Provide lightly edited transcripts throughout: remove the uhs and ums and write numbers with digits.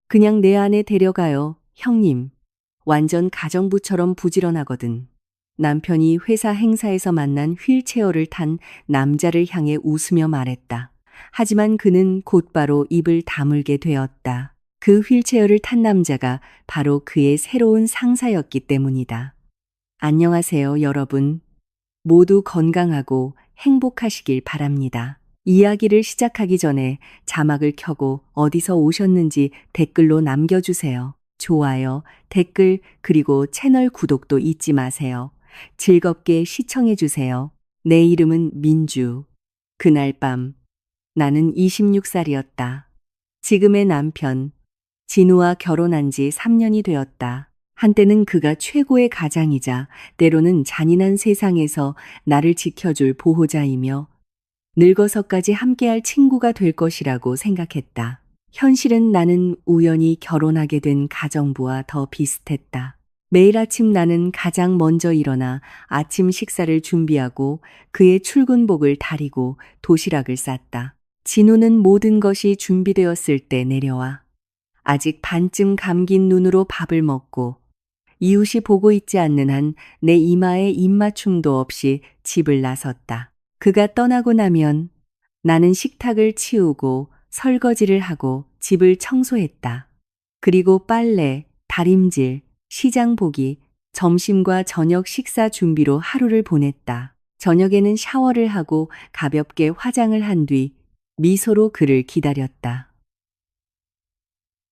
그냥 내 안에 데려가요, 형님. 완전 가정부처럼 부지런하거든. 남편이 회사 행사에서 만난 휠체어를 탄 남자를 향해 웃으며 말했다. 하지만 그는 곧바로 입을 다물게 되었다. 그 휠체어를 탄 남자가 바로 그의 새로운 상사였기 때문이다. 안녕하세요, 여러분. 모두 건강하고 행복하시길 바랍니다. 이야기를 시작하기 전에 자막을 켜고 어디서 오셨는지 댓글로 남겨주세요. 좋아요, 댓글, 그리고 채널 구독도 잊지 마세요. 즐겁게 시청해주세요. 내 이름은 민주. 그날 밤, 나는 26살이었다. 지금의 남편, 진우와 결혼한 지 3년이 되었다. 한때는 그가 최고의 가장이자 때로는 잔인한 세상에서 나를 지켜줄 보호자이며 늙어서까지 함께할 친구가 될 것이라고 생각했다. 현실은 나는 우연히 결혼하게 된 가정부와 더 비슷했다. 매일 아침 나는 가장 먼저 일어나 아침 식사를 준비하고 그의 출근복을 다리고 도시락을 쌌다. 진우는 모든 것이 준비되었을 때 내려와 아직 반쯤 감긴 눈으로 밥을 먹고 이웃이 보고 있지 않는 한 내 이마에 입맞춤도 없이 집을 나섰다. 그가 떠나고 나면 나는 식탁을 치우고 설거지를 하고 집을 청소했다. 그리고 빨래, 다림질, 시장 보기, 점심과 저녁 식사 준비로 하루를 보냈다. 저녁에는 샤워를 하고 가볍게 화장을 한 뒤 미소로 그를 기다렸다.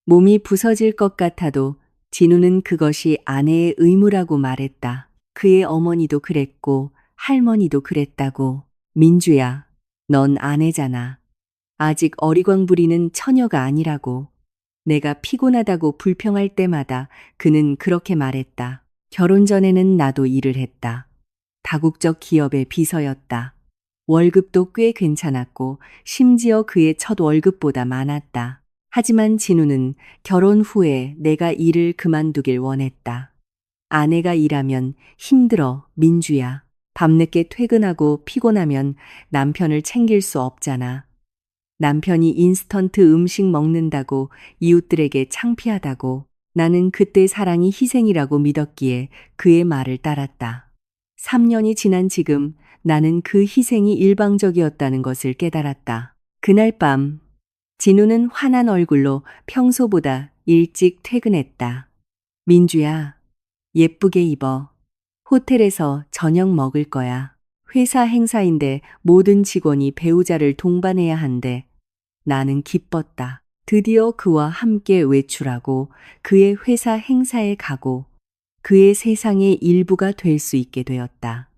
몸이 부서질 것 같아도 진우는 그것이 아내의 의무라고 말했다. 그의 어머니도 그랬고 할머니도 그랬다고. 민주야, 넌 아내잖아. 아직 어리광 부리는 처녀가 아니라고. 내가 피곤하다고 불평할 때마다 그는 그렇게 말했다. 결혼 전에는 나도 일을 했다. 다국적 기업의 비서였다. 월급도 꽤 괜찮았고 심지어 그의 첫 월급보다 많았다. 하지만 진우는 결혼 후에 내가 일을 그만두길 원했다. 아내가 일하면 힘들어, 민주야. 밤늦게 퇴근하고 피곤하면 남편을 챙길 수 없잖아. 남편이 인스턴트 음식 먹는다고 이웃들에게 창피하다고. 나는 그때 사랑이 희생이라고 믿었기에 그의 말을 따랐다. 3년이 지난 지금 나는 그 희생이 일방적이었다는 것을 깨달았다. 그날 밤 진우는 환한 얼굴로 평소보다 일찍 퇴근했다. 민주야, 예쁘게 입어. 호텔에서 저녁 먹을 거야. 회사 행사인데 모든 직원이 배우자를 동반해야 한대. 나는 기뻤다. 드디어 그와 함께 외출하고 그의 회사 행사에 가고 그의 세상의 일부가 될 수 있게 되었다.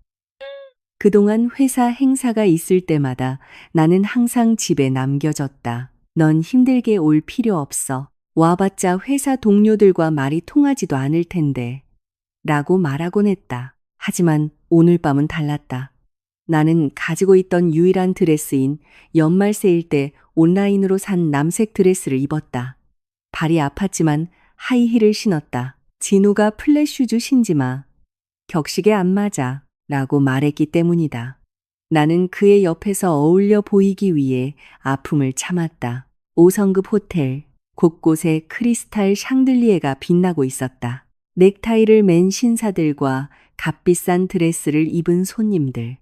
그동안 회사 행사가 있을 때마다 나는 항상 집에 남겨졌다. 넌 힘들게 올 필요 없어. 와봤자 회사 동료들과 말이 통하지도 않을 텐데. 라고 말하곤 했다. 하지만 오늘 밤은 달랐다. 나는 가지고 있던 유일한 드레스인 연말 세일 때 온라인으로 산 남색 드레스를 입었다. 발이 아팠지만 하이힐을 신었다. 진우가 플랫슈즈 신지 마. 격식에 안 맞아. 라고 말했기 때문이다. 나는 그의 옆에서 어울려 보이기 위해 아픔을 참았다. 5성급 호텔, 곳곳에 크리스탈 샹들리에가 빛나고 있었다. 넥타이를 맨 신사들과 값비싼 드레스를 입은 손님들.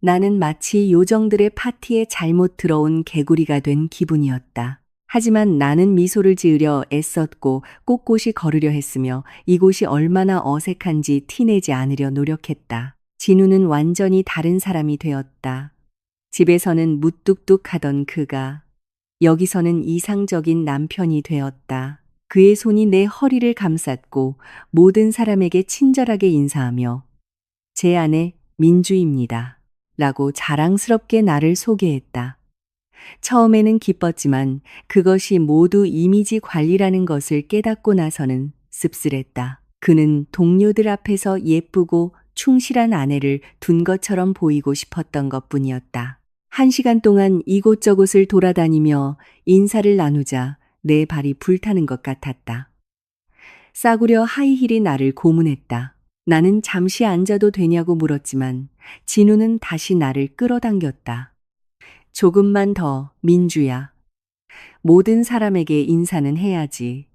나는 마치 요정들의 파티에 잘못 들어온 개구리가 된 기분이었다. 하지만 나는 미소를 지으려 애썼고 꼿꼿이 걸으려 했으며 이곳이 얼마나 어색한지 티내지 않으려 노력했다. 진우는 완전히 다른 사람이 되었다. 집에서는 무뚝뚝하던 그가 여기서는 이상적인 남편이 되었다. 그의 손이 내 허리를 감쌌고 모든 사람에게 친절하게 인사하며 제 아내 민주입니다. 라고 자랑스럽게 나를 소개했다. 처음에는 기뻤지만 그것이 모두 이미지 관리라는 것을 깨닫고 나서는 씁쓸했다. 그는 동료들 앞에서 예쁘고 충실한 아내를 둔 것처럼 보이고 싶었던 것뿐이었다. 1시간 동안 이곳저곳을 돌아다니며 인사를 나누자 내 발이 불타는 것 같았다. 싸구려 하이힐이 나를 고문했다. 나는 잠시 앉아도 되냐고 물었지만 진우는 다시 나를 끌어당겼다. 조금만 더, 민주야. 모든 사람에게 인사는 해야지.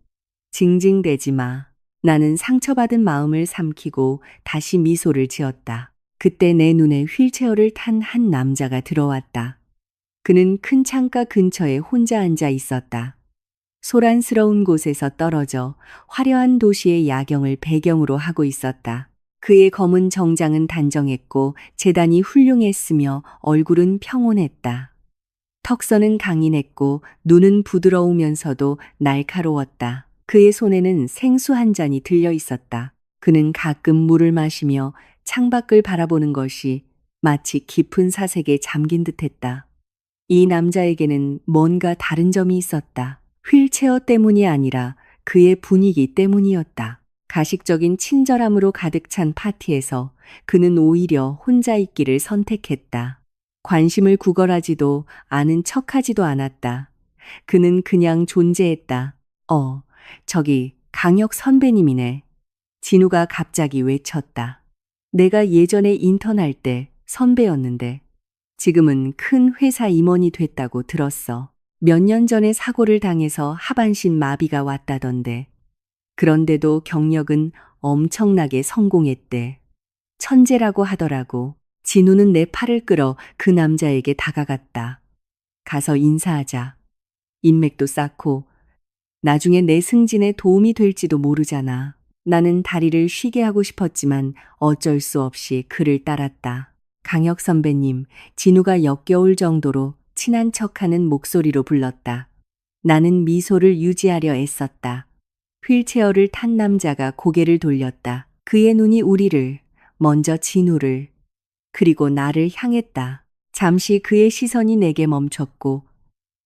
징징대지 마. 나는 상처받은 마음을 삼키고 다시 미소를 지었다. 그때 내 눈에 휠체어를 탄 한 남자가 들어왔다. 그는 큰 창가 근처에 혼자 앉아 있었다. 소란스러운 곳에서 떨어져 화려한 도시의 야경을 배경으로 하고 있었다. 그의 검은 정장은 단정했고 재단이 훌륭했으며 얼굴은 평온했다. 턱선은 강인했고 눈은 부드러우면서도 날카로웠다. 그의 손에는 생수 한 잔이 들려 있었다. 그는 가끔 물을 마시며 창밖을 바라보는 것이 마치 깊은 사색에 잠긴 듯했다. 이 남자에게는 뭔가 다른 점이 있었다. 휠체어 때문이 아니라 그의 분위기 때문이었다. 가식적인 친절함으로 가득 찬 파티에서 그는 오히려 혼자 있기를 선택했다. 관심을 구걸하지도 아는 척하지도 않았다. 그는 그냥 존재했다. 저기 강혁 선배님이네. 진우가 갑자기 외쳤다. 내가 예전에 인턴할 때 선배였는데 지금은 큰 회사 임원이 됐다고 들었어. 몇 년 전에 사고를 당해서 하반신 마비가 왔다던데. 그런데도 경력은 엄청나게 성공했대. 천재라고 하더라고. 진우는 내 팔을 끌어 그 남자에게 다가갔다. 가서 인사하자. 인맥도 쌓고 나중에 내 승진에 도움이 될지도 모르잖아. 나는 다리를 쉬게 하고 싶었지만 어쩔 수 없이 그를 따랐다. 강혁 선배님, 진우가 역겨울 정도로 친한 척하는 목소리로 불렀다. 나는 미소를 유지하려 애썼다. 휠체어를 탄 남자가 고개를 돌렸다. 그의 눈이 우리를, 먼저 진우를, 그리고 나를 향했다. 잠시 그의 시선이 내게 멈췄고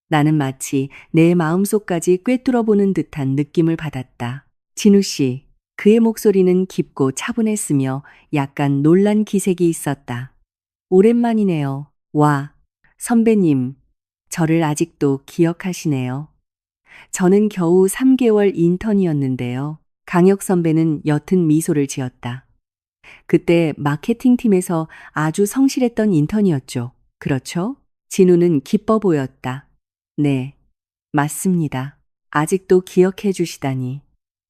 나는 마치 내 마음속까지 꿰뚫어보는 듯한 느낌을 받았다. 진우 씨, 그의 목소리는 깊고 차분했으며 약간 놀란 기색이 있었다. 오랜만이네요. 와, 선배님, 저를 아직도 기억하시네요. 저는 겨우 3개월 인턴이었는데요. 강혁 선배는 옅은 미소를 지었다. 그때 마케팅팀에서 아주 성실했던 인턴이었죠. 그렇죠? 진우는 기뻐 보였다. 네, 맞습니다. 아직도 기억해 주시다니.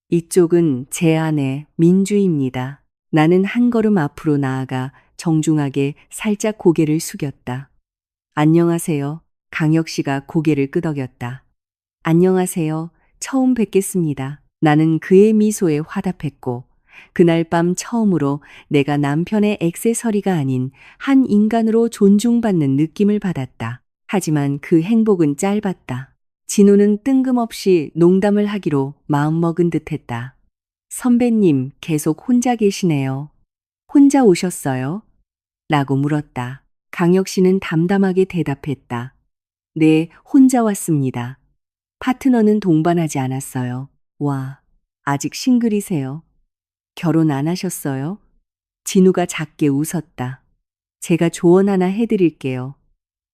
이쪽은 제 아내 민주입니다. 나는 한 걸음 앞으로 나아가 정중하게 살짝 고개를 숙였다. 안녕하세요. 강혁 씨가 고개를 끄덕였다. 안녕하세요. 처음 뵙겠습니다. 나는 그의 미소에 화답했고 그날 밤 처음으로 내가 남편의 액세서리가 아닌 한 인간으로 존중받는 느낌을 받았다. 하지만 그 행복은 짧았다. 진우는 뜬금없이 농담을 하기로 마음먹은 듯했다. 선배님, 계속 혼자 계시네요. 혼자 오셨어요? 라고 물었다. 강혁 씨는 담담하게 대답했다. 네, 혼자 왔습니다. 파트너는 동반하지 않았어요. 와, 아직 싱글이세요? 결혼 안 하셨어요? 진우가 작게 웃었다. 제가 조언 하나 해드릴게요.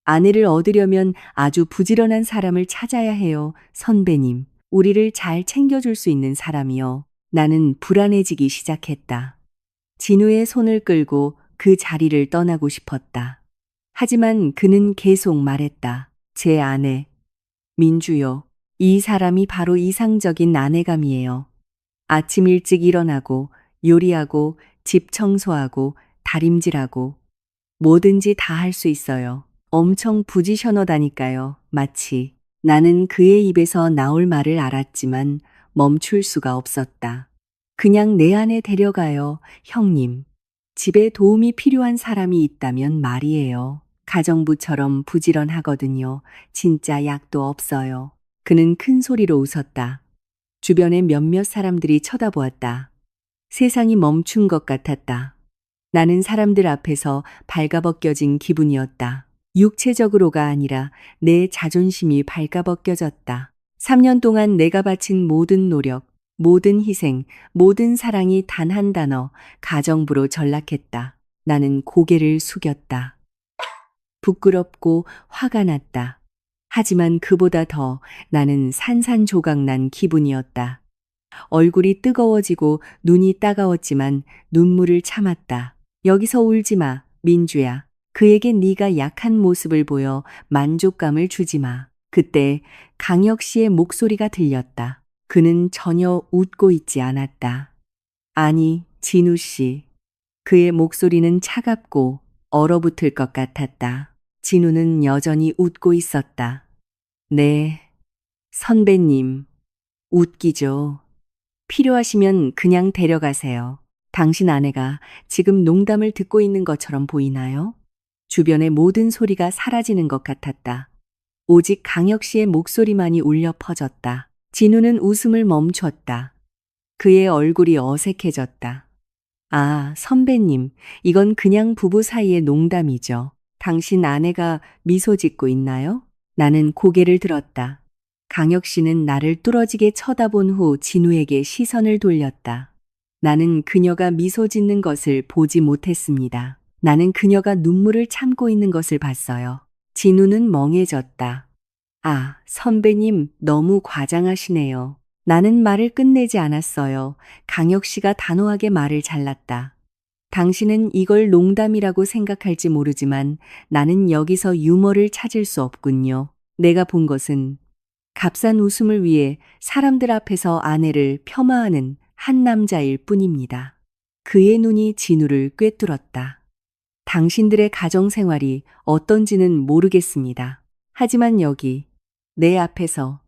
아내를 얻으려면 아주 부지런한 사람을 찾아야 해요, 선배님. 우리를 잘 챙겨줄 수 있는 사람이요. 나는 불안해지기 시작했다. 진우의 손을 끌고 그 자리를 떠나고 싶었다. 하지만 그는 계속 말했다. 제 아내, 민주요. 이 사람이 바로 이상적인 아내감이에요. 아침 일찍 일어나고 요리하고 집 청소하고 다림질하고 뭐든지 다 할 수 있어요. 엄청 부지런하다니까요. 마치 나는 그의 입에서 나올 말을 알았지만 멈출 수가 없었다. 그냥 내 안에 데려가요, 형님. 집에 도움이 필요한 사람이 있다면 말이에요. 가정부처럼 부지런하거든요. 진짜 약도 없어요. 그는 큰 소리로 웃었다. 주변에 몇몇 사람들이 쳐다보았다. 세상이 멈춘 것 같았다. 나는 사람들 앞에서 발가벗겨진 기분이었다. 육체적으로가 아니라 내 자존심이 발가벗겨졌다. 3년 동안 내가 바친 모든 노력, 모든 희생, 모든 사랑이 단 한 단어, 가정부로 전락했다. 나는 고개를 숙였다. 부끄럽고 화가 났다. 하지만 그보다 더 나는 산산조각난 기분이었다. 얼굴이 뜨거워지고 눈이 따가웠지만 눈물을 참았다. 여기서 울지 마, 민주야. 그에게 네가 약한 모습을 보여 만족감을 주지 마. 그때 강혁 씨의 목소리가 들렸다. 그는 전혀 웃고 있지 않았다. 아니, 진우 씨. 그의 목소리는 차갑고 얼어붙을 것 같았다. 진우는 여전히 웃고 있었다. 네, 선배님, 웃기죠. 필요하시면 그냥 데려가세요. 당신 아내가 지금 농담을 듣고 있는 것처럼 보이나요? 주변의 모든 소리가 사라지는 것 같았다. 오직 강혁 씨의 목소리만이 울려 퍼졌다. 진우는 웃음을 멈췄다. 그의 얼굴이 어색해졌다. 아, 선배님, 이건 그냥 부부 사이의 농담이죠. 당신 아내가 미소 짓고 있나요? 나는 고개를 들었다. 강혁 씨는 나를 뚫어지게 쳐다본 후 진우에게 시선을 돌렸다. 나는 그녀가 미소 짓는 것을 보지 못했습니다. 나는 그녀가 눈물을 참고 있는 것을 봤어요. 진우는 멍해졌다. 아, 선배님, 너무 과장하시네요. 나는 말을 끝내지 않았어요. 강혁 씨가 단호하게 말을 잘랐다. 당신은 이걸 농담이라고 생각할지 모르지만 나는 여기서 유머를 찾을 수 없군요. 내가 본 것은 값싼 웃음을 위해 사람들 앞에서 아내를 폄하하는 한 남자일 뿐입니다. 그의 눈이 진우를 꿰뚫었다. 당신들의 가정생활이 어떤지는 모르겠습니다. 하지만 여기 내 앞에서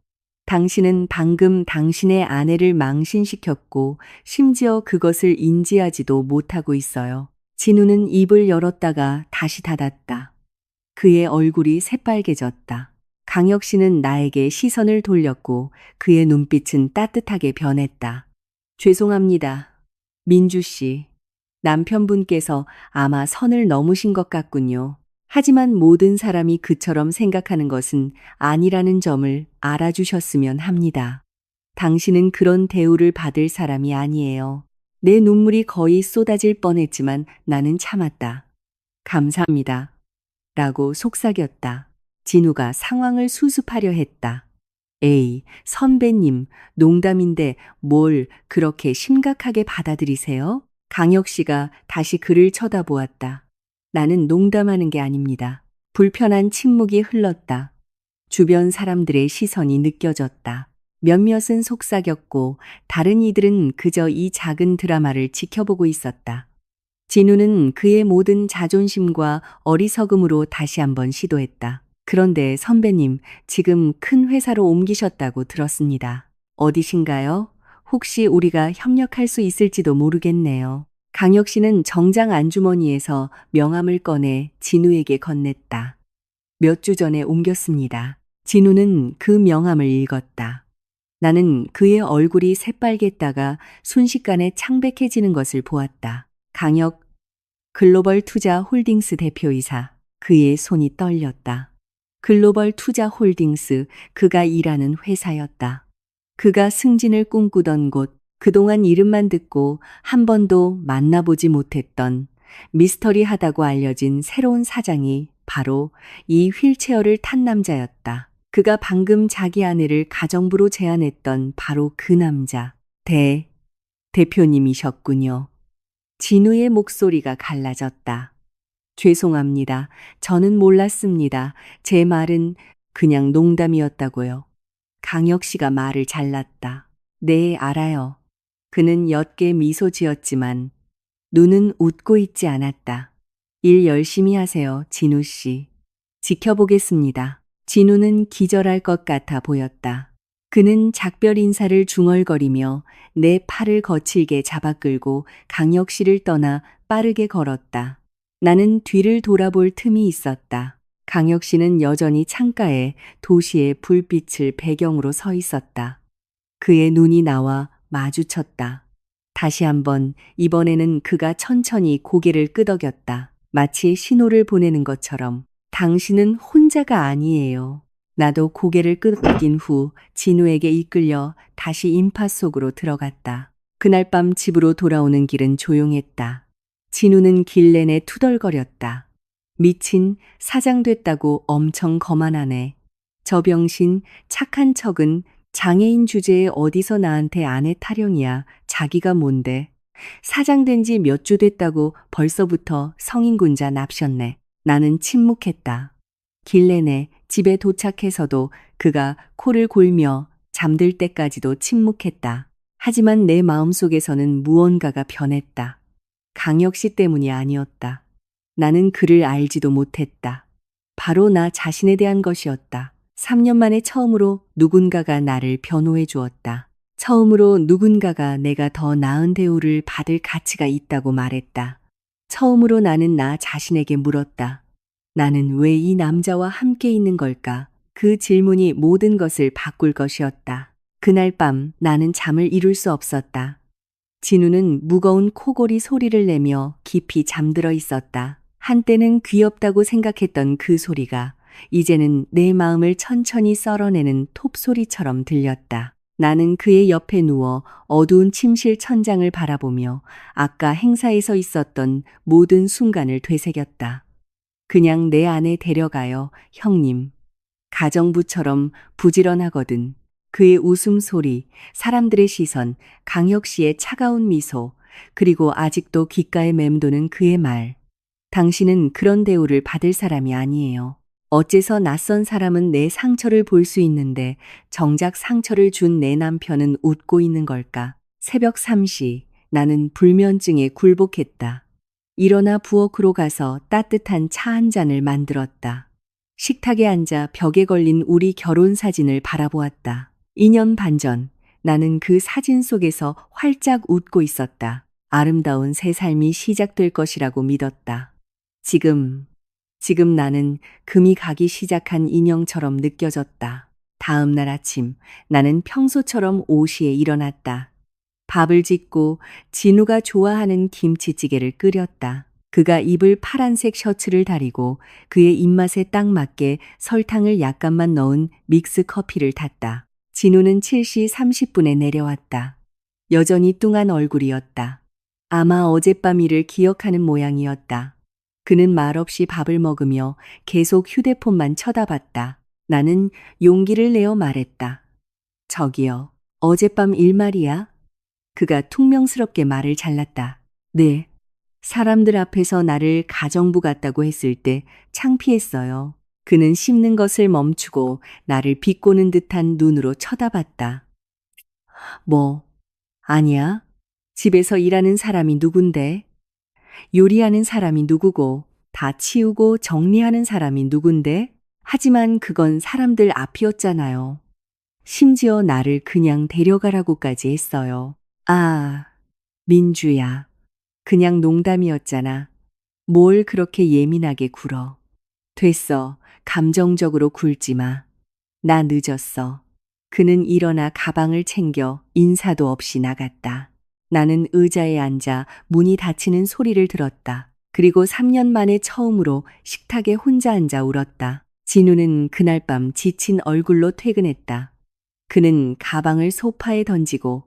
당신은 방금 당신의 아내를 망신시켰고 심지어 그것을 인지하지도 못하고 있어요. 진우는 입을 열었다가 다시 닫았다. 그의 얼굴이 새빨개졌다. 강혁 씨는 나에게 시선을 돌렸고 그의 눈빛은 따뜻하게 변했다. 죄송합니다. 민주 씨. 남편분께서 아마 선을 넘으신 것 같군요. 하지만 모든 사람이 그처럼 생각하는 것은 아니라는 점을 알아주셨으면 합니다. 당신은 그런 대우를 받을 사람이 아니에요. 내 눈물이 거의 쏟아질 뻔했지만 나는 참았다. 감사합니다. 라고 속삭였다. 진우가 상황을 수습하려 했다. 에이, 선배님, 농담인데 뭘 그렇게 심각하게 받아들이세요? 강혁 씨가 다시 그를 쳐다보았다. 나는 농담하는 게 아닙니다. 불편한 침묵이 흘렀다. 주변 사람들의 시선이 느껴졌다. 몇몇은 속삭였고 다른 이들은 그저 이 작은 드라마를 지켜보고 있었다. 진우는 그의 모든 자존심과 어리석음으로 다시 한번 시도했다. 그런데 선배님, 지금 큰 회사로 옮기셨다고 들었습니다. 어디신가요? 혹시 우리가 협력할 수 있을지도 모르겠네요. 강혁 씨는 정장 안주머니에서 명함을 꺼내 진우에게 건넸다. 몇 주 전에 옮겼습니다. 진우는 그 명함을 읽었다. 나는 그의 얼굴이 새빨갰다가 순식간에 창백해지는 것을 보았다. 강혁 글로벌 투자 홀딩스 대표이사. 그의 손이 떨렸다. 글로벌 투자 홀딩스, 그가 일하는 회사였다. 그가 승진을 꿈꾸던 곳, 그동안 이름만 듣고 한 번도 만나보지 못했던 미스터리하다고 알려진 새로운 사장이 바로 이 휠체어를 탄 남자였다. 그가 방금 자기 아내를 가정부로 제안했던 바로 그 남자, 대표님이셨군요. 진우의 목소리가 갈라졌다. 죄송합니다. 저는 몰랐습니다. 제 말은 그냥 농담이었다고요. 강혁 씨가 말을 잘랐다. 네, 알아요. 그는 옅게 미소 지었지만 눈은 웃고 있지 않았다. 일 열심히 하세요, 진우 씨. 지켜보겠습니다. 진우는 기절할 것 같아 보였다. 그는 작별 인사를 중얼거리며 내 팔을 거칠게 잡아 끌고 강혁 씨를 떠나 빠르게 걸었다. 나는 뒤를 돌아볼 틈이 있었다. 강혁 씨는 여전히 창가에 도시의 불빛을 배경으로 서 있었다. 그의 눈이 나와 마주쳤다. 다시 한번 이번에는 그가 천천히 고개를 끄덕였다. 마치 신호를 보내는 것처럼. 당신은 혼자가 아니에요. 나도 고개를 끄덕인 후 진우에게 이끌려 다시 인파 속으로 들어갔다. 그날 밤 집으로 돌아오는 길은 조용했다. 진우는 길 내내 투덜거렸다. 미친, 사장 됐다고 엄청 거만하네. 저 병신, 착한 척은 장애인 주제에 어디서 나한테 아내 타령이야. 자기가 뭔데. 사장 된 지 몇 주 됐다고 벌써부터 성인군자 납셨네. 나는 침묵했다. 길 내내 집에 도착해서도 그가 코를 골며 잠들 때까지도 침묵했다. 하지만 내 마음속에서는 무언가가 변했다. 강혁 씨 때문이 아니었다. 나는 그를 알지도 못했다. 바로 나 자신에 대한 것이었다. 3년 만에 처음으로 누군가가 나를 변호해 주었다. 처음으로 누군가가 내가 더 나은 대우를 받을 가치가 있다고 말했다. 처음으로 나는 나 자신에게 물었다. 나는 왜 이 남자와 함께 있는 걸까? 그 질문이 모든 것을 바꿀 것이었다. 그날 밤 나는 잠을 이룰 수 없었다. 진우는 무거운 코골이 소리를 내며 깊이 잠들어 있었다. 한때는 귀엽다고 생각했던 그 소리가 이제는 내 마음을 천천히 썰어내는 톱소리처럼 들렸다. 나는 그의 옆에 누워 어두운 침실 천장을 바라보며 아까 행사에서 있었던 모든 순간을 되새겼다. 그냥 내 안에 데려가요, 형님. 가정부처럼 부지런하거든. 그의 웃음소리, 사람들의 시선, 강혁 씨의 차가운 미소, 그리고 아직도 귓가에 맴도는 그의 말. 당신은 그런 대우를 받을 사람이 아니에요. 어째서 낯선 사람은 내 상처를 볼 수 있는데 정작 상처를 준 내 남편은 웃고 있는 걸까? 새벽 3시, 나는 불면증에 굴복했다. 일어나 부엌으로 가서 따뜻한 차 한 잔을 만들었다. 식탁에 앉아 벽에 걸린 우리 결혼 사진을 바라보았다. 2년 반 전, 나는 그 사진 속에서 활짝 웃고 있었다. 아름다운 새 삶이 시작될 것이라고 믿었다. 지금 나는 금이 가기 시작한 인형처럼 느껴졌다. 다음 날 아침, 나는 평소처럼 5시에 일어났다. 밥을 짓고 진우가 좋아하는 김치찌개를 끓였다. 그가 입을 파란색 셔츠를 다리고 그의 입맛에 딱 맞게 설탕을 약간만 넣은 믹스 커피를 탔다. 진우는 7시 30분에 내려왔다. 여전히 뚱한 얼굴이었다. 아마 어젯밤 일을 기억하는 모양이었다. 그는 말없이 밥을 먹으며 계속 휴대폰만 쳐다봤다. 나는 용기를 내어 말했다. 저기요, 어젯밤 일 말이야? 그가 퉁명스럽게 말을 잘랐다. 네. 사람들 앞에서 나를 가정부 같다고 했을 때 창피했어요. 그는 씹는 것을 멈추고 나를 비꼬는 듯한 눈으로 쳐다봤다. 뭐, 아니야. 집에서 일하는 사람이 누군데? 요리하는 사람이 누구고, 다 치우고 정리하는 사람이 누군데? 하지만 그건 사람들 앞이었잖아요. 심지어 나를 그냥 데려가라고까지 했어요. 아, 민주야. 그냥 농담이었잖아. 뭘 그렇게 예민하게 굴어. 됐어. 감정적으로 굴지 마. 나 늦었어. 그는 일어나 가방을 챙겨 인사도 없이 나갔다. 나는 의자에 앉아 문이 닫히는 소리를 들었다. 그리고 3년 만에 처음으로 식탁에 혼자 앉아 울었다. 진우는 그날 밤 지친 얼굴로 퇴근했다. 그는 가방을 소파에 던지고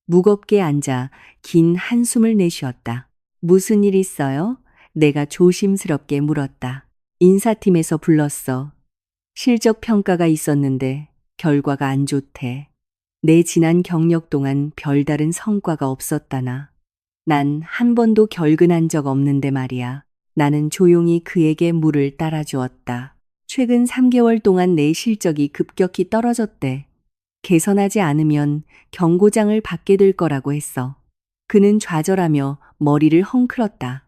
무겁게 앉아 긴 한숨을 내쉬었다. 무슨 일 있어요? 내가 조심스럽게 물었다. 인사팀에서 불렀어. 실적 평가가 있었는데 결과가 안 좋대. 내 지난 경력 동안 별다른 성과가 없었다나. 난 한 번도 결근한 적 없는데 말이야. 나는 조용히 그에게 물을 따라주었다. 최근 3개월 동안 내 실적이 급격히 떨어졌대. 개선하지 않으면 경고장을 받게 될 거라고 했어. 그는 좌절하며 머리를 헝클었다.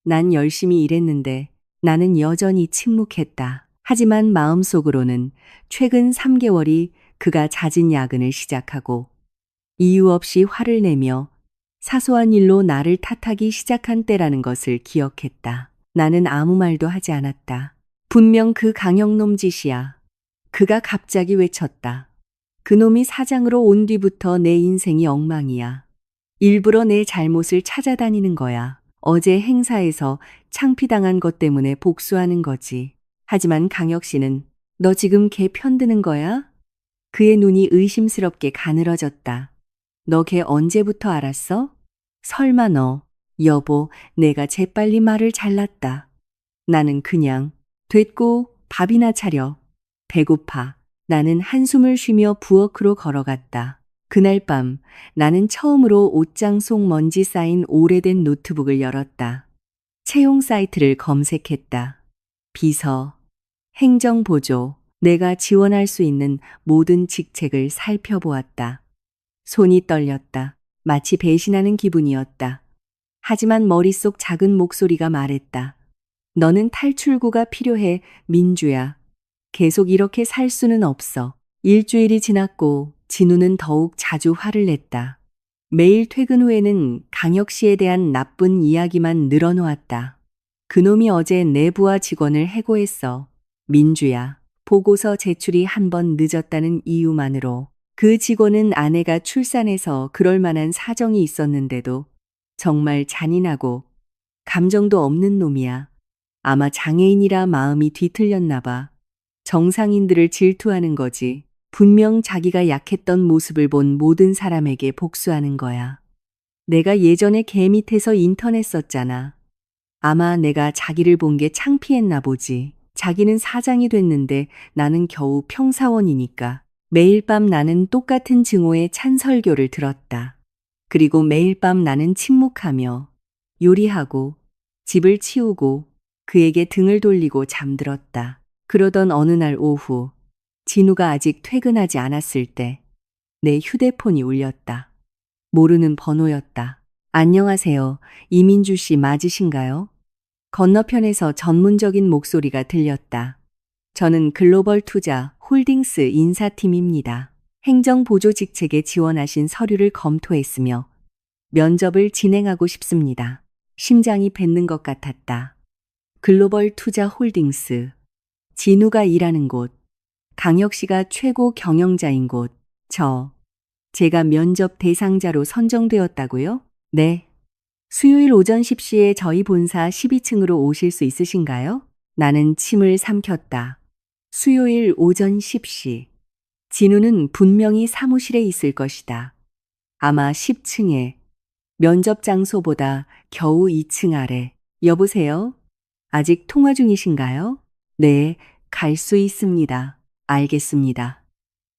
난 열심히 일했는데 나는 여전히 침묵했다. 하지만 마음속으로는 최근 3개월이 그가 잦은 야근을 시작하고 이유 없이 화를 내며 사소한 일로 나를 탓하기 시작한 때라는 것을 기억했다. 나는 아무 말도 하지 않았다. 분명 그 강형놈 짓이야. 그가 갑자기 외쳤다. 그놈이 사장으로 온 뒤부터 내 인생이 엉망이야. 일부러 내 잘못을 찾아다니는 거야. 어제 행사에서 창피당한 것 때문에 복수하는 거지. 하지만 강혁 씨는 너 지금 걔 편드는 거야? 그의 눈이 의심스럽게 가늘어졌다. 너 걔 언제부터 알았어? 설마 너. 여보, 내가 재빨리 말을 잘랐다. 나는 그냥 됐고 밥이나 차려. 배고파. 나는 한숨을 쉬며 부엌으로 걸어갔다. 그날 밤 나는 처음으로 옷장 속 먼지 쌓인 오래된 노트북을 열었다. 채용 사이트를 검색했다. 비서, 행정보조, 내가 지원할 수 있는 모든 직책을 살펴보았다. 손이 떨렸다. 마치 배신하는 기분이었다. 하지만 머릿속 작은 목소리가 말했다. 너는 탈출구가 필요해, 민주야. 계속 이렇게 살 수는 없어. 일주일이 지났고 진우는 더욱 자주 화를 냈다. 매일 퇴근 후에는 강혁 씨에 대한 나쁜 이야기만 늘어놓았다. 그놈이 어제 내부와 직원을 해고했어. 민주야. 보고서 제출이 한 번 늦었다는 이유만으로 그 직원은 아내가 출산해서 그럴 만한 사정이 있었는데도 정말 잔인하고 감정도 없는 놈이야. 아마 장애인이라 마음이 뒤틀렸나 봐. 정상인들을 질투하는 거지. 분명 자기가 약했던 모습을 본 모든 사람에게 복수하는 거야. 내가 예전에 걔 밑에서 인턴 했었잖아. 아마 내가 자기를 본 게 창피했나 보지. 자기는 사장이 됐는데 나는 겨우 평사원이니까. 매일 밤 나는 똑같은 증오의 찬설교를 들었다. 그리고 매일 밤 나는 침묵하며 요리하고 집을 치우고 그에게 등을 돌리고 잠들었다. 그러던 어느 날 오후 진우가 아직 퇴근하지 않았을 때 내 휴대폰이 울렸다. 모르는 번호였다. 안녕하세요. 이민주 씨 맞으신가요? 건너편에서 전문적인 목소리가 들렸다. 저는 글로벌 투자 홀딩스 인사팀입니다. 행정보조 직책에 지원하신 서류를 검토했으며 면접을 진행하고 싶습니다. 심장이 뱉는 것 같았다. 글로벌 투자 홀딩스. 진우가 일하는 곳. 강혁 씨가 최고 경영자인 곳. 제가 면접 대상자로 선정되었다고요? 네. 수요일 오전 10시에 저희 본사 12층으로 오실 수 있으신가요? 나는 침을 삼켰다. 수요일 오전 10시. 진우는 분명히 사무실에 있을 것이다. 아마 10층에. 면접 장소보다 겨우 2층 아래. 여보세요? 아직 통화 중이신가요? 네, 갈 수 있습니다. 알겠습니다.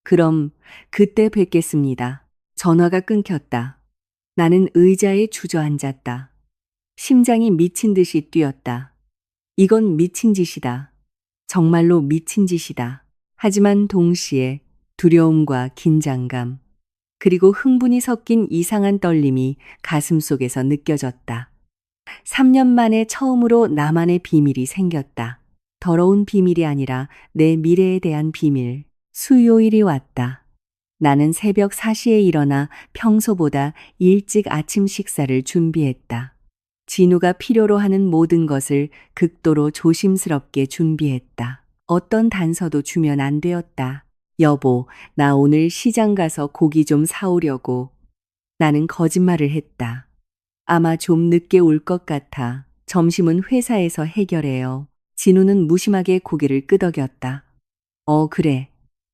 그럼 그때 뵙겠습니다. 전화가 끊겼다. 나는 의자에 주저앉았다. 심장이 미친 듯이 뛰었다. 이건 미친 짓이다. 정말로 미친 짓이다. 하지만 동시에 두려움과 긴장감, 그리고 흥분이 섞인 이상한 떨림이 가슴 속에서 느껴졌다. 3년 만에 처음으로 나만의 비밀이 생겼다. 더러운 비밀이 아니라 내 미래에 대한 비밀. 수요일이 왔다. 나는 새벽 4시에 일어나 평소보다 일찍 아침 식사를 준비했다. 진우가 필요로 하는 모든 것을 극도로 조심스럽게 준비했다. 어떤 단서도 주면 안 되었다. 여보, 나 오늘 시장 가서 고기 좀 사오려고. 나는 거짓말을 했다. 아마 좀 늦게 올 것 같아. 점심은 회사에서 해결해요. 진우는 무심하게 고개를 끄덕였다. 그래.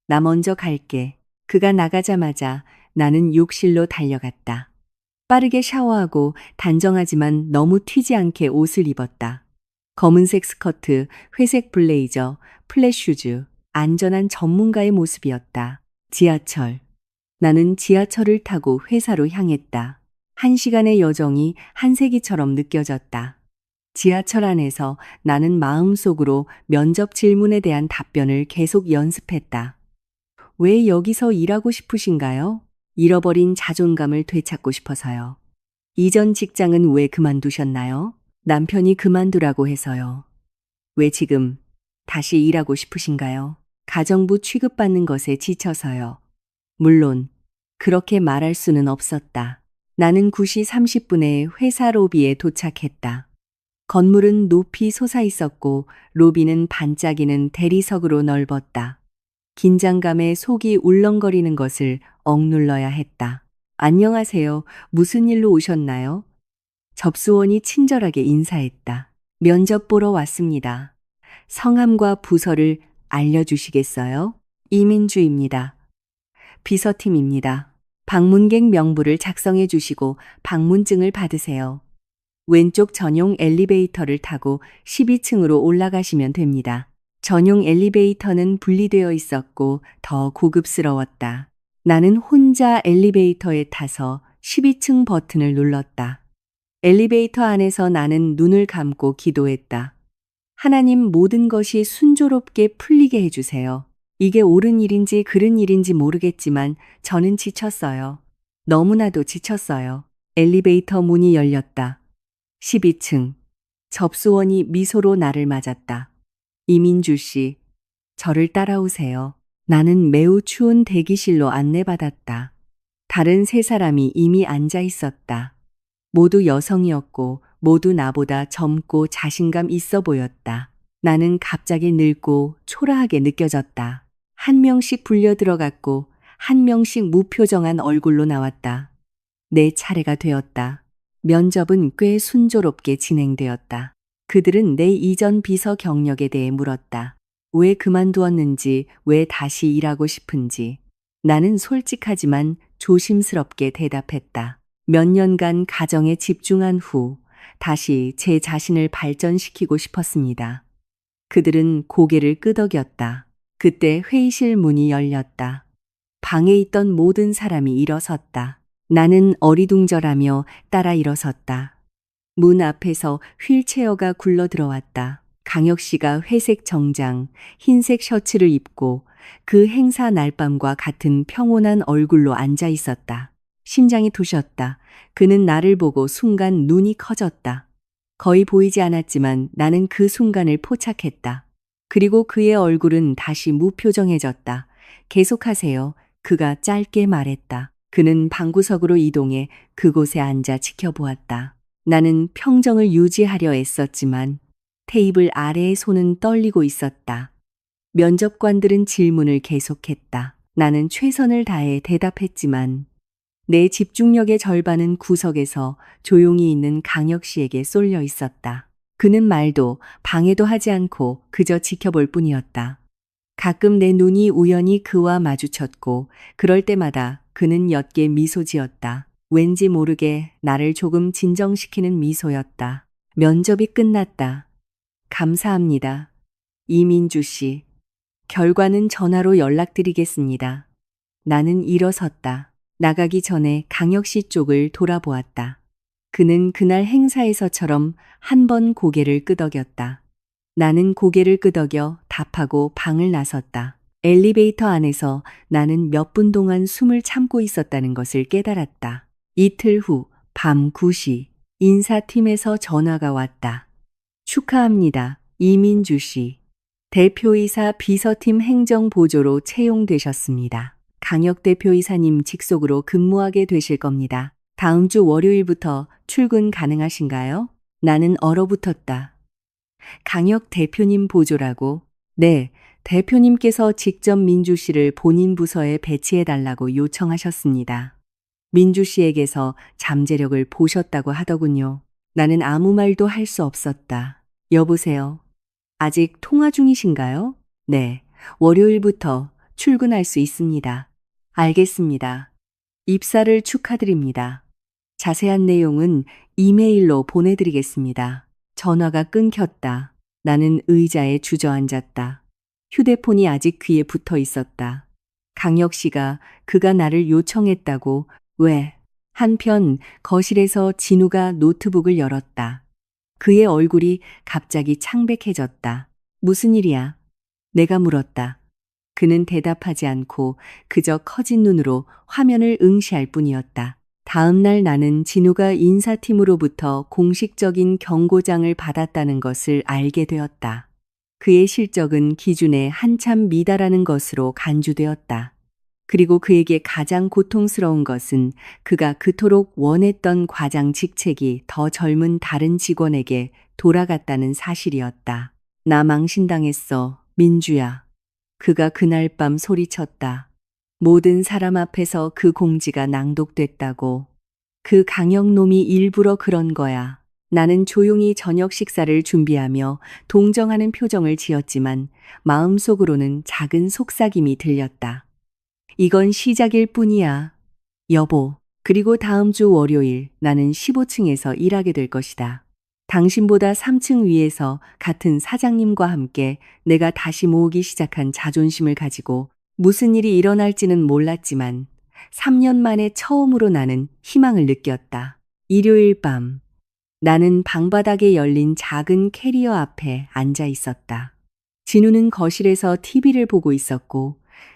나 먼저 갈게. 그가 나가자마자 나는 욕실로 달려갔다. 빠르게 샤워하고 단정하지만 너무 튀지 않게 옷을 입었다. 검은색 스커트, 회색 블레이저, 플랫슈즈, 안전한 전문가의 모습이었다. 지하철. 나는 지하철을 타고 회사로 향했다. 1시간의 여정이 한 세기처럼 느껴졌다. 지하철 안에서 나는 마음속으로 면접 질문에 대한 답변을 계속 연습했다. 왜 여기서 일하고 싶으신가요? 잃어버린 자존감을 되찾고 싶어서요. 이전 직장은 왜 그만두셨나요? 남편이 그만두라고 해서요. 왜 지금 다시 일하고 싶으신가요? 가정부 취급받는 것에 지쳐서요. 물론 그렇게 말할 수는 없었다. 나는 9시 30분에 회사 로비에 도착했다. 건물은 높이 솟아 있었고 로비는 반짝이는 대리석으로 넓었다. 긴장감에 속이 울렁거리는 것을 억눌러야 했다. 안녕하세요. 무슨 일로 오셨나요? 접수원이 친절하게 인사했다. 면접 보러 왔습니다. 성함과 부서를 알려주시겠어요? 이민주입니다. 비서팀입니다. 방문객 명부를 작성해 주시고 방문증을 받으세요. 왼쪽 전용 엘리베이터를 타고 12층으로 올라가시면 됩니다. 전용 엘리베이터는 분리되어 있었고 더 고급스러웠다. 나는 혼자 엘리베이터에 타서 12층 버튼을 눌렀다. 엘리베이터 안에서 나는 눈을 감고 기도했다. 하나님, 모든 것이 순조롭게 풀리게 해주세요. 이게 옳은 일인지 그른 일인지 모르겠지만 저는 지쳤어요. 너무나도 지쳤어요. 엘리베이터 문이 열렸다. 12층. 접수원이 미소로 나를 맞았다. 이민주 씨, 저를 따라오세요. 나는 매우 추운 대기실로 안내받았다. 다른 세 사람이 이미 앉아 있었다. 모두 여성이었고 모두 나보다 젊고 자신감 있어 보였다. 나는 갑자기 늙고 초라하게 느껴졌다. 한 명씩 불려 들어갔고 한 명씩 무표정한 얼굴로 나왔다. 내 차례가 되었다. 면접은 꽤 순조롭게 진행되었다. 그들은 내 이전 비서 경력에 대해 물었다. 왜 그만두었는지, 왜 다시 일하고 싶은지. 나는 솔직하지만 조심스럽게 대답했다. 몇 년간 가정에 집중한 후 다시 제 자신을 발전시키고 싶었습니다. 그들은 고개를 끄덕였다. 그때 회의실 문이 열렸다. 방에 있던 모든 사람이 일어섰다. 나는 어리둥절하며 따라 일어섰다. 문 앞에서 휠체어가 굴러 들어왔다. 강혁 씨가 회색 정장, 흰색 셔츠를 입고 그 행사 날밤과 같은 평온한 얼굴로 앉아 있었다. 심장이 두셨다. 그는 나를 보고 순간 눈이 커졌다. 거의 보이지 않았지만 나는 그 순간을 포착했다. 그리고 그의 얼굴은 다시 무표정해졌다. 계속하세요. 그가 짧게 말했다. 그는 방구석으로 이동해 그곳에 앉아 지켜보았다. 나는 평정을 유지하려 애썼지만 테이블 아래의 손은 떨리고 있었다. 면접관들은 질문을 계속했다. 나는 최선을 다해 대답했지만 내 집중력의 절반은 구석에서 조용히 있는 강혁 씨에게 쏠려 있었다. 그는 말도 방해도 하지 않고 그저 지켜볼 뿐이었다. 가끔 내 눈이 우연히 그와 마주쳤고 그럴 때마다 그는 옅게 미소 지었다. 왠지 모르게 나를 조금 진정시키는 미소였다. 면접이 끝났다. 감사합니다. 이민주 씨. 결과는 전화로 연락드리겠습니다. 나는 일어섰다. 나가기 전에 강혁 씨 쪽을 돌아보았다. 그는 그날 행사에서처럼 한 번 고개를 끄덕였다. 나는 고개를 끄덕여 답하고 방을 나섰다. 엘리베이터 안에서 나는 몇 분 동안 숨을 참고 있었다는 것을 깨달았다. 이틀 후 밤 9시 인사팀에서 전화가 왔다. 축하합니다. 이민주 씨. 대표이사 비서팀 행정보조로 채용되셨습니다. 강혁 대표이사님 직속으로 근무하게 되실 겁니다. 다음 주 월요일부터 출근 가능하신가요? 나는 얼어붙었다. 강혁 대표님 보조라고? 네, 대표님께서 직접 민주 씨를 본인 부서에 배치해달라고 요청하셨습니다. 민주 씨에게서 잠재력을 보셨다고 하더군요. 나는 아무 말도 할 수 없었다. 여보세요? 아직 통화 중이신가요? 네, 월요일부터 출근할 수 있습니다. 알겠습니다. 입사를 축하드립니다. 자세한 내용은 이메일로 보내드리겠습니다. 전화가 끊겼다. 나는 의자에 주저앉았다. 휴대폰이 아직 귀에 붙어 있었다. 강혁 씨가 그가 나를 요청했다고 왜? 한편 거실에서 진우가 노트북을 열었다. 그의 얼굴이 갑자기 창백해졌다. 무슨 일이야? 내가 물었다. 그는 대답하지 않고 그저 커진 눈으로 화면을 응시할 뿐이었다. 다음 날 나는 진우가 인사팀으로부터 공식적인 경고장을 받았다는 것을 알게 되었다. 그의 실적은 기준에 한참 미달하는 것으로 간주되었다. 그리고 그에게 가장 고통스러운 것은 그가 그토록 원했던 과장 직책이 더 젊은 다른 직원에게 돌아갔다는 사실이었다. 나 망신당했어, 민주야. 그가 그날 밤 소리쳤다. 모든 사람 앞에서 그 공지가 낭독됐다고. 그 강혁놈이 일부러 그런 거야. 나는 조용히 저녁 식사를 준비하며 동정하는 표정을 지었지만 마음속으로는 작은 속삭임이 들렸다. 이건 시작일 뿐이야. 여보, 그리고 다음 주 월요일 나는 15층에서 일하게 될 것이다. 당신보다 3층 위에서 같은 사장님과 함께 내가 다시 모으기 시작한 자존심을 가지고 무슨 일이 일어날지는 몰랐지만 3년 만에 처음으로 나는 희망을 느꼈다. 일요일 밤, 나는 방바닥에 열린 작은 캐리어 앞에 앉아 있었다. 진우는 거실에서 TV를 보고 있었고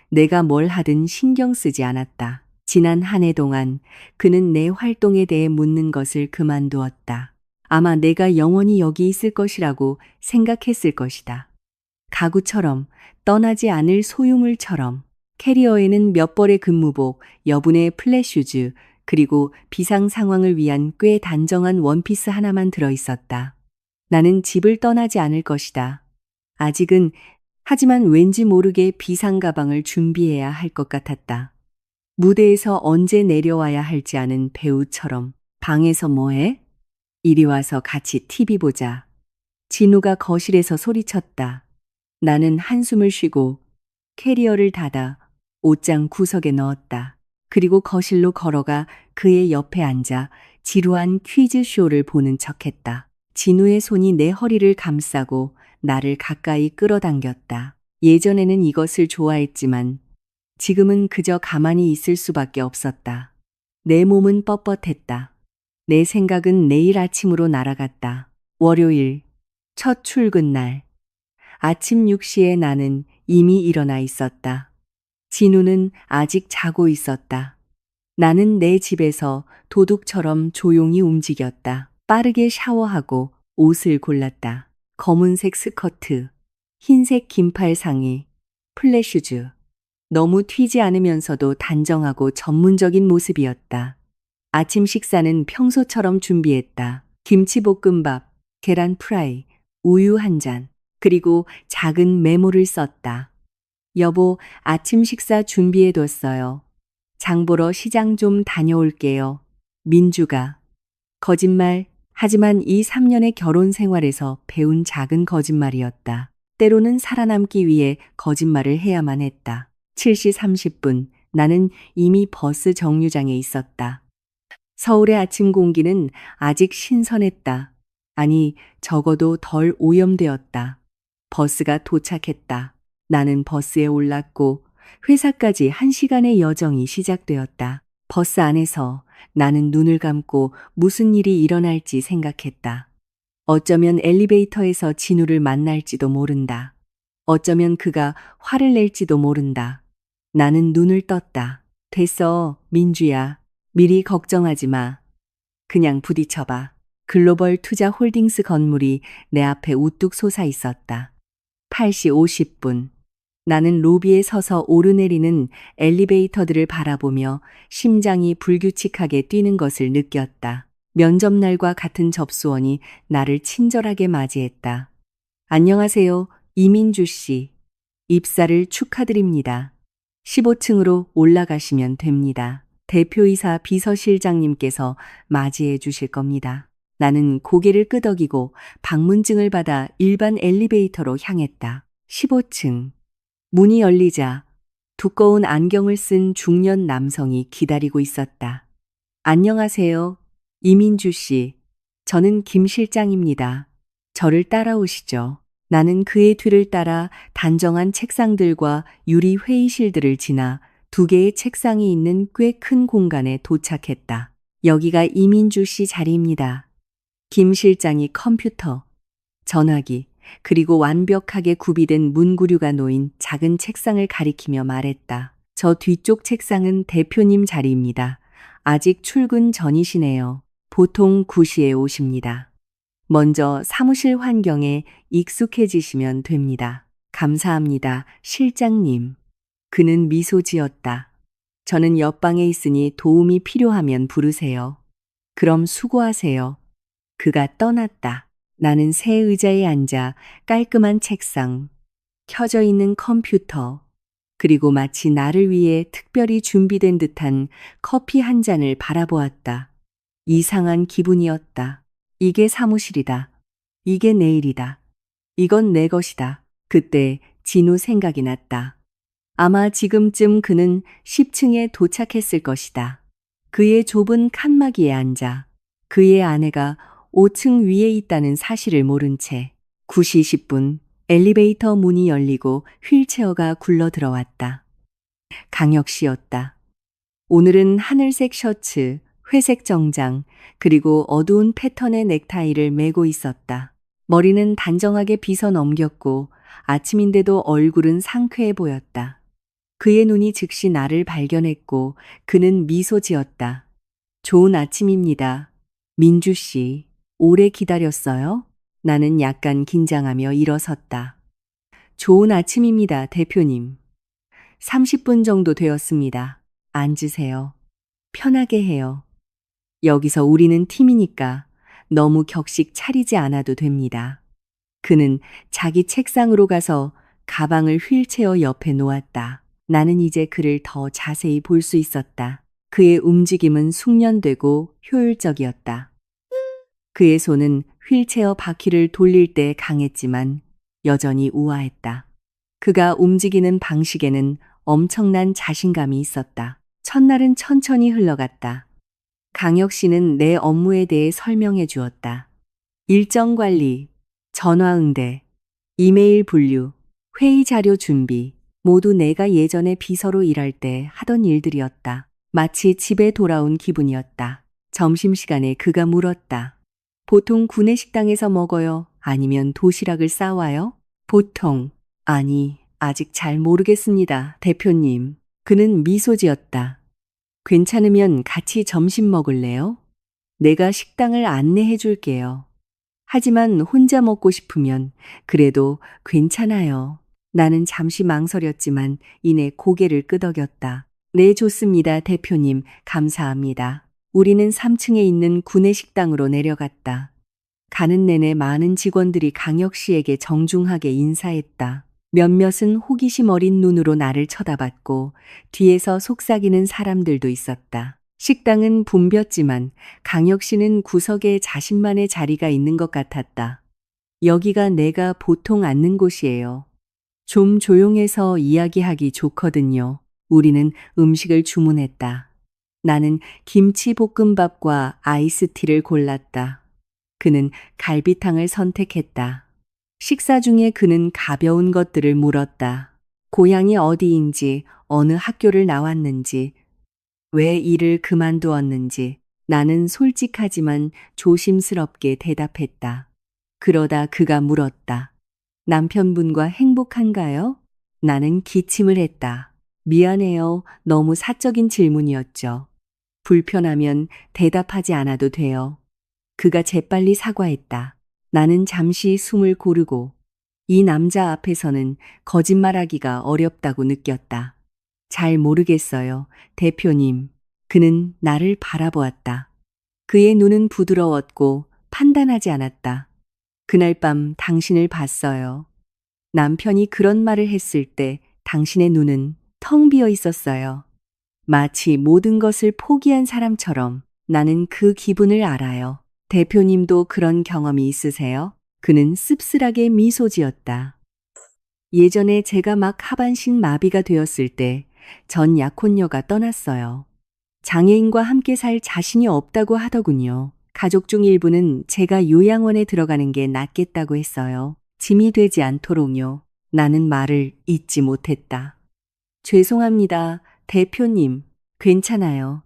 내가 뭘 하든 신경 쓰지 않았다. 지난 한 해 동안 그는 내 활동에 대해 묻는 것을 그만두었다. 아마 내가 영원히 여기 있을 것이라고 생각했을 것이다. 가구처럼, 떠나지 않을 소유물처럼. 캐리어에는 몇 벌의 근무복, 여분의 플랫슈즈, 그리고 비상 상황을 위한 꽤 단정한 원피스 하나만 들어 있었다. 나는 집을 떠나지 않을 것이다. 아직은, 하지만 왠지 모르게 비상 가방을 준비해야 할 것 같았다. 무대에서 언제 내려와야 할지 아는 배우처럼. 방에서 뭐해? 이리 와서 같이 TV 보자. 진우가 거실에서 소리쳤다. 나는 한숨을 쉬고 캐리어를 닫아 옷장 구석에 넣었다. 그리고 거실로 걸어가 그의 옆에 앉아 지루한 퀴즈쇼를 보는 척했다. 진우의 손이 내 허리를 감싸고 나를 가까이 끌어당겼다. 예전에는 이것을 좋아했지만 지금은 그저 가만히 있을 수밖에 없었다. 내 몸은 뻣뻣했다. 내 생각은 내일 아침으로 날아갔다. 월요일, 첫 출근 날. 아침 6시에 나는 이미 일어나 있었다. 진우는 아직 자고 있었다. 나는 내 집에서 도둑처럼 조용히 움직였다. 빠르게 샤워하고 옷을 골랐다. 검은색 스커트, 흰색 긴팔 상의, 플랫슈즈. 너무 튀지 않으면서도 단정하고 전문적인 모습이었다. 아침 식사는 평소처럼 준비했다. 김치볶음밥, 계란 프라이, 우유 한 잔, 그리고 작은 메모를 썼다. 여보, 아침 식사 준비해뒀어요. 장 보러 시장 좀 다녀올게요. 민주가. 거짓말, 하지만 이 3년의 결혼 생활에서 배운 작은 거짓말이었다. 때로는 살아남기 위해 거짓말을 해야만 했다. 7시 30분, 나는 이미 버스 정류장에 있었다. 서울의 아침 공기는 아직 신선했다. 아니, 적어도 덜 오염되었다. 버스가 도착했다. 나는 버스에 올랐고 회사까지 1시간의 여정이 시작되었다. 버스 안에서 나는 눈을 감고 무슨 일이 일어날지 생각했다. 어쩌면 엘리베이터에서 진우를 만날지도 모른다. 어쩌면 그가 화를 낼지도 모른다. 나는 눈을 떴다. 됐어, 민주야. 미리 걱정하지 마. 그냥 부딪혀봐. 글로벌 투자 홀딩스 건물이 내 앞에 우뚝 솟아 있었다. 8시 50분. 나는 로비에 서서 오르내리는 엘리베이터들을 바라보며 심장이 불규칙하게 뛰는 것을 느꼈다. 면접날과 같은 접수원이 나를 친절하게 맞이했다. 안녕하세요, 이민주 씨. 입사를 축하드립니다. 15층으로 올라가시면 됩니다. 대표이사 비서실장님께서 맞이해 주실 겁니다. 나는 고개를 끄덕이고 방문증을 받아 일반 엘리베이터로 향했다. 15층. 문이 열리자 두꺼운 안경을 쓴 중년 남성이 기다리고 있었다. 안녕하세요, 이민주 씨. 저는 김 실장입니다. 저를 따라오시죠. 나는 그의 뒤를 따라 단정한 책상들과 유리 회의실들을 지나 2개의 책상이 있는 꽤 큰 공간에 도착했다. 여기가 이민주 씨 자리입니다. 김 실장이 컴퓨터, 전화기, 그리고 완벽하게 구비된 문구류가 놓인 작은 책상을 가리키며 말했다. 저 뒤쪽 책상은 대표님 자리입니다. 아직 출근 전이시네요. 보통 9시에 오십니다. 먼저 사무실 환경에 익숙해지시면 됩니다. 감사합니다, 실장님. 그는 미소 지었다. 저는 옆방에 있으니 도움이 필요하면 부르세요. 그럼 수고하세요. 그가 떠났다. 나는 새 의자에 앉아 깔끔한 책상, 켜져 있는 컴퓨터, 그리고 마치 나를 위해 특별히 준비된 듯한 커피 한 잔을 바라보았다. 이상한 기분이었다. 이게 사무실이다. 이게 내일이다. 이건 내 것이다. 그때 진우 생각이 났다. 아마 지금쯤 그는 10층에 도착했을 것이다. 그의 좁은 칸막이에 앉아 그의 아내가 5층 위에 있다는 사실을 모른 채 9시 10분 엘리베이터 문이 열리고 휠체어가 굴러 들어왔다. 강혁 씨였다. 오늘은 하늘색 셔츠, 회색 정장, 그리고 어두운 패턴의 넥타이를 메고 있었다. 머리는 단정하게 빗어 넘겼고 아침인데도 얼굴은 상쾌해 보였다. 그의 눈이 즉시 나를 발견했고 그는 미소 지었다. 좋은 아침입니다. 민주 씨, 오래 기다렸어요? 나는 약간 긴장하며 일어섰다. 좋은 아침입니다, 대표님. 30분 정도 되었습니다. 앉으세요. 편하게 해요. 여기서 우리는 팀이니까 너무 격식 차리지 않아도 됩니다. 그는 자기 책상으로 가서 가방을 휠체어 옆에 놓았다. 나는 이제 그를 더 자세히 볼 수 있었다. 그의 움직임은 숙련되고 효율적이었다. 그의 손은 휠체어 바퀴를 돌릴 때 강했지만 여전히 우아했다. 그가 움직이는 방식에는 엄청난 자신감이 있었다. 첫날은 천천히 흘러갔다. 강혁 씨는 내 업무에 대해 설명해 주었다. 일정 관리, 전화 응대, 이메일 분류, 회의 자료 준비, 모두 내가 예전에 비서로 일할 때 하던 일들이었다. 마치 집에 돌아온 기분이었다. 점심시간에 그가 물었다. 보통 구내식당에서 먹어요? 아니면 도시락을 싸와요? 보통. 아니, 아직 잘 모르겠습니다, 대표님. 그는 미소 지었다. 괜찮으면 같이 점심 먹을래요? 내가 식당을 안내해 줄게요. 하지만 혼자 먹고 싶으면 그래도 괜찮아요. 나는 잠시 망설였지만 이내 고개를 끄덕였다. 네, 좋습니다, 대표님. 감사합니다. 우리는 3층에 있는 구내식당으로 내려갔다. 가는 내내 많은 직원들이 강혁 씨에게 정중하게 인사했다. 몇몇은 호기심 어린 눈으로 나를 쳐다봤고 뒤에서 속삭이는 사람들도 있었다. 식당은 붐볐지만 강혁 씨는 구석에 자신만의 자리가 있는 것 같았다. 여기가 내가 보통 앉는 곳이에요. 좀 조용해서 이야기하기 좋거든요. 우리는 음식을 주문했다. 나는 김치볶음밥과 아이스티를 골랐다. 그는 갈비탕을 선택했다. 식사 중에 그는 가벼운 것들을 물었다. 고향이 어디인지, 어느 학교를 나왔는지, 왜 일을 그만두었는지. 나는 솔직하지만 조심스럽게 대답했다. 그러다 그가 물었다. 남편분과 행복한가요? 나는 기침을 했다. 미안해요. 너무 사적인 질문이었죠. 불편하면 대답하지 않아도 돼요. 그가 재빨리 사과했다. 나는 잠시 숨을 고르고 이 남자 앞에서는 거짓말하기가 어렵다고 느꼈다. 잘 모르겠어요, 대표님. 그는 나를 바라보았다. 그의 눈은 부드러웠고 판단하지 않았다. 그날 밤 당신을 봤어요. 남편이 그런 말을 했을 때 당신의 눈은 텅 비어 있었어요. 마치 모든 것을 포기한 사람처럼. 나는 그 기분을 알아요. 대표님도 그런 경험이 있으세요? 그는 씁쓸하게 미소 지었다. 예전에 제가 막 하반신 마비가 되었을 때 전 약혼녀가 떠났어요. 장애인과 함께 살 자신이 없다고 하더군요. 가족 중 일부는 제가 요양원에 들어가는 게 낫겠다고 했어요. 짐이 되지 않도록요. 나는 말을 잇지 못했다. 죄송합니다, 대표님. 괜찮아요.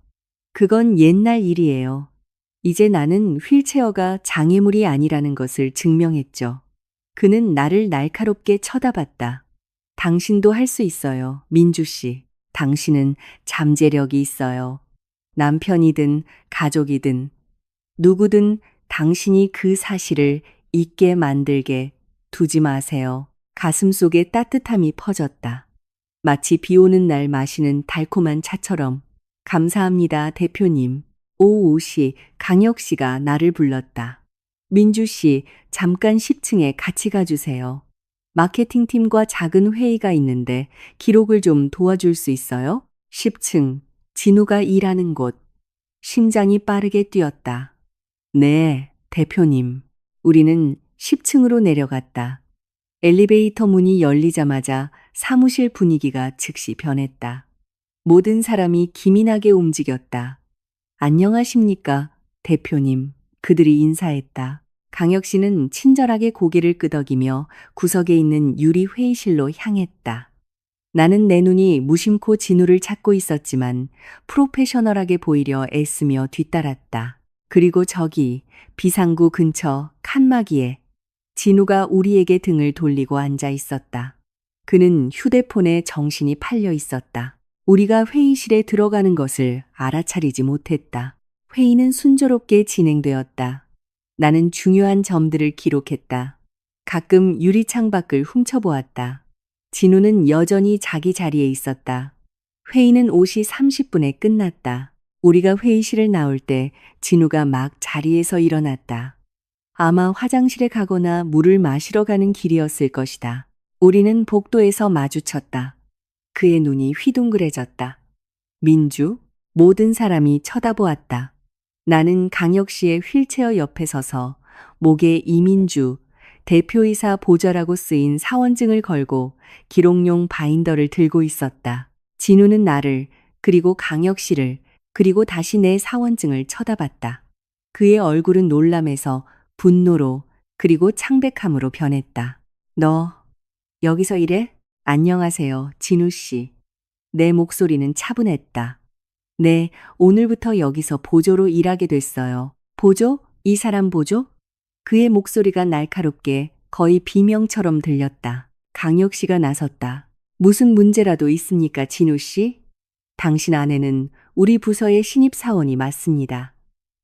그건 옛날 일이에요. 이제 나는 휠체어가 장애물이 아니라는 것을 증명했죠. 그는 나를 날카롭게 쳐다봤다. 당신도 할 수 있어요, 민주 씨. 당신은 잠재력이 있어요. 남편이든 가족이든 누구든 당신이 그 사실을 잊게 만들게 두지 마세요. 가슴 속에 따뜻함이 퍼졌다. 마치 비 오는 날 마시는 달콤한 차처럼. 감사합니다, 대표님. 오후 5시 강혁 씨가 나를 불렀다. 민주 씨, 잠깐 10층에 같이 가주세요. 마케팅팀과 작은 회의가 있는데 기록을 좀 도와줄 수 있어요? 10층, 진우가 일하는 곳. 심장이 빠르게 뛰었다. 네, 대표님. 우리는 10층으로 내려갔다. 엘리베이터 문이 열리자마자 사무실 분위기가 즉시 변했다. 모든 사람이 기민하게 움직였다. 안녕하십니까, 대표님. 그들이 인사했다. 강혁 씨는 친절하게 고개를 끄덕이며 구석에 있는 유리 회의실로 향했다. 나는 내 눈이 무심코 진우를 찾고 있었지만 프로페셔널하게 보이려 애쓰며 뒤따랐다. 그리고 저기 비상구 근처 칸막이에 진우가 우리에게 등을 돌리고 앉아 있었다. 그는 휴대폰에 정신이 팔려 있었다. 우리가 회의실에 들어가는 것을 알아차리지 못했다. 회의는 순조롭게 진행되었다. 나는 중요한 점들을 기록했다. 가끔 유리창 밖을 훔쳐보았다. 진우는 여전히 자기 자리에 있었다. 회의는 5시 30분에 끝났다. 우리가 회의실을 나올 때 진우가 막 자리에서 일어났다. 아마 화장실에 가거나 물을 마시러 가는 길이었을 것이다. 우리는 복도에서 마주쳤다. 그의 눈이 휘둥그레졌다. 민주, 모든 사람이 쳐다보았다. 나는 강혁 씨의 휠체어 옆에 서서 목에 이민주, 대표이사 보좌라고 쓰인 사원증을 걸고 기록용 바인더를 들고 있었다. 진우는 나를, 그리고 강혁 씨를, 그리고 다시 내 사원증을 쳐다봤다. 그의 얼굴은 놀람에서 분노로, 그리고 창백함으로 변했다. 너, 여기서 일해? 안녕하세요, 진우 씨. 내 목소리는 차분했다. 네, 오늘부터 여기서 보조로 일하게 됐어요. 보조? 이 사람 보조? 그의 목소리가 날카롭게 거의 비명처럼 들렸다. 강혁 씨가 나섰다. 무슨 문제라도 있습니까, 진우 씨? 당신 아내는 우리 부서의 신입사원이 맞습니다.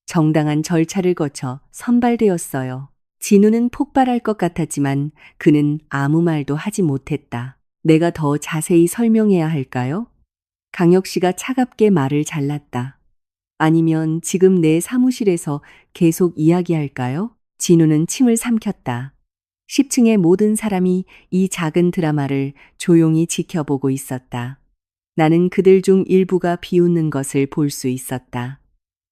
정당한 절차를 거쳐 선발되었어요. 진우는 폭발할 것 같았지만 그는 아무 말도 하지 못했다. 내가 더 자세히 설명해야 할까요? 강혁 씨가 차갑게 말을 잘랐다. 아니면 지금 내 사무실에서 계속 이야기할까요? 진우는 침을 삼켰다. 10층의 모든 사람이 이 작은 드라마를 조용히 지켜보고 있었다. 나는 그들 중 일부가 비웃는 것을 볼 수 있었다.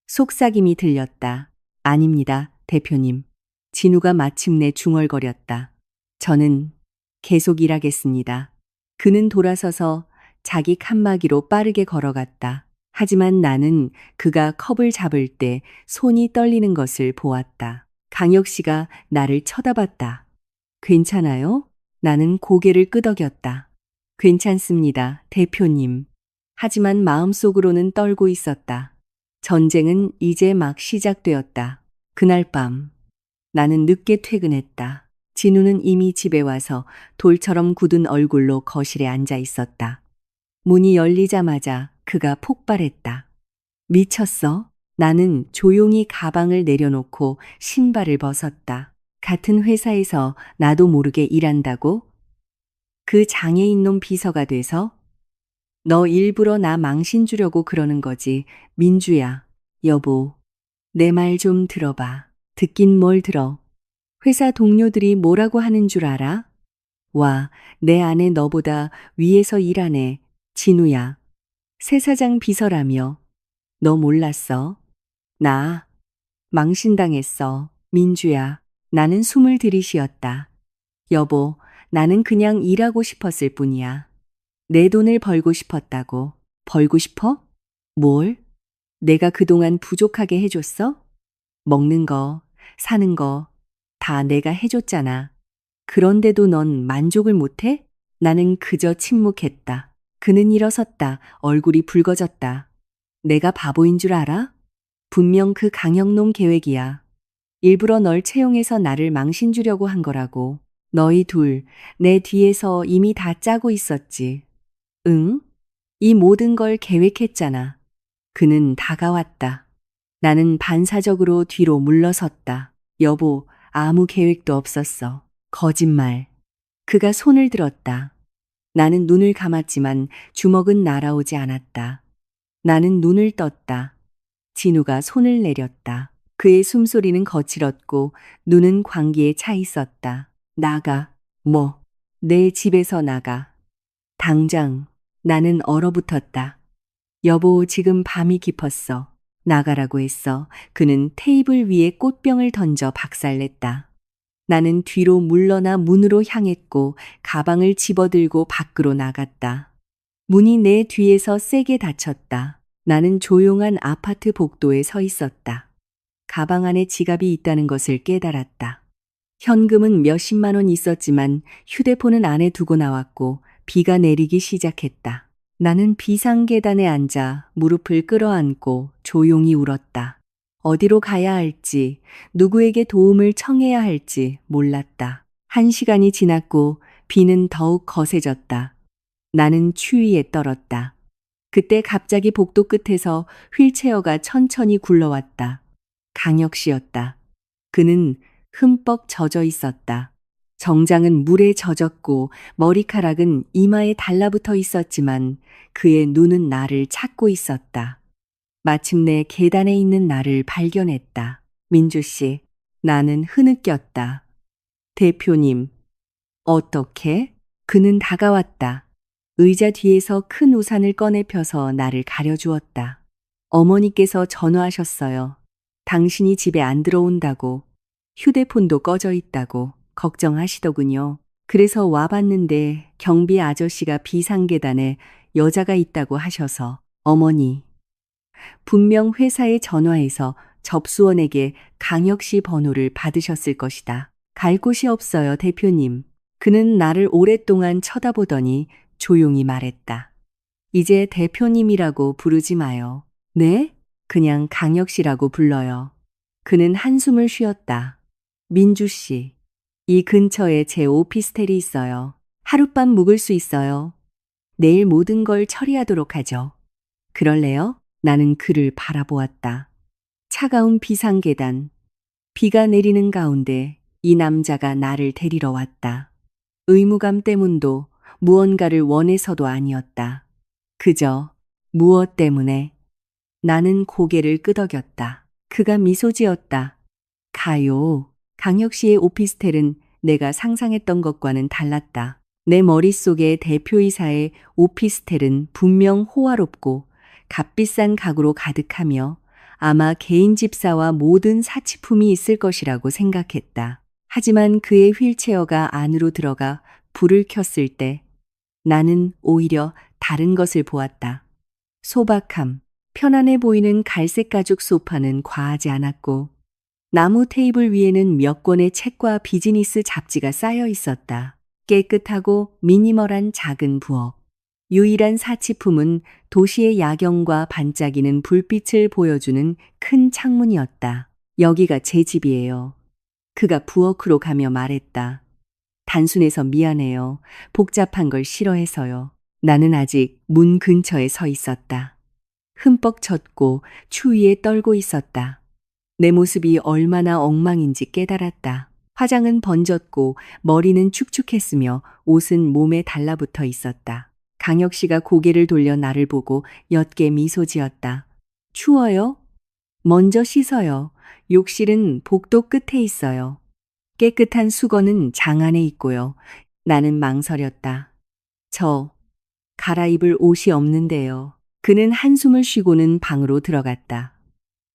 속삭임이 들렸다. 아닙니다, 대표님. 진우가 마침내 중얼거렸다. 저는 계속 일하겠습니다. 그는 돌아서서 자기 칸막이로 빠르게 걸어갔다. 하지만 나는 그가 컵을 잡을 때 손이 떨리는 것을 보았다. 강혁 씨가 나를 쳐다봤다. 괜찮아요? 나는 고개를 끄덕였다. 괜찮습니다, 대표님. 하지만 마음속으로는 떨고 있었다. 전쟁은 이제 막 시작되었다. 그날 밤, 나는 늦게 퇴근했다. 진우는 이미 집에 와서 돌처럼 굳은 얼굴로 거실에 앉아 있었다. 문이 열리자마자 그가 폭발했다. 미쳤어? 나는 조용히 가방을 내려놓고 신발을 벗었다. 같은 회사에서 나도 모르게 일한다고? 그 장애인 놈 비서가 돼서? 너 일부러 나 망신 주려고 그러는 거지, 민주야. 여보, 내 말 좀 들어봐. 듣긴 뭘 들어. 회사 동료들이 뭐라고 하는 줄 알아? 와, 내 아내 너보다 위에서 일하네. 진우야. 새 사장 비서라며. 너 몰랐어? 나 망신당했어. 민주야. 나는 숨을 들이쉬었다. 여보, 나는 그냥 일하고 싶었을 뿐이야. 내 돈을 벌고 싶었다고. 벌고 싶어? 뭘? 내가 그동안 부족하게 해줬어? 먹는 거, 사는 거, 다 내가 해줬잖아. 그런데도 넌 만족을 못해? 나는 그저 침묵했다. 그는 일어섰다. 얼굴이 붉어졌다. 내가 바보인 줄 알아? 분명 그 강형놈 계획이야. 일부러 널 채용해서 나를 망신 주려고 한 거라고. 너희 둘, 내 뒤에서 이미 다 짜고 있었지. 응? 이 모든 걸 계획했잖아. 그는 다가왔다. 나는 반사적으로 뒤로 물러섰다. 여보, 아무 계획도 없었어. 거짓말. 그가 손을 들었다. 나는 눈을 감았지만 주먹은 날아오지 않았다. 나는 눈을 떴다. 진우가 손을 내렸다. 그의 숨소리는 거칠었고 눈은 광기에 차 있었다. 나가. 뭐? 내 집에서 나가. 당장. 나는 얼어붙었다. 여보, 지금 밤이 깊었어. 나가라고 했어. 그는 테이블 위에 꽃병을 던져 박살냈다. 나는 뒤로 물러나 문으로 향했고 가방을 집어들고 밖으로 나갔다. 문이 내 뒤에서 세게 닫혔다. 나는 조용한 아파트 복도에 서 있었다. 가방 안에 지갑이 있다는 것을 깨달았다. 현금은 몇십만 원 있었지만 휴대폰은 안에 두고 나왔고 비가 내리기 시작했다. 나는 비상계단에 앉아 무릎을 끌어안고 조용히 울었다. 어디로 가야 할지, 누구에게 도움을 청해야 할지 몰랐다. 1시간이 지났고 비는 더욱 거세졌다. 나는 추위에 떨었다. 그때 갑자기 복도 끝에서 휠체어가 천천히 굴러왔다. 강혁 씨였다. 그는 흠뻑 젖어 있었다. 정장은 물에 젖었고 머리카락은 이마에 달라붙어 있었지만 그의 눈은 나를 찾고 있었다. 마침내 계단에 있는 나를 발견했다. 민주 씨, 나는 흐느꼈다. 대표님, 어떻게? 그는 다가왔다. 의자 뒤에서 큰 우산을 꺼내 펴서 나를 가려주었다. 어머니께서 전화하셨어요. 당신이 집에 안 들어온다고, 휴대폰도 꺼져 있다고 걱정하시더군요. 그래서 와봤는데 경비 아저씨가 비상계단에 여자가 있다고 하셔서 어머니, 분명 회사에 전화해서 접수원에게 강혁 씨 번호를 받으셨을 것이다. 갈 곳이 없어요, 대표님. 그는 나를 오랫동안 쳐다보더니 조용히 말했다. 이제 대표님이라고 부르지 마요. 네? 그냥 강혁 씨라고 불러요. 그는 한숨을 쉬었다. 민주 씨, 이 근처에 제 오피스텔이 있어요. 하룻밤 묵을 수 있어요. 내일 모든 걸 처리하도록 하죠. 그럴래요? 나는 그를 바라보았다. 차가운 비상계단. 비가 내리는 가운데 이 남자가 나를 데리러 왔다. 의무감 때문도 무언가를 원해서도 아니었다. 그저 무엇 때문에. 나는 고개를 끄덕였다. 그가 미소 지었다. 가요. 강혁 씨의 오피스텔은 내가 상상했던 것과는 달랐다. 내 머릿속에 대표이사의 오피스텔은 분명 호화롭고 값비싼 가구로 가득하며 아마 개인 집사와 모든 사치품이 있을 것이라고 생각했다. 하지만 그의 휠체어가 안으로 들어가 불을 켰을 때 나는 오히려 다른 것을 보았다. 소박함, 편안해 보이는 갈색 가죽 소파는 과하지 않았고 나무 테이블 위에는 몇 권의 책과 비즈니스 잡지가 쌓여 있었다. 깨끗하고 미니멀한 작은 부엌. 유일한 사치품은 도시의 야경과 반짝이는 불빛을 보여주는 큰 창문이었다. 여기가 제 집이에요. 그가 부엌으로 가며 말했다. 단순해서 미안해요. 복잡한 걸 싫어해서요. 나는 아직 문 근처에 서 있었다. 흠뻑 젖고 추위에 떨고 있었다. 내 모습이 얼마나 엉망인지 깨달았다. 화장은 번졌고 머리는 축축했으며 옷은 몸에 달라붙어 있었다. 강혁 씨가 고개를 돌려 나를 보고 옅게 미소 지었다. 추워요? 먼저 씻어요. 욕실은 복도 끝에 있어요. 깨끗한 수건은 장 안에 있고요. 나는 망설였다. 저 갈아입을 옷이 없는데요. 그는 한숨을 쉬고는 방으로 들어갔다.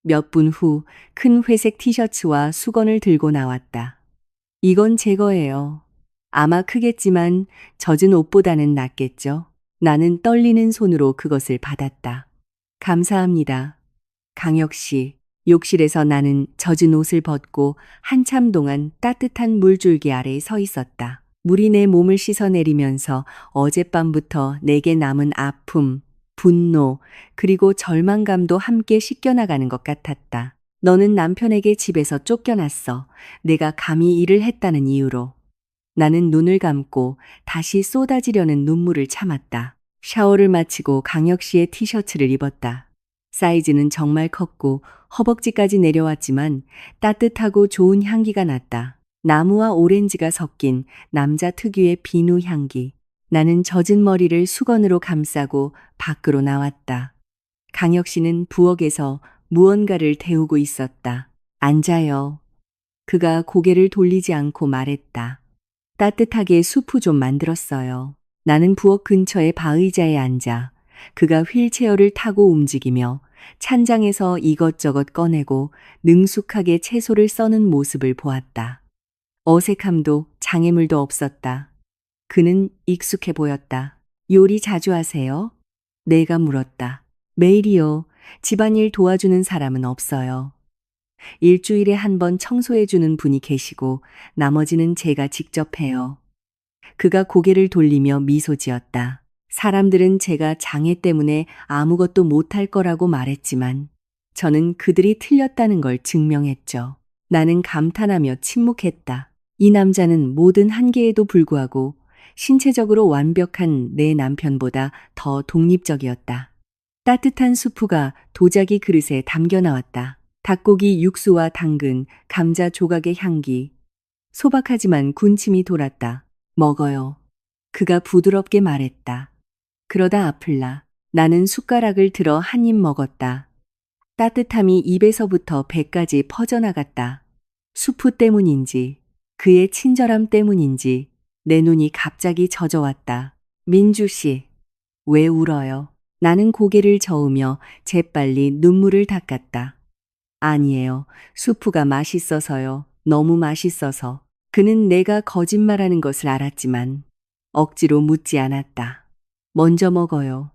몇 분 후 큰 회색 티셔츠와 수건을 들고 나왔다. 이건 제 거예요. 아마 크겠지만 젖은 옷보다는 낫겠죠. 나는 떨리는 손으로 그것을 받았다. 감사합니다. 강혁 씨, 욕실에서 나는 젖은 옷을 벗고 한참 동안 따뜻한 물줄기 아래에 서 있었다. 물이 내 몸을 씻어내리면서 어젯밤부터 내게 남은 아픔, 분노, 그리고 절망감도 함께 씻겨나가는 것 같았다. 너는 남편에게 집에서 쫓겨났어. 내가 감히 일을 했다는 이유로. 나는 눈을 감고 다시 쏟아지려는 눈물을 참았다. 샤워를 마치고 강혁 씨의 티셔츠를 입었다. 사이즈는 정말 컸고 허벅지까지 내려왔지만 따뜻하고 좋은 향기가 났다. 나무와 오렌지가 섞인 남자 특유의 비누 향기. 나는 젖은 머리를 수건으로 감싸고 밖으로 나왔다. 강혁 씨는 부엌에서 무언가를 데우고 있었다. 앉아요. 그가 고개를 돌리지 않고 말했다. 따뜻하게 수프 좀 만들었어요. 나는 부엌 근처의 바의자에 앉아 그가 휠체어를 타고 움직이며 찬장에서 이것저것 꺼내고 능숙하게 채소를 써는 모습을 보았다. 어색함도 장애물도 없었다. 그는 익숙해 보였다. 요리 자주 하세요? 내가 물었다. 매일이요. 집안일 도와주는 사람은 없어요. 일주일에 한 번 청소해주는 분이 계시고 나머지는 제가 직접 해요. 그가 고개를 돌리며 미소 지었다. 사람들은 제가 장애 때문에 아무것도 못할 거라고 말했지만 저는 그들이 틀렸다는 걸 증명했죠. 나는 감탄하며 침묵했다. 이 남자는 모든 한계에도 불구하고 신체적으로 완벽한 내 남편보다 더 독립적이었다. 따뜻한 수프가 도자기 그릇에 담겨 나왔다. 닭고기 육수와 당근, 감자 조각의 향기. 소박하지만 군침이 돌았다. 먹어요. 그가 부드럽게 말했다. 그러다 아플라. 나는 숟가락을 들어 한 입 먹었다. 따뜻함이 입에서부터 배까지 퍼져나갔다. 수프 때문인지, 그의 친절함 때문인지 내 눈이 갑자기 젖어왔다. 민주 씨, 왜 울어요? 나는 고개를 저으며 재빨리 눈물을 닦았다. 아니에요. 수프가 맛있어서요. 너무 맛있어서. 그는 내가 거짓말하는 것을 알았지만 억지로 묻지 않았다. 먼저 먹어요.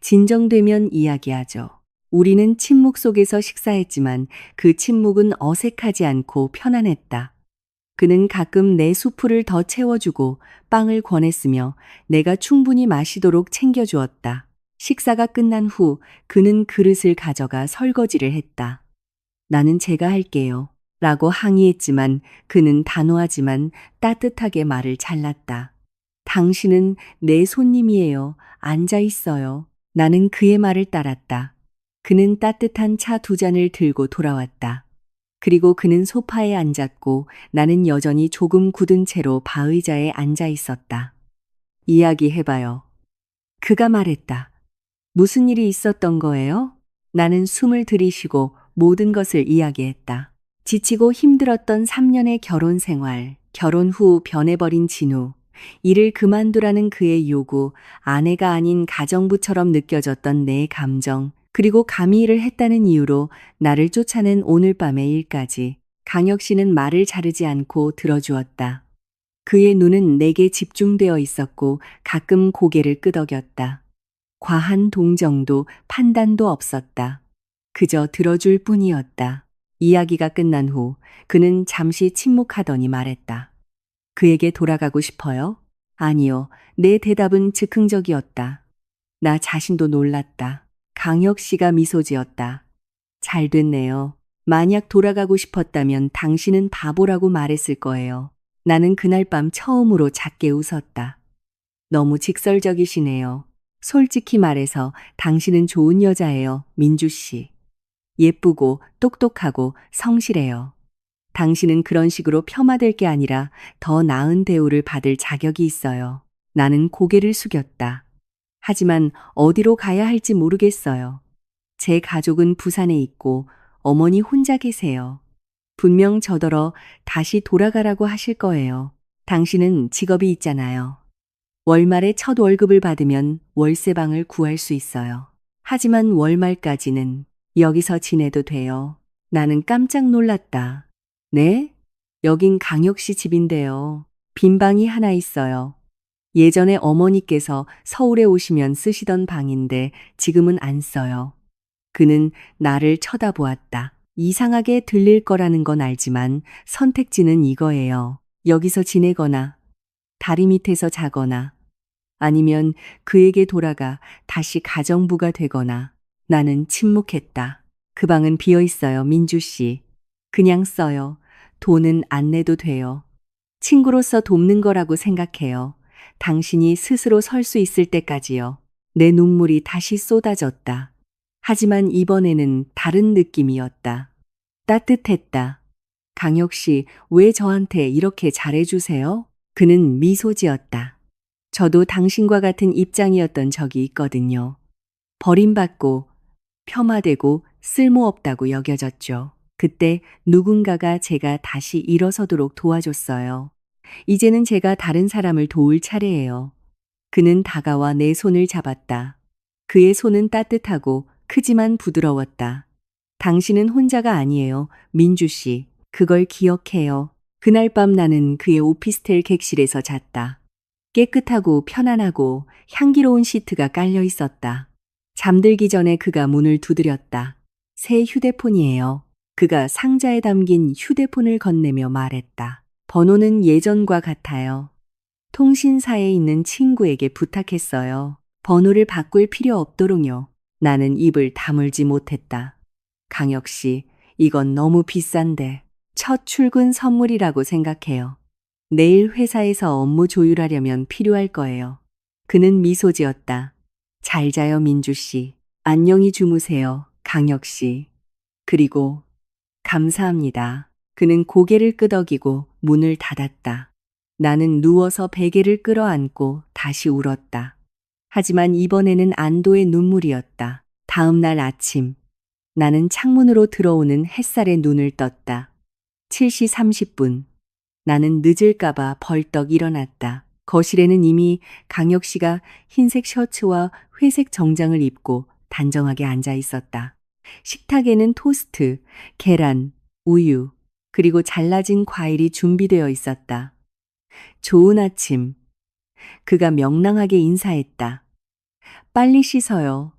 진정되면 이야기하죠. 우리는 침묵 속에서 식사했지만 그 침묵은 어색하지 않고 편안했다. 그는 가끔 내 수프를 더 채워주고 빵을 권했으며 내가 충분히 마시도록 챙겨주었다. 식사가 끝난 후 그는 그릇을 가져가 설거지를 했다. 나는 제가 할게요. 라고 항의했지만 그는 단호하지만 따뜻하게 말을 잘랐다. 당신은 내 손님이에요. 앉아 있어요. 나는 그의 말을 따랐다. 그는 따뜻한 차 두 잔을 들고 돌아왔다. 그리고 그는 소파에 앉았고 나는 여전히 조금 굳은 채로 바의자에 앉아 있었다. 이야기해봐요. 그가 말했다. 무슨 일이 있었던 거예요? 나는 숨을 들이쉬고 모든 것을 이야기했다. 지치고 힘들었던 3년의 결혼 생활, 결혼 후 변해버린 진우, 일을 그만두라는 그의 요구, 아내가 아닌 가정부처럼 느껴졌던 내 감정, 그리고 감히 일을 했다는 이유로 나를 쫓아낸 오늘 밤의 일까지 강혁 씨는 말을 자르지 않고 들어주었다. 그의 눈은 내게 집중되어 있었고 가끔 고개를 끄덕였다. 과한 동정도 판단도 없었다. 그저 들어줄 뿐이었다. 이야기가 끝난 후 그는 잠시 침묵하더니 말했다. 그에게 돌아가고 싶어요? 아니요. 내 대답은 즉흥적이었다. 나 자신도 놀랐다. 강혁 씨가 미소 지었다. 잘 됐네요. 만약 돌아가고 싶었다면 당신은 바보라고 말했을 거예요. 나는 그날 밤 처음으로 작게 웃었다. 너무 직설적이시네요. 솔직히 말해서 당신은 좋은 여자예요, 민주 씨. 예쁘고 똑똑하고 성실해요. 당신은 그런 식으로 폄하될 게 아니라 더 나은 대우를 받을 자격이 있어요. 나는 고개를 숙였다. 하지만 어디로 가야 할지 모르겠어요. 제 가족은 부산에 있고 어머니 혼자 계세요. 분명 저더러 다시 돌아가라고 하실 거예요. 당신은 직업이 있잖아요. 월말에 첫 월급을 받으면 월세방을 구할 수 있어요. 하지만 월말까지는 여기서 지내도 돼요. 나는 깜짝 놀랐다. 네? 여긴 강혁 씨 집인데요. 빈 방이 하나 있어요. 예전에 어머니께서 서울에 오시면 쓰시던 방인데 지금은 안 써요. 그는 나를 쳐다보았다. 이상하게 들릴 거라는 건 알지만 선택지는 이거예요. 여기서 지내거나 다리 밑에서 자거나 아니면 그에게 돌아가 다시 가정부가 되거나. 나는 침묵했다. 그 방은 비어 있어요, 민주 씨. 그냥 써요. 돈은 안 내도 돼요. 친구로서 돕는 거라고 생각해요. 당신이 스스로 설 수 있을 때까지요. 내 눈물이 다시 쏟아졌다. 하지만 이번에는 다른 느낌이었다. 따뜻했다. 강혁 씨, 왜 저한테 이렇게 잘해주세요? 그는 미소 지었다. 저도 당신과 같은 입장이었던 적이 있거든요. 버림받고, 폄하되고 쓸모없다고 여겨졌죠. 그때 누군가가 제가 다시 일어서도록 도와줬어요. 이제는 제가 다른 사람을 도울 차례예요. 그는 다가와 내 손을 잡았다. 그의 손은 따뜻하고 크지만 부드러웠다. 당신은 혼자가 아니에요, 민주 씨. 그걸 기억해요. 그날 밤 나는 그의 오피스텔 객실에서 잤다. 깨끗하고 편안하고 향기로운 시트가 깔려 있었다. 잠들기 전에 그가 문을 두드렸다. 새 휴대폰이에요. 그가 상자에 담긴 휴대폰을 건네며 말했다. 번호는 예전과 같아요. 통신사에 있는 친구에게 부탁했어요. 번호를 바꿀 필요 없도록요. 나는 입을 다물지 못했다. 강혁 씨, 이건 너무 비싼데. 첫 출근 선물이라고 생각해요. 내일 회사에서 업무 조율하려면 필요할 거예요. 그는 미소 지었다. 잘 자요, 민주 씨. 안녕히 주무세요, 강혁 씨. 그리고 감사합니다. 그는 고개를 끄덕이고 문을 닫았다. 나는 누워서 베개를 끌어안고 다시 울었다. 하지만 이번에는 안도의 눈물이었다. 다음 날 아침, 나는 창문으로 들어오는 햇살에 눈을 떴다. 7시 30분. 나는 늦을까봐 벌떡 일어났다. 거실에는 이미 강혁 씨가 흰색 셔츠와 회색 정장을 입고 단정하게 앉아 있었다. 식탁에는 토스트, 계란, 우유, 그리고 잘라진 과일이 준비되어 있었다. 좋은 아침. 그가 명랑하게 인사했다. 빨리 씻어요.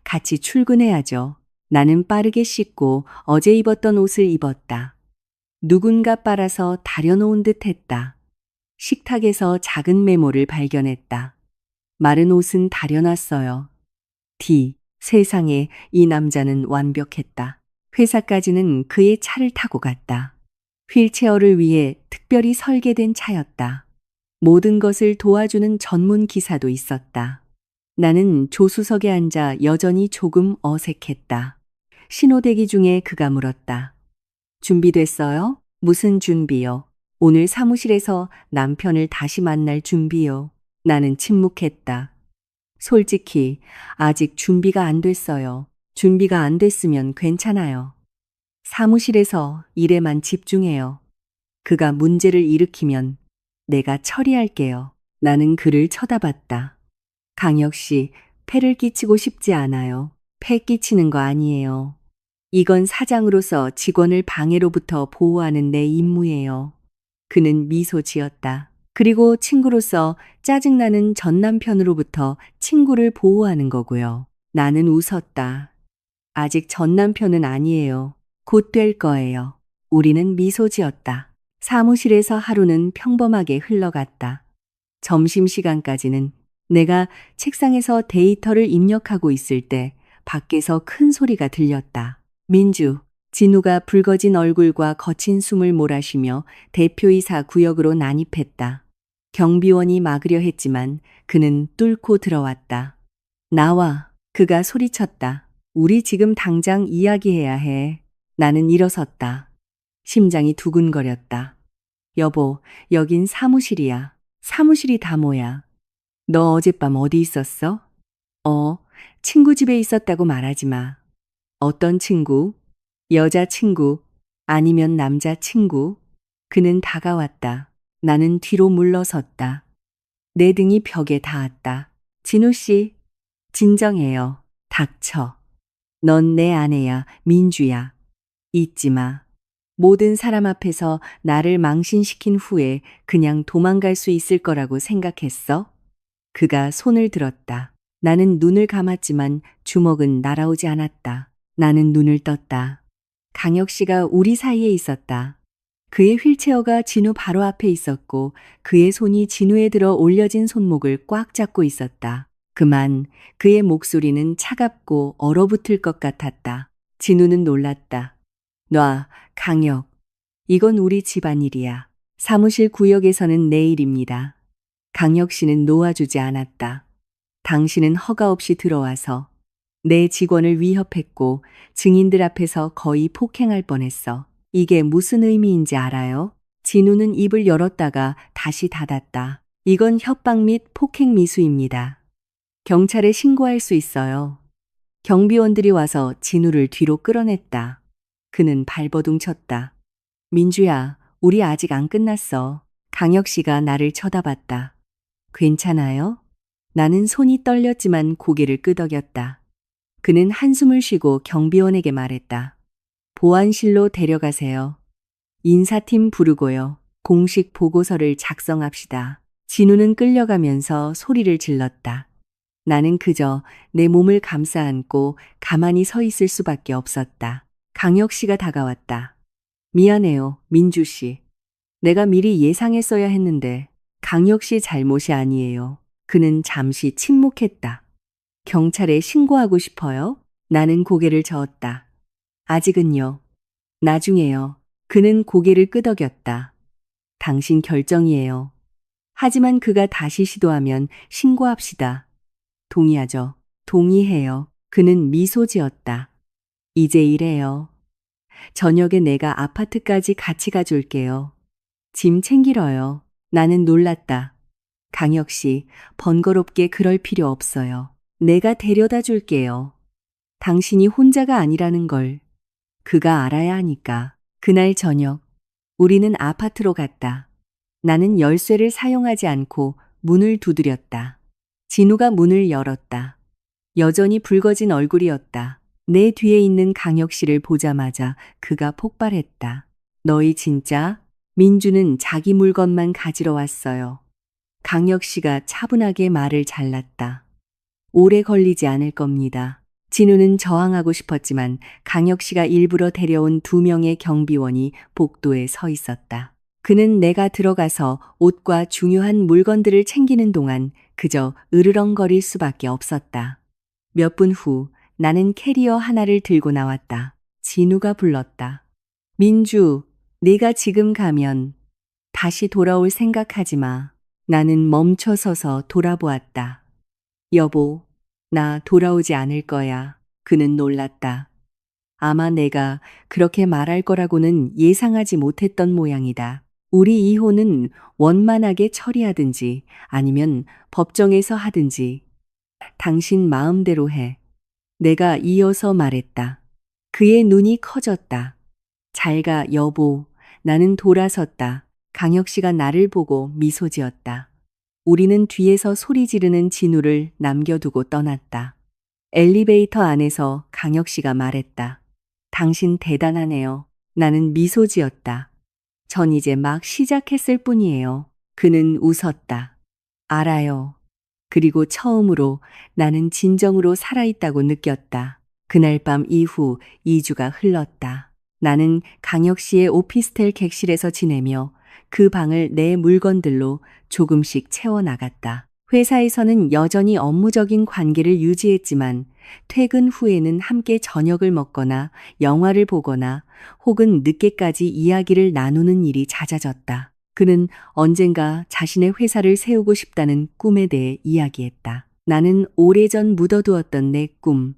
같이 출근해야죠. 나는 빠르게 씻고 어제 입었던 옷을 입었다. 누군가 빨아서 다려놓은 듯 했다. 식탁에서 작은 메모를 발견했다. 마른 옷은 다려놨어요. 세상에 이 남자는 완벽했다. 회사까지는 그의 차를 타고 갔다. 휠체어를 위해 특별히 설계된 차였다. 모든 것을 도와주는 전문 기사도 있었다. 나는 조수석에 앉아 여전히 조금 어색했다. 신호대기 중에 그가 물었다. 준비됐어요? 무슨 준비요? 오늘 사무실에서 남편을 다시 만날 준비요. 나는 침묵했다. 솔직히 아직 준비가 안 됐어요. 준비가 안 됐으면 괜찮아요. 사무실에서 일에만 집중해요. 그가 문제를 일으키면 내가 처리할게요. 나는 그를 쳐다봤다. 강혁 씨, 폐를 끼치고 싶지 않아요. 폐 끼치는 거 아니에요. 이건 사장으로서 직원을 방해로부터 보호하는 내 임무예요. 그는 미소 지었다. 그리고 친구로서 짜증나는 전 남편으로부터 친구를 보호하는 거고요. 나는 웃었다. 아직 전 남편은 아니에요. 곧 될 거예요. 우리는 미소 지었다. 사무실에서 하루는 평범하게 흘러갔다. 점심시간까지는 내가 책상에서 데이터를 입력하고 있을 때 밖에서 큰 소리가 들렸다. 민주, 진우가 붉어진 얼굴과 거친 숨을 몰아쉬며 대표이사 구역으로 난입했다. 경비원이 막으려 했지만 그는 뚫고 들어왔다. 나와, 그가 소리쳤다. 우리 지금 당장 이야기해야 해. 나는 일어섰다. 심장이 두근거렸다. 여보, 여긴 사무실이야. 사무실이 다 뭐야? 너 어젯밤 어디 있었어? 친구 집에 있었다고 말하지 마. 어떤 친구? 여자친구 아니면 남자친구? 그는 다가왔다. 나는 뒤로 물러섰다. 내 등이 벽에 닿았다. 진우 씨, 진정해요. 닥쳐. 넌 내 아내야, 민주야. 잊지 마. 모든 사람 앞에서 나를 망신시킨 후에 그냥 도망갈 수 있을 거라고 생각했어? 그가 손을 들었다. 나는 눈을 감았지만 주먹은 날아오지 않았다. 나는 눈을 떴다. 강혁 씨가 우리 사이에 있었다. 그의 휠체어가 진우 바로 앞에 있었고 그의 손이 진우에 들어 올려진 손목을 꽉 잡고 있었다. 그만 그의 목소리는 차갑고 얼어붙을 것 같았다. 진우는 놀랐다. 놔, 강혁. 이건 우리 집안일이야. 사무실 구역에서는 내 일입니다. 강혁 씨는 놓아주지 않았다. 당신은 허가 없이 들어와서 내 직원을 위협했고 증인들 앞에서 거의 폭행할 뻔했어. 이게 무슨 의미인지 알아요? 진우는 입을 열었다가 다시 닫았다. 이건 협박 및 폭행 미수입니다. 경찰에 신고할 수 있어요. 경비원들이 와서 진우를 뒤로 끌어냈다. 그는 발버둥 쳤다. 민주야, 우리 아직 안 끝났어. 강혁 씨가 나를 쳐다봤다. 괜찮아요? 나는 손이 떨렸지만 고개를 끄덕였다. 그는 한숨을 쉬고 경비원에게 말했다. 보안실로 데려가세요. 인사팀 부르고요. 공식 보고서를 작성합시다. 진우는 끌려가면서 소리를 질렀다. 나는 그저 내 몸을 감싸 안고 가만히 서 있을 수밖에 없었다. 강혁 씨가 다가왔다. 미안해요, 민주 씨. 내가 미리 예상했어야 했는데 강혁 씨 잘못이 아니에요. 그는 잠시 침묵했다. 경찰에 신고하고 싶어요? 나는 고개를 저었다. 아직은요. 나중에요. 그는 고개를 끄덕였다. 당신 결정이에요. 하지만 그가 다시 시도하면 신고합시다. 동의하죠. 동의해요. 그는 미소 지었다. 이제 이래요. 저녁에 내가 아파트까지 같이 가줄게요. 짐 챙기러요. 나는 놀랐다. 강혁 씨, 번거롭게 그럴 필요 없어요. 내가 데려다 줄게요. 당신이 혼자가 아니라는 걸 그가 알아야 하니까. 그날 저녁, 우리는 아파트로 갔다. 나는 열쇠를 사용하지 않고 문을 두드렸다. 진우가 문을 열었다. 여전히 붉어진 얼굴이었다. 내 뒤에 있는 강혁 씨를 보자마자 그가 폭발했다. 너희 진짜? 민주는 자기 물건만 가지러 왔어요. 강혁 씨가 차분하게 말을 잘랐다. 오래 걸리지 않을 겁니다. 진우는 저항하고 싶었지만 강혁 씨가 일부러 데려온 2명의 경비원이 복도에 서 있었다. 그는 내가 들어가서 옷과 중요한 물건들을 챙기는 동안 그저 으르렁거릴 수밖에 없었다. 몇 분 후 나는 캐리어 하나를 들고 나왔다. 진우가 불렀다. 민주, 네가 지금 가면 다시 돌아올 생각하지 마. 나는 멈춰서서 돌아보았다. 여보, 나 돌아오지 않을 거야. 그는 놀랐다. 아마 내가 그렇게 말할 거라고는 예상하지 못했던 모양이다. 우리 이혼은 원만하게 처리하든지 아니면 법정에서 하든지 당신 마음대로 해. 내가 이어서 말했다. 그의 눈이 커졌다. 잘 가, 여보. 나는 돌아섰다. 강혁 씨가 나를 보고 미소 지었다. 우리는 뒤에서 소리 지르는 진우를 남겨두고 떠났다. 엘리베이터 안에서 강혁 씨가 말했다. 당신 대단하네요. 나는 미소 지었다. 전 이제 막 시작했을 뿐이에요. 그는 웃었다. 알아요. 그리고 처음으로 나는 진정으로 살아있다고 느꼈다. 그날 밤 이후 2주가 흘렀다. 나는 강혁 씨의 오피스텔 객실에서 지내며 그 방을 내 물건들로 조금씩 채워나갔다. 회사에서는 여전히 업무적인 관계를 유지했지만 퇴근 후에는 함께 저녁을 먹거나 영화를 보거나 혹은 늦게까지 이야기를 나누는 일이 잦아졌다. 그는 언젠가 자신의 회사를 세우고 싶다는 꿈에 대해 이야기했다. 나는 오래전 묻어두었던 내 꿈,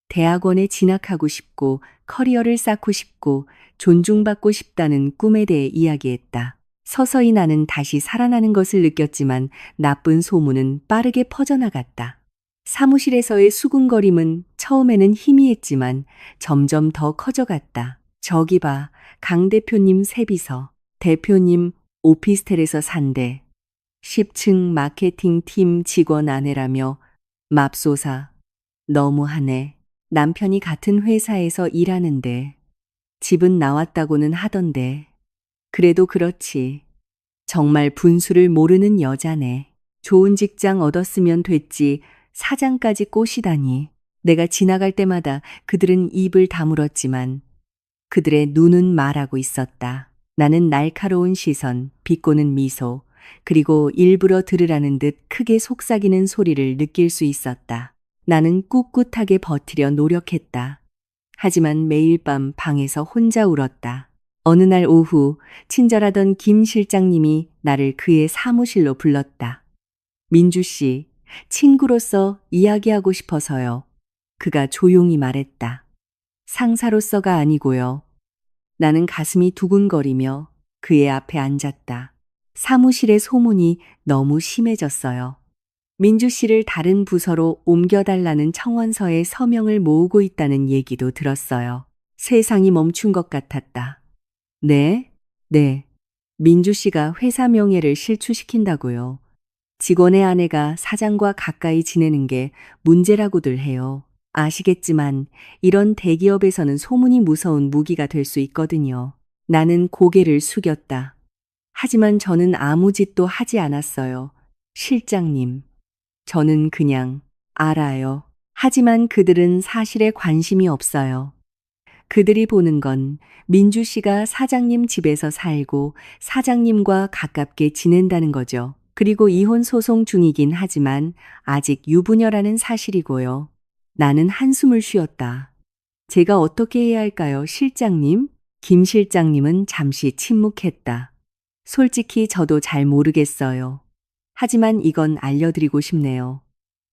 대학원에 진학하고 싶고 커리어를 쌓고 싶고 존중받고 싶다는 꿈에 대해 이야기했다. 서서히 나는 다시 살아나는 것을 느꼈지만 나쁜 소문은 빠르게 퍼져나갔다. 사무실에서의 수군거림은 처음에는 희미했지만 점점 더 커져갔다. 저기 봐, 강 대표님 세비서. 대표님 오피스텔에서 산대. 10층 마케팅팀 직원 아내라며 맙소사. 너무하네. 남편이 같은 회사에서 일하는데 집은 나왔다고는 하던데. 그래도 그렇지. 정말 분수를 모르는 여자네. 좋은 직장 얻었으면 됐지 사장까지 꼬시다니. 내가 지나갈 때마다 그들은 입을 다물었지만 그들의 눈은 말하고 있었다. 나는 날카로운 시선, 비꼬는 미소, 그리고 일부러 들으라는 듯 크게 속삭이는 소리를 느낄 수 있었다. 나는 꿋꿋하게 버티려 노력했다. 하지만 매일 밤 방에서 혼자 울었다. 어느 날 오후 친절하던 김 실장님이 나를 그의 사무실로 불렀다. 민주 씨, 친구로서 이야기하고 싶어서요. 그가 조용히 말했다. 상사로서가 아니고요. 나는 가슴이 두근거리며 그의 앞에 앉았다. 사무실의 소문이 너무 심해졌어요. 민주 씨를 다른 부서로 옮겨달라는 청원서에 서명을 모으고 있다는 얘기도 들었어요. 세상이 멈춘 것 같았다. 네? 네. 민주 씨가 회사 명예를 실추시킨다고요. 직원의 아내가 사장과 가까이 지내는 게 문제라고들 해요. 아시겠지만 이런 대기업에서는 소문이 무서운 무기가 될 수 있거든요. 나는 고개를 숙였다. 하지만 저는 아무 짓도 하지 않았어요. 실장님. 저는 그냥 알아요. 하지만 그들은 사실에 관심이 없어요. 그들이 보는 건 민주 씨가 사장님 집에서 살고 사장님과 가깝게 지낸다는 거죠. 그리고 이혼 소송 중이긴 하지만 아직 유부녀라는 사실이고요. 나는 한숨을 쉬었다. 제가 어떻게 해야 할까요, 실장님? 김 실장님은 잠시 침묵했다. 솔직히 저도 잘 모르겠어요. 하지만 이건 알려드리고 싶네요.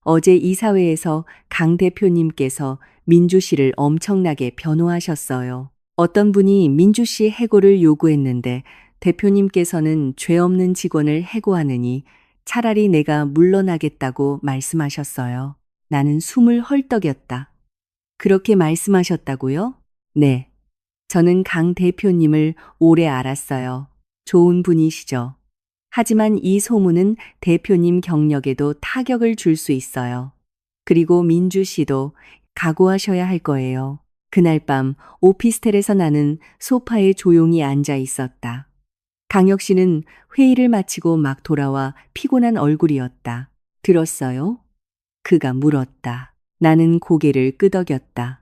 어제 이사회에서 강 대표님께서 민주 씨를 엄청나게 변호하셨어요. 어떤 분이 민주 씨 해고를 요구했는데 대표님께서는 죄 없는 직원을 해고하느니 차라리 내가 물러나겠다고 말씀하셨어요. 나는 숨을 헐떡였다. 그렇게 말씀하셨다고요? 네. 저는 강 대표님을 오래 알았어요. 좋은 분이시죠. 하지만 이 소문은 대표님 경력에도 타격을 줄 수 있어요. 그리고 민주 씨도 각오하셔야 할 거예요. 그날 밤 오피스텔에서 나는 소파에 조용히 앉아 있었다. 강혁 씨는 회의를 마치고 막 돌아와 피곤한 얼굴이었다. 들었어요? 그가 물었다. 나는 고개를 끄덕였다.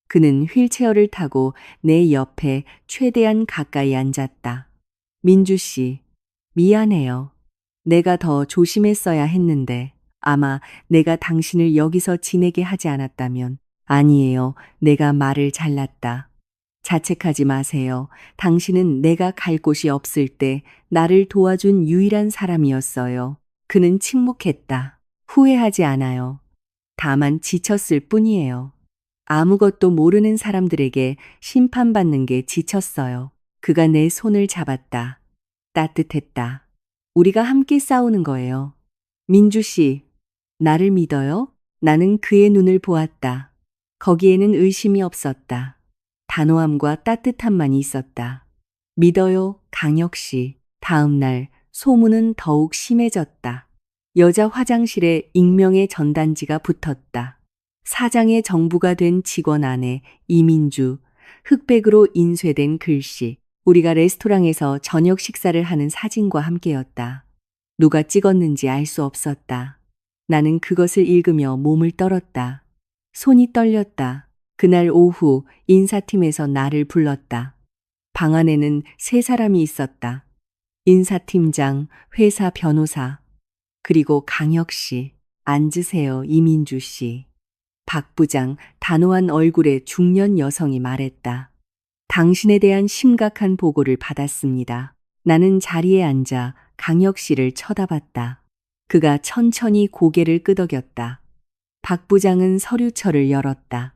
그는 휠체어를 타고 내 옆에 최대한 가까이 앉았다. 민주 씨, 미안해요. 내가 더 조심했어야 했는데 아마 내가 당신을 여기서 지내게 하지 않았다면 아니에요. 내가 말을 잘랐다. 자책하지 마세요. 당신은 내가 갈 곳이 없을 때 나를 도와준 유일한 사람이었어요. 그는 침묵했다. 후회하지 않아요. 다만 지쳤을 뿐이에요. 아무것도 모르는 사람들에게 심판받는 게 지쳤어요. 그가 내 손을 잡았다. 따뜻했다. 우리가 함께 싸우는 거예요. 민주 씨, 나를 믿어요? 나는 그의 눈을 보았다. 거기에는 의심이 없었다. 단호함과 따뜻함만 있었다. 믿어요, 강혁 씨. 다음 날 소문은 더욱 심해졌다. 여자 화장실에 익명의 전단지가 붙었다. 사장의 정부가 된 직원 안에 이민주, 흑백으로 인쇄된 글씨. 우리가 레스토랑에서 저녁 식사를 하는 사진과 함께였다. 누가 찍었는지 알 수 없었다. 나는 그것을 읽으며 몸을 떨었다. 손이 떨렸다. 그날 오후 인사팀에서 나를 불렀다. 방 안에는 세 사람이 있었다. 인사팀장, 회사 변호사, 그리고 강혁 씨. 앉으세요, 이민주 씨. 박 부장, 단호한 얼굴의 중년 여성이 말했다. 당신에 대한 심각한 보고를 받았습니다. 나는 자리에 앉아 강혁 씨를 쳐다봤다. 그가 천천히 고개를 끄덕였다. 박 부장은 서류철을 열었다.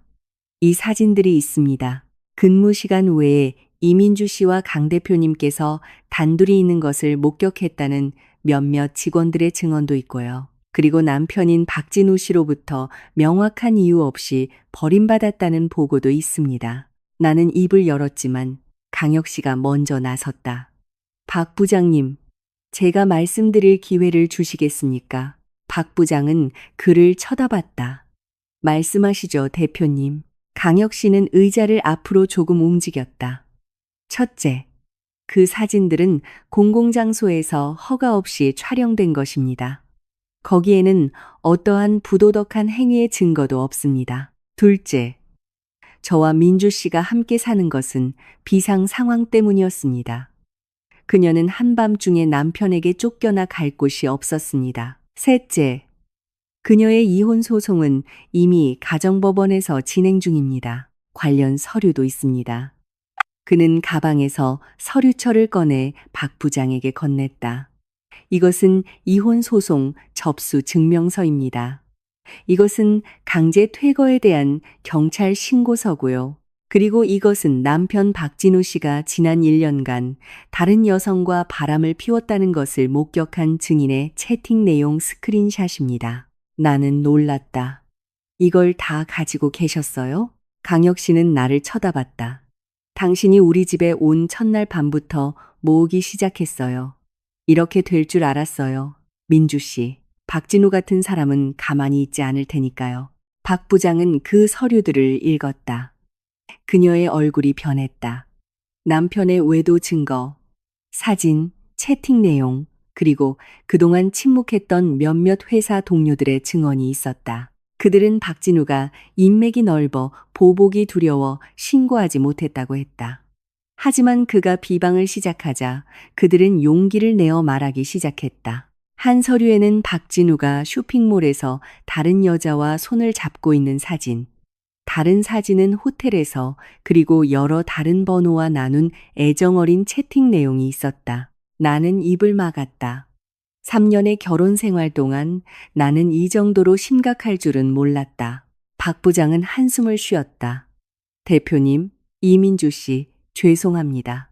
이 사진들이 있습니다. 근무 시간 외에 이민주 씨와 강 대표님께서 단둘이 있는 것을 목격했다는 몇몇 직원들의 증언도 있고요. 그리고 남편인 박진우 씨로부터 명확한 이유 없이 버림받았다는 보고도 있습니다. 나는 입을 열었지만 강혁 씨가 먼저 나섰다. 박 부장님, 제가 말씀드릴 기회를 주시겠습니까? 박 부장은 그를 쳐다봤다. 말씀하시죠, 대표님. 강혁 씨는 의자를 앞으로 조금 움직였다. 첫째, 그 사진들은 공공장소에서 허가 없이 촬영된 것입니다. 거기에는 어떠한 부도덕한 행위의 증거도 없습니다. 둘째, 저와 민주 씨가 함께 사는 것은 비상 상황 때문이었습니다. 그녀는 한밤중에 남편에게 쫓겨나 갈 곳이 없었습니다. 셋째, 그녀의 이혼 소송은 이미 가정법원에서 진행 중입니다. 관련 서류도 있습니다. 그는 가방에서 서류철을 꺼내 박 부장에게 건넸다. 이것은 이혼 소송 접수 증명서입니다. 이것은 강제 퇴거에 대한 경찰 신고서고요. 그리고 이것은 남편 박진우 씨가 지난 1년간 다른 여성과 바람을 피웠다는 것을 목격한 증인의 채팅 내용 스크린샷입니다. 나는 놀랐다. 이걸 다 가지고 계셨어요? 강혁 씨는 나를 쳐다봤다. 당신이 우리 집에 온 첫날 밤부터 모으기 시작했어요. 이렇게 될 줄 알았어요. 민주 씨, 박진우 같은 사람은 가만히 있지 않을 테니까요. 박 부장은 그 서류들을 읽었다. 그녀의 얼굴이 변했다. 남편의 외도 증거, 사진, 채팅 내용, 그리고 그동안 침묵했던 몇몇 회사 동료들의 증언이 있었다. 그들은 박진우가 인맥이 넓어 보복이 두려워 신고하지 못했다고 했다. 하지만 그가 비방을 시작하자 그들은 용기를 내어 말하기 시작했다. 한 서류에는 박진우가 쇼핑몰에서 다른 여자와 손을 잡고 있는 사진, 다른 사진은 호텔에서 그리고 여러 다른 번호와 나눈 애정어린 채팅 내용이 있었다. 나는 입을 막았다. 3년의 결혼 생활 동안 나는 이 정도로 심각할 줄은 몰랐다. 박 부장은 한숨을 쉬었다. 대표님, 이민주 씨, 죄송합니다.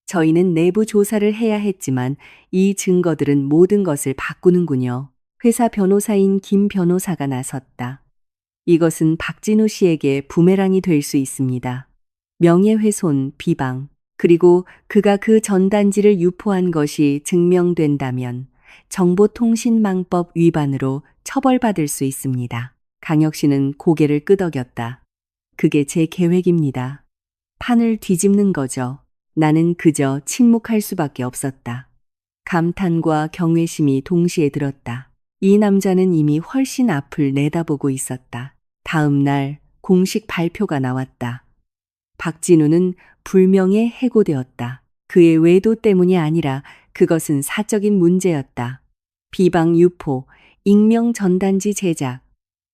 저희는 내부 조사를 해야 했지만 이 증거들은 모든 것을 바꾸는군요. 회사 변호사인 김 변호사가 나섰다. 이것은 박진우 씨에게 부메랑이 될 수 있습니다. 명예훼손, 비방, 그리고 그가 그 전단지를 유포한 것이 증명된다면 정보통신망법 위반으로 처벌받을 수 있습니다. 강혁 씨는 고개를 끄덕였다. 그게 제 계획입니다. 판을 뒤집는 거죠. 나는 그저 침묵할 수밖에 없었다. 감탄과 경외심이 동시에 들었다. 이 남자는 이미 훨씬 앞을 내다보고 있었다. 다음 날 공식 발표가 나왔다. 박진우는 불명예 해고되었다. 그의 외도 때문이 아니라 그것은 사적인 문제였다. 비방 유포, 익명 전단지 제작,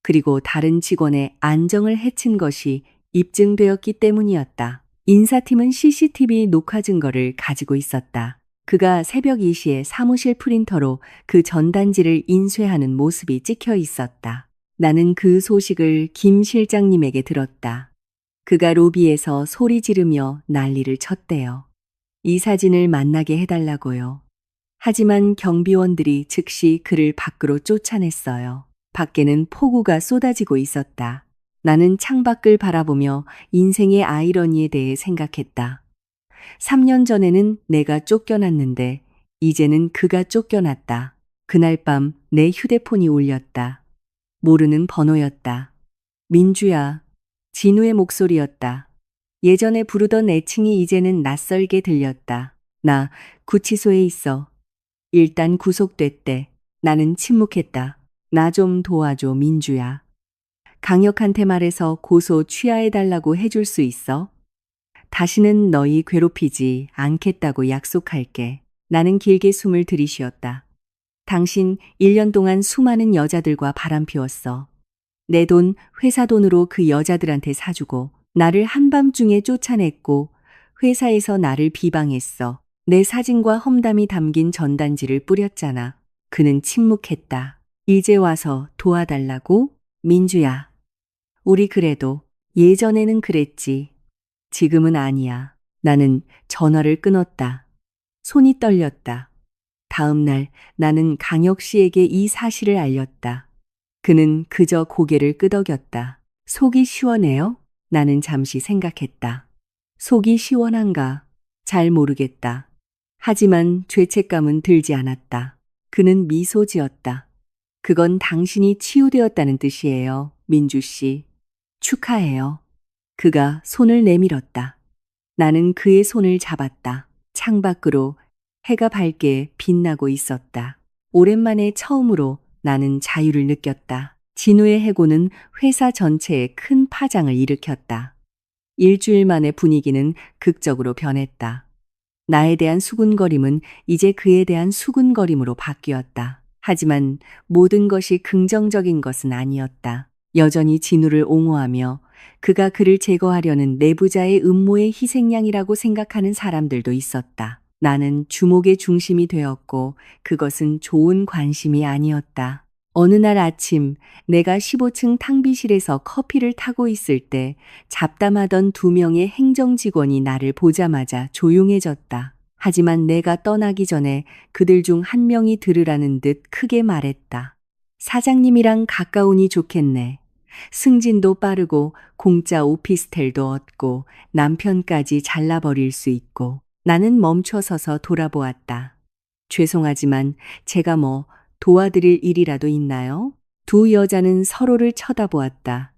그리고 다른 직원의 안정을 해친 것이 입증되었기 때문이었다. 인사팀은 CCTV 녹화 증거를 가지고 있었다. 그가 새벽 2시에 사무실 프린터로 그 전단지를 인쇄하는 모습이 찍혀 있었다. 나는 그 소식을 김 실장님에게 들었다. 그가 로비에서 소리 지르며 난리를 쳤대요. 이 사진을 만나게 해달라고요. 하지만 경비원들이 즉시 그를 밖으로 쫓아냈어요. 밖에는 폭우가 쏟아지고 있었다. 나는 창밖을 바라보며 인생의 아이러니에 대해 생각했다. 3년 전에는 내가 쫓겨났는데 이제는 그가 쫓겨났다. 그날 밤 내 휴대폰이 울렸다. 모르는 번호였다. 민주야. 진우의 목소리였다. 예전에 부르던 애칭이 이제는 낯설게 들렸다. 나 구치소에 있어. 일단 구속됐대. 나는 침묵했다. 나 좀 도와줘, 민주야. 강혁한테 말해서 고소 취하해달라고 해줄 수 있어? 다시는 너희 괴롭히지 않겠다고 약속할게. 나는 길게 숨을 들이쉬었다. 당신 1년 동안 수많은 여자들과 바람피웠어. 내 돈, 회사 돈으로 그 여자들한테 사주고 나를 한밤중에 쫓아냈고 회사에서 나를 비방했어. 내 사진과 험담이 담긴 전단지를 뿌렸잖아. 그는 침묵했다. 이제 와서 도와달라고? 민주야. 우리 그래도 예전에는 그랬지. 지금은 아니야. 나는 전화를 끊었다. 손이 떨렸다. 다음 날 나는 강혁 씨에게 이 사실을 알렸다. 그는 그저 고개를 끄덕였다. 속이 시원해요? 나는 잠시 생각했다. 속이 시원한가? 잘 모르겠다. 하지만 죄책감은 들지 않았다. 그는 미소 지었다. 그건 당신이 치유되었다는 뜻이에요, 민주 씨. 축하해요. 그가 손을 내밀었다. 나는 그의 손을 잡았다. 창밖으로 해가 밝게 빛나고 있었다. 오랜만에 처음으로 나는 자유를 느꼈다. 진우의 해고는 회사 전체에 큰 파장을 일으켰다. 일주일 만에 분위기는 극적으로 변했다. 나에 대한 수군거림은 이제 그에 대한 수군거림으로 바뀌었다. 하지만 모든 것이 긍정적인 것은 아니었다. 여전히 진우를 옹호하며 그가 그를 제거하려는 내부자의 음모의 희생양이라고 생각하는 사람들도 있었다. 나는 주목의 중심이 되었고 그것은 좋은 관심이 아니었다. 어느 날 아침 내가 15층 탕비실에서 커피를 타고 있을 때 잡담하던 2명의 행정직원이 나를 보자마자 조용해졌다. 하지만 내가 떠나기 전에 그들 중 한 명이 들으라는 듯 크게 말했다. 사장님이랑 가까우니 좋겠네. 승진도 빠르고 공짜 오피스텔도 얻고 남편까지 잘라버릴 수 있고. 나는 멈춰서서 돌아보았다. 죄송하지만 제가 뭐 도와드릴 일이라도 있나요? 두 여자는 서로를 쳐다보았다.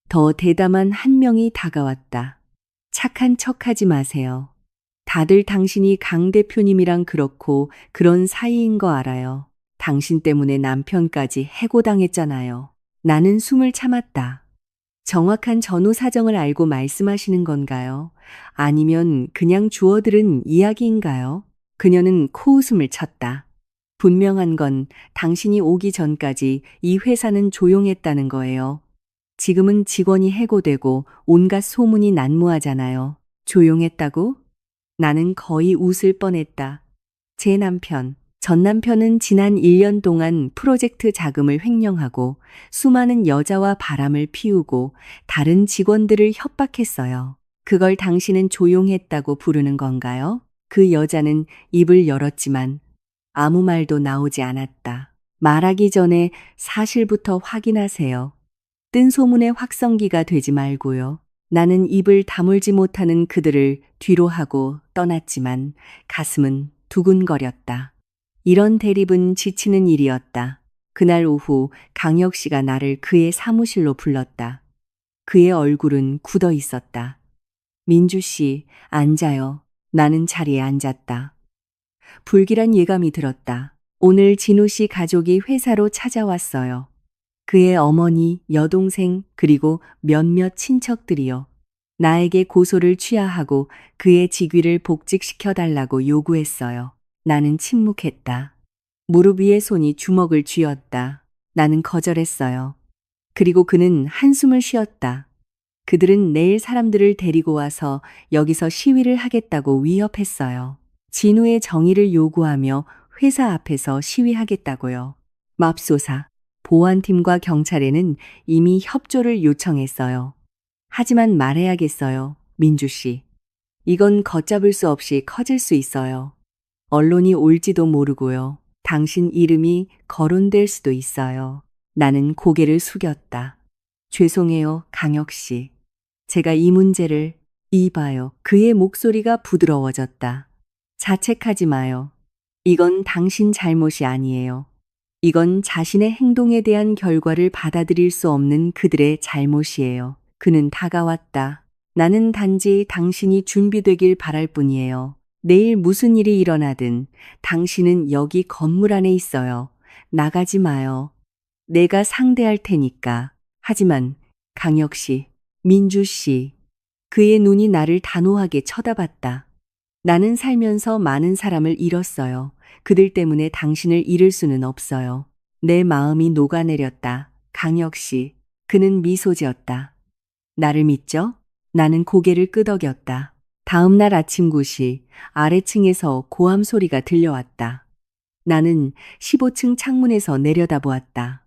더 대담한 한 명이 다가왔다. 착한 척하지 마세요. 다들 당신이 강 대표님이랑 그렇고 그런 사이인 거 알아요. 당신 때문에 남편까지 해고당했잖아요. 나는 숨을 참았다. 정확한 전후 사정을 알고 말씀하시는 건가요? 아니면 그냥 주워들은 이야기인가요? 그녀는 코웃음을 쳤다. 분명한 건 당신이 오기 전까지 이 회사는 조용했다는 거예요. 지금은 직원이 해고되고 온갖 소문이 난무하잖아요. 조용했다고? 나는 거의 웃을 뻔했다. 제 남편, 전 남편은 지난 1년 동안 프로젝트 자금을 횡령하고 수많은 여자와 바람을 피우고 다른 직원들을 협박했어요. 그걸 당신은 조용했다고 부르는 건가요? 그 여자는 입을 열었지만 아무 말도 나오지 않았다. 말하기 전에 사실부터 확인하세요. 뜬 소문의 확성기가 되지 말고요. 나는 입을 다물지 못하는 그들을 뒤로 하고 떠났지만 가슴은 두근거렸다. 이런 대립은 지치는 일이었다. 그날 오후 강혁 씨가 나를 그의 사무실로 불렀다. 그의 얼굴은 굳어 있었다. 민주 씨, 앉아요. 나는 자리에 앉았다. 불길한 예감이 들었다. 오늘 진우 씨 가족이 회사로 찾아왔어요. 그의 어머니, 여동생, 그리고 몇몇 친척들이요. 나에게 고소를 취하하고 그의 직위를 복직시켜 달라고 요구했어요. 나는 침묵했다. 무릎 위에 손이 주먹을 쥐었다. 나는 거절했어요. 그리고 그는 한숨을 쉬었다. 그들은 내일 사람들을 데리고 와서 여기서 시위를 하겠다고 위협했어요. 진우의 정의를 요구하며 회사 앞에서 시위하겠다고요. 맙소사. 보안팀과 경찰에는 이미 협조를 요청했어요. 하지만 말해야겠어요, 민주 씨. 이건 걷잡을 수 없이 커질 수 있어요. 언론이 올지도 모르고요. 당신 이름이 거론될 수도 있어요. 나는 고개를 숙였다. 죄송해요, 강혁 씨. 제가 이 문제를 이봐요. 그의 목소리가 부드러워졌다. 자책하지 마요. 이건 당신 잘못이 아니에요. 이건 자신의 행동에 대한 결과를 받아들일 수 없는 그들의 잘못이에요. 그는 다가왔다. 나는 단지 당신이 준비되길 바랄 뿐이에요. 내일 무슨 일이 일어나든 당신은 여기 건물 안에 있어요. 나가지 마요. 내가 상대할 테니까. 하지만 강혁 씨, 민주 씨, 그의 눈이 나를 단호하게 쳐다봤다. 나는 살면서 많은 사람을 잃었어요. 그들 때문에 당신을 잃을 수는 없어요. 내 마음이 녹아내렸다. 강혁 씨. 그는 미소 지었다. 나를 믿죠? 나는 고개를 끄덕였다. 다음 날 아침 9시 아래층에서 고함 소리가 들려왔다. 나는 15층 창문에서 내려다보았다.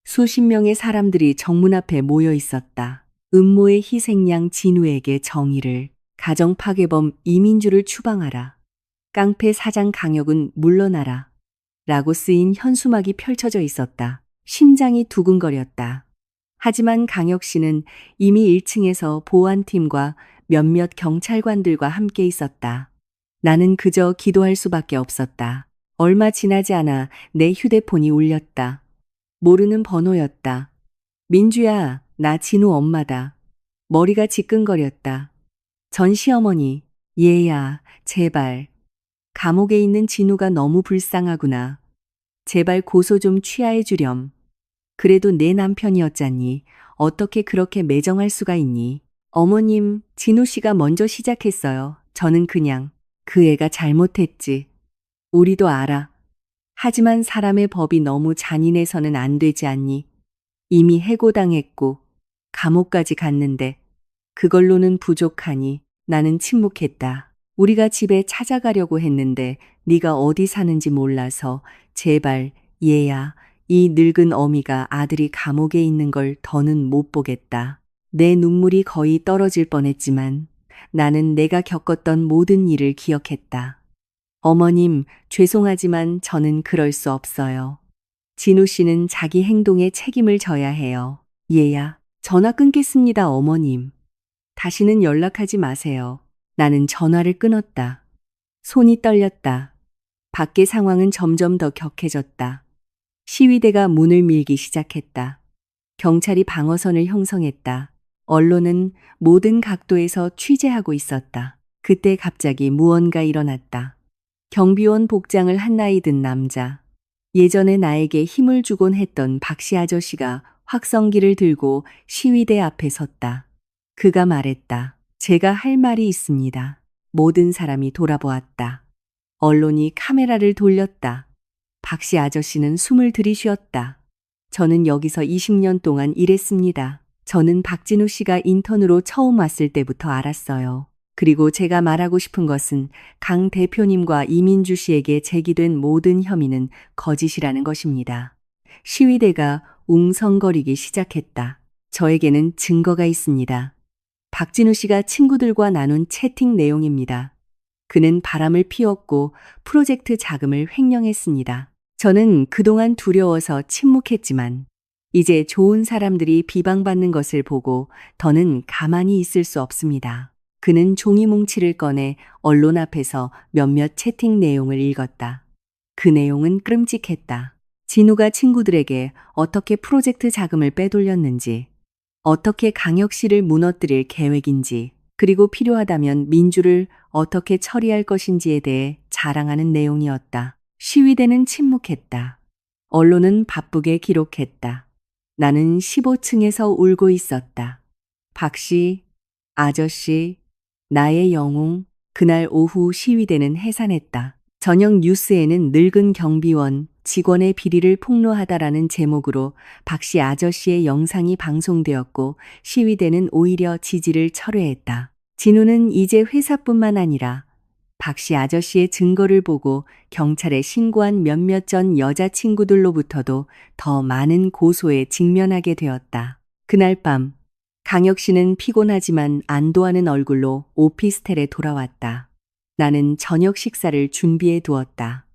수십 명의 사람들이 정문 앞에 모여 있었다. 음모의 희생양 진우에게 정의를, 가정 파괴범 이민주를 추방하라. 깡패 사장 강혁은 물러나라. 라고 쓰인 현수막이 펼쳐져 있었다. 심장이 두근거렸다. 하지만 강혁 씨는 이미 1층에서 보안팀과 몇몇 경찰관들과 함께 있었다. 나는 그저 기도할 수밖에 없었다. 얼마 지나지 않아 내 휴대폰이 울렸다. 모르는 번호였다. 민주야, 나 진우 엄마다. 머리가 지끈거렸다. 전 시어머니, 얘야, 제발. 감옥에 있는 진우가 너무 불쌍하구나. 제발 고소 좀 취하해 주렴. 그래도 내 남편이었잖니. 어떻게 그렇게 매정할 수가 있니? 어머님, 진우 씨가 먼저 시작했어요. 저는 그냥 그 애가 잘못했지. 우리도 알아. 하지만 사람의 법이 너무 잔인해서는 안 되지 않니? 이미 해고당했고 감옥까지 갔는데 그걸로는 부족하니 나는 침묵했다. 우리가 집에 찾아가려고 했는데 네가 어디 사는지 몰라서 제발 얘야, 이 늙은 어미가 아들이 감옥에 있는 걸 더는 못 보겠다. 내 눈물이 거의 떨어질 뻔했지만 나는 내가 겪었던 모든 일을 기억했다. 어머님, 죄송하지만 저는 그럴 수 없어요. 진우 씨는 자기 행동에 책임을 져야 해요. 얘야, 전화 끊겠습니다, 어머님. 다시는 연락하지 마세요. 나는 전화를 끊었다. 손이 떨렸다. 밖의 상황은 점점 더 격해졌다. 시위대가 문을 밀기 시작했다. 경찰이 방어선을 형성했다. 언론은 모든 각도에서 취재하고 있었다. 그때 갑자기 무언가 일어났다. 경비원 복장을 한 나이 든 남자. 예전에 나에게 힘을 주곤 했던 박씨 아저씨가 확성기를 들고 시위대 앞에 섰다. 그가 말했다. 제가 할 말이 있습니다. 모든 사람이 돌아보았다. 언론이 카메라를 돌렸다. 박씨 아저씨는 숨을 들이쉬었다. 저는 여기서 20년 동안 일했습니다. 저는 박진우 씨가 인턴으로 처음 왔을 때부터 알았어요. 그리고 제가 말하고 싶은 것은 강 대표님과 이민주 씨에게 제기된 모든 혐의는 거짓이라는 것입니다. 시위대가 웅성거리기 시작했다. 저에게는 증거가 있습니다. 박진우 씨가 친구들과 나눈 채팅 내용입니다. 그는 바람을 피웠고 프로젝트 자금을 횡령했습니다. 저는 그동안 두려워서 침묵했지만 이제 좋은 사람들이 비방받는 것을 보고 더는 가만히 있을 수 없습니다. 그는 종이 뭉치를 꺼내 언론 앞에서 몇몇 채팅 내용을 읽었다. 그 내용은 끔찍했다. 진우가 친구들에게 어떻게 프로젝트 자금을 빼돌렸는지, 어떻게 강혁씨를 무너뜨릴 계획인지, 그리고 필요하다면 민주를 어떻게 처리할 것인지에 대해 자랑하는 내용이었다. 시위대는 침묵했다. 언론은 바쁘게 기록했다. 나는 15층에서 울고 있었다. 박씨, 아저씨, 나의 영웅. 그날 오후 시위대는 해산했다. 저녁 뉴스에는 늙은 경비원, 직원의 비리를 폭로하다라는 제목으로 박씨 아저씨의 영상이 방송되었고 시위대는 오히려 지지를 철회했다. 진우는 이제 회사뿐만 아니라 박씨 아저씨의 증거를 보고 경찰에 신고한 몇몇 전 여자친구들로부터도 더 많은 고소에 직면하게 되었다. 그날 밤 강혁 씨는 피곤하지만 안도하는 얼굴로 오피스텔에 돌아왔다. 나는 저녁 식사를 준비해 두었다.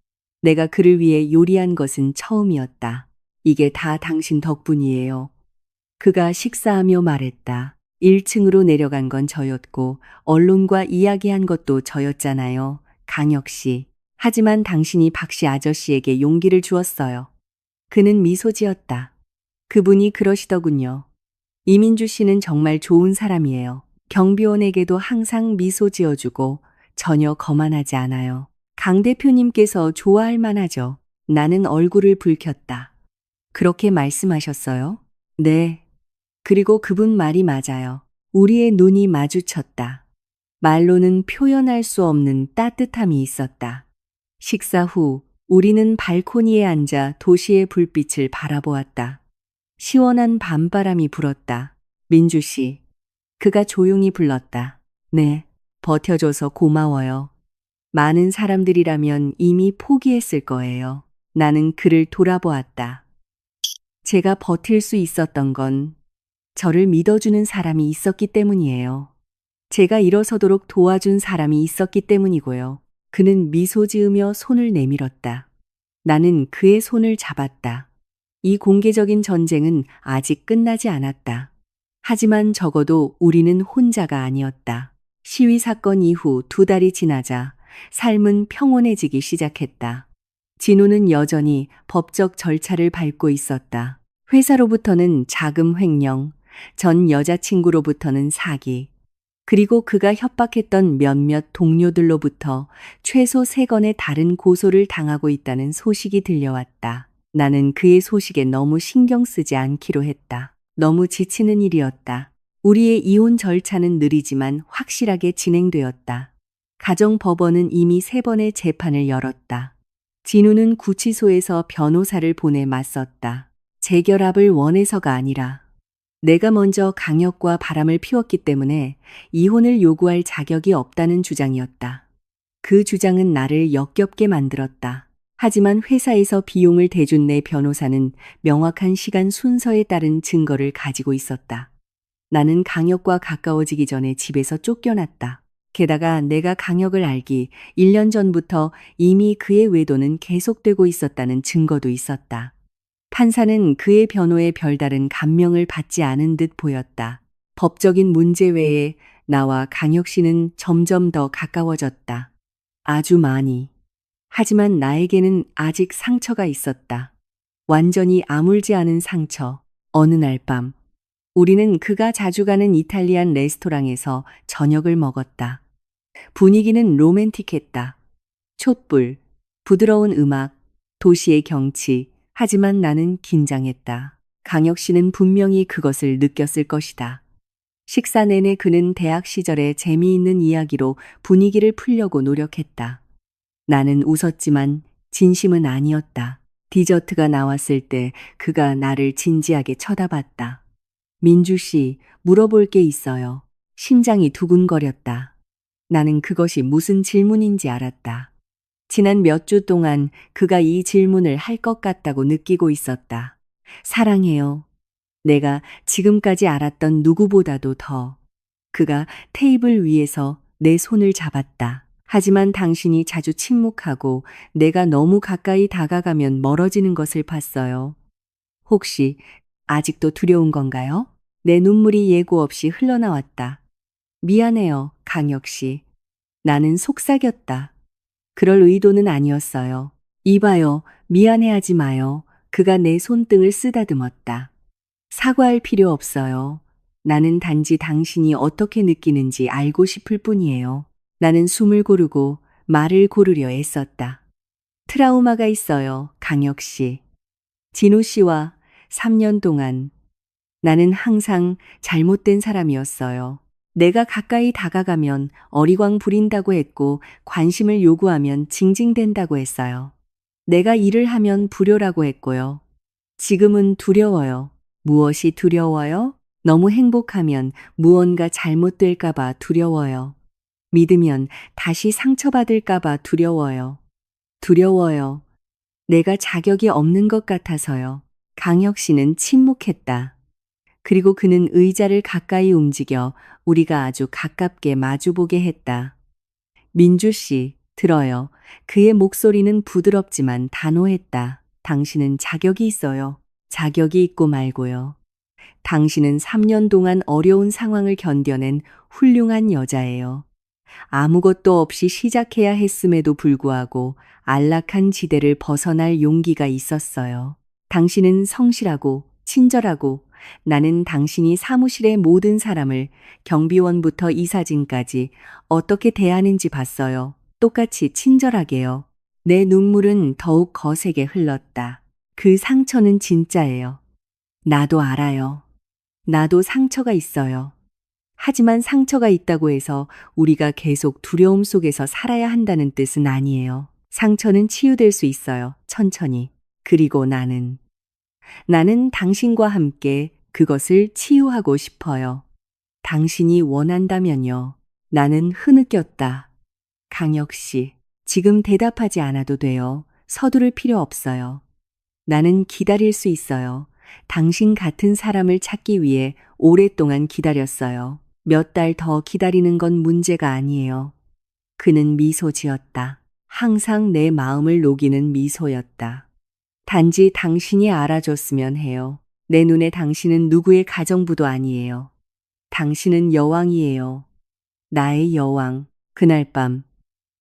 내가 그를 위해 요리한 것은 처음이었다. 이게 다 당신 덕분이에요. 그가 식사하며 말했다. 1층으로 내려간 건 저였고 언론과 이야기한 것도 저였잖아요. 강혁 씨. 하지만 당신이 박씨 아저씨에게 용기를 주었어요. 그는 미소 지었다. 그분이 그러시더군요. 이민주 씨는 정말 좋은 사람이에요. 경비원에게도 항상 미소 지어주고 전혀 거만하지 않아요. 강 대표님께서 좋아할 만하죠. 나는 얼굴을 붉혔다. 그렇게 말씀하셨어요? 네. 그리고 그분 말이 맞아요. 우리의 눈이 마주쳤다. 말로는 표현할 수 없는 따뜻함이 있었다. 식사 후 우리는 발코니에 앉아 도시의 불빛을 바라보았다. 시원한 밤바람이 불었다. 민주 씨. 그가 조용히 불렀다. 네, 버텨줘서 고마워요. 많은 사람들이라면 이미 포기했을 거예요. 나는 그를 돌아보았다. 제가 버틸 수 있었던 건 저를 믿어주는 사람이 있었기 때문이에요. 제가 일어서도록 도와준 사람이 있었기 때문이고요. 그는 미소 지으며 손을 내밀었다. 나는 그의 손을 잡았다. 이 공개적인 전쟁은 아직 끝나지 않았다. 하지만 적어도 우리는 혼자가 아니었다. 시위 사건 이후 2달이 지나자 삶은 평온해지기 시작했다. 진우는 여전히 법적 절차를 밟고 있었다. 회사로부터는 자금 횡령, 전 여자친구로부터는 사기, 그리고 그가 협박했던 몇몇 동료들로부터 최소 3건의 다른 고소를 당하고 있다는 소식이 들려왔다. 나는 그의 소식에 너무 신경 쓰지 않기로 했다. 너무 지치는 일이었다. 우리의 이혼 절차는 느리지만 확실하게 진행되었다. 가정법원은 이미 3번의 재판을 열었다. 진우는 구치소에서 변호사를 보내 맞섰다. 재결합을 원해서가 아니라 내가 먼저 강혁과 바람을 피웠기 때문에 이혼을 요구할 자격이 없다는 주장이었다. 그 주장은 나를 역겹게 만들었다. 하지만 회사에서 비용을 대준 내 변호사는 명확한 시간 순서에 따른 증거를 가지고 있었다. 나는 강혁과 가까워지기 전에 집에서 쫓겨났다. 게다가 내가 강혁을 알기 1년 전부터 이미 그의 외도는 계속되고 있었다는 증거도 있었다. 판사는 그의 변호에 별다른 감명을 받지 않은 듯 보였다. 법적인 문제 외에 나와 강혁 씨는 점점 더 가까워졌다. 아주 많이. 하지만 나에게는 아직 상처가 있었다. 완전히 아물지 않은 상처. 어느 날 밤, 우리는 그가 자주 가는 이탈리안 레스토랑에서 저녁을 먹었다. 분위기는 로맨틱했다. 촛불, 부드러운 음악, 도시의 경치. 하지만 나는 긴장했다. 강혁 씨는 분명히 그것을 느꼈을 것이다. 식사 내내 그는 대학 시절의 재미있는 이야기로 분위기를 풀려고 노력했다. 나는 웃었지만 진심은 아니었다. 디저트가 나왔을 때 그가 나를 진지하게 쳐다봤다. 민주 씨, 물어볼 게 있어요. 심장이 두근거렸다. 나는 그것이 무슨 질문인지 알았다. 지난 몇 주 동안 그가 이 질문을 할 것 같다고 느끼고 있었다. 사랑해요. 내가 지금까지 알았던 누구보다도 더. 그가 테이블 위에서 내 손을 잡았다. 하지만 당신이 자주 침묵하고 내가 너무 가까이 다가가면 멀어지는 것을 봤어요. 혹시 아직도 두려운 건가요? 내 눈물이 예고 없이 흘러나왔다. 미안해요, 강혁 씨. 나는 속삭였다. 그럴 의도는 아니었어요. 이봐요, 미안해하지 마요. 그가 내 손등을 쓰다듬었다. 사과할 필요 없어요. 나는 단지 당신이 어떻게 느끼는지 알고 싶을 뿐이에요. 나는 숨을 고르고 말을 고르려 애썼다. 트라우마가 있어요, 강혁 씨. 진우 씨와 3년 동안 나는 항상 잘못된 사람이었어요. 내가 가까이 다가가면 어리광 부린다고 했고 관심을 요구하면 징징댄다고 했어요. 내가 일을 하면 불효라고 했고요. 지금은 두려워요. 무엇이 두려워요? 너무 행복하면 무언가 잘못될까봐 두려워요. 믿으면 다시 상처받을까봐 두려워요. 두려워요. 내가 자격이 없는 것 같아서요. 강혁 씨는 침묵했다. 그리고 그는 의자를 가까이 움직여 우리가 아주 가깝게 마주보게 했다. 민주 씨, 들어요. 그의 목소리는 부드럽지만 단호했다. 당신은 자격이 있어요. 자격이 있고 말고요. 당신은 3년 동안 어려운 상황을 견뎌낸 훌륭한 여자예요. 아무것도 없이 시작해야 했음에도 불구하고 안락한 지대를 벗어날 용기가 있었어요. 당신은 성실하고 친절하고 나는 당신이 사무실의 모든 사람을 경비원부터 이사진까지 어떻게 대하는지 봤어요. 똑같이 친절하게요. 내 눈물은 더욱 거세게 흘렀다. 그 상처는 진짜예요. 나도 알아요. 나도 상처가 있어요. 하지만 상처가 있다고 해서 우리가 계속 두려움 속에서 살아야 한다는 뜻은 아니에요. 상처는 치유될 수 있어요. 천천히. 그리고 나는 당신과 함께 그것을 치유하고 싶어요. 당신이 원한다면요. 나는 흐느꼈다. 강혁 씨, 지금 대답하지 않아도 돼요. 서두를 필요 없어요. 나는 기다릴 수 있어요. 당신 같은 사람을 찾기 위해 오랫동안 기다렸어요. 몇 달 더 기다리는 건 문제가 아니에요. 그는 미소 지었다. 항상 내 마음을 녹이는 미소였다. 단지 당신이 알아줬으면 해요. 내 눈에 당신은 누구의 가정부도 아니에요. 당신은 여왕이에요. 나의 여왕. 그날 밤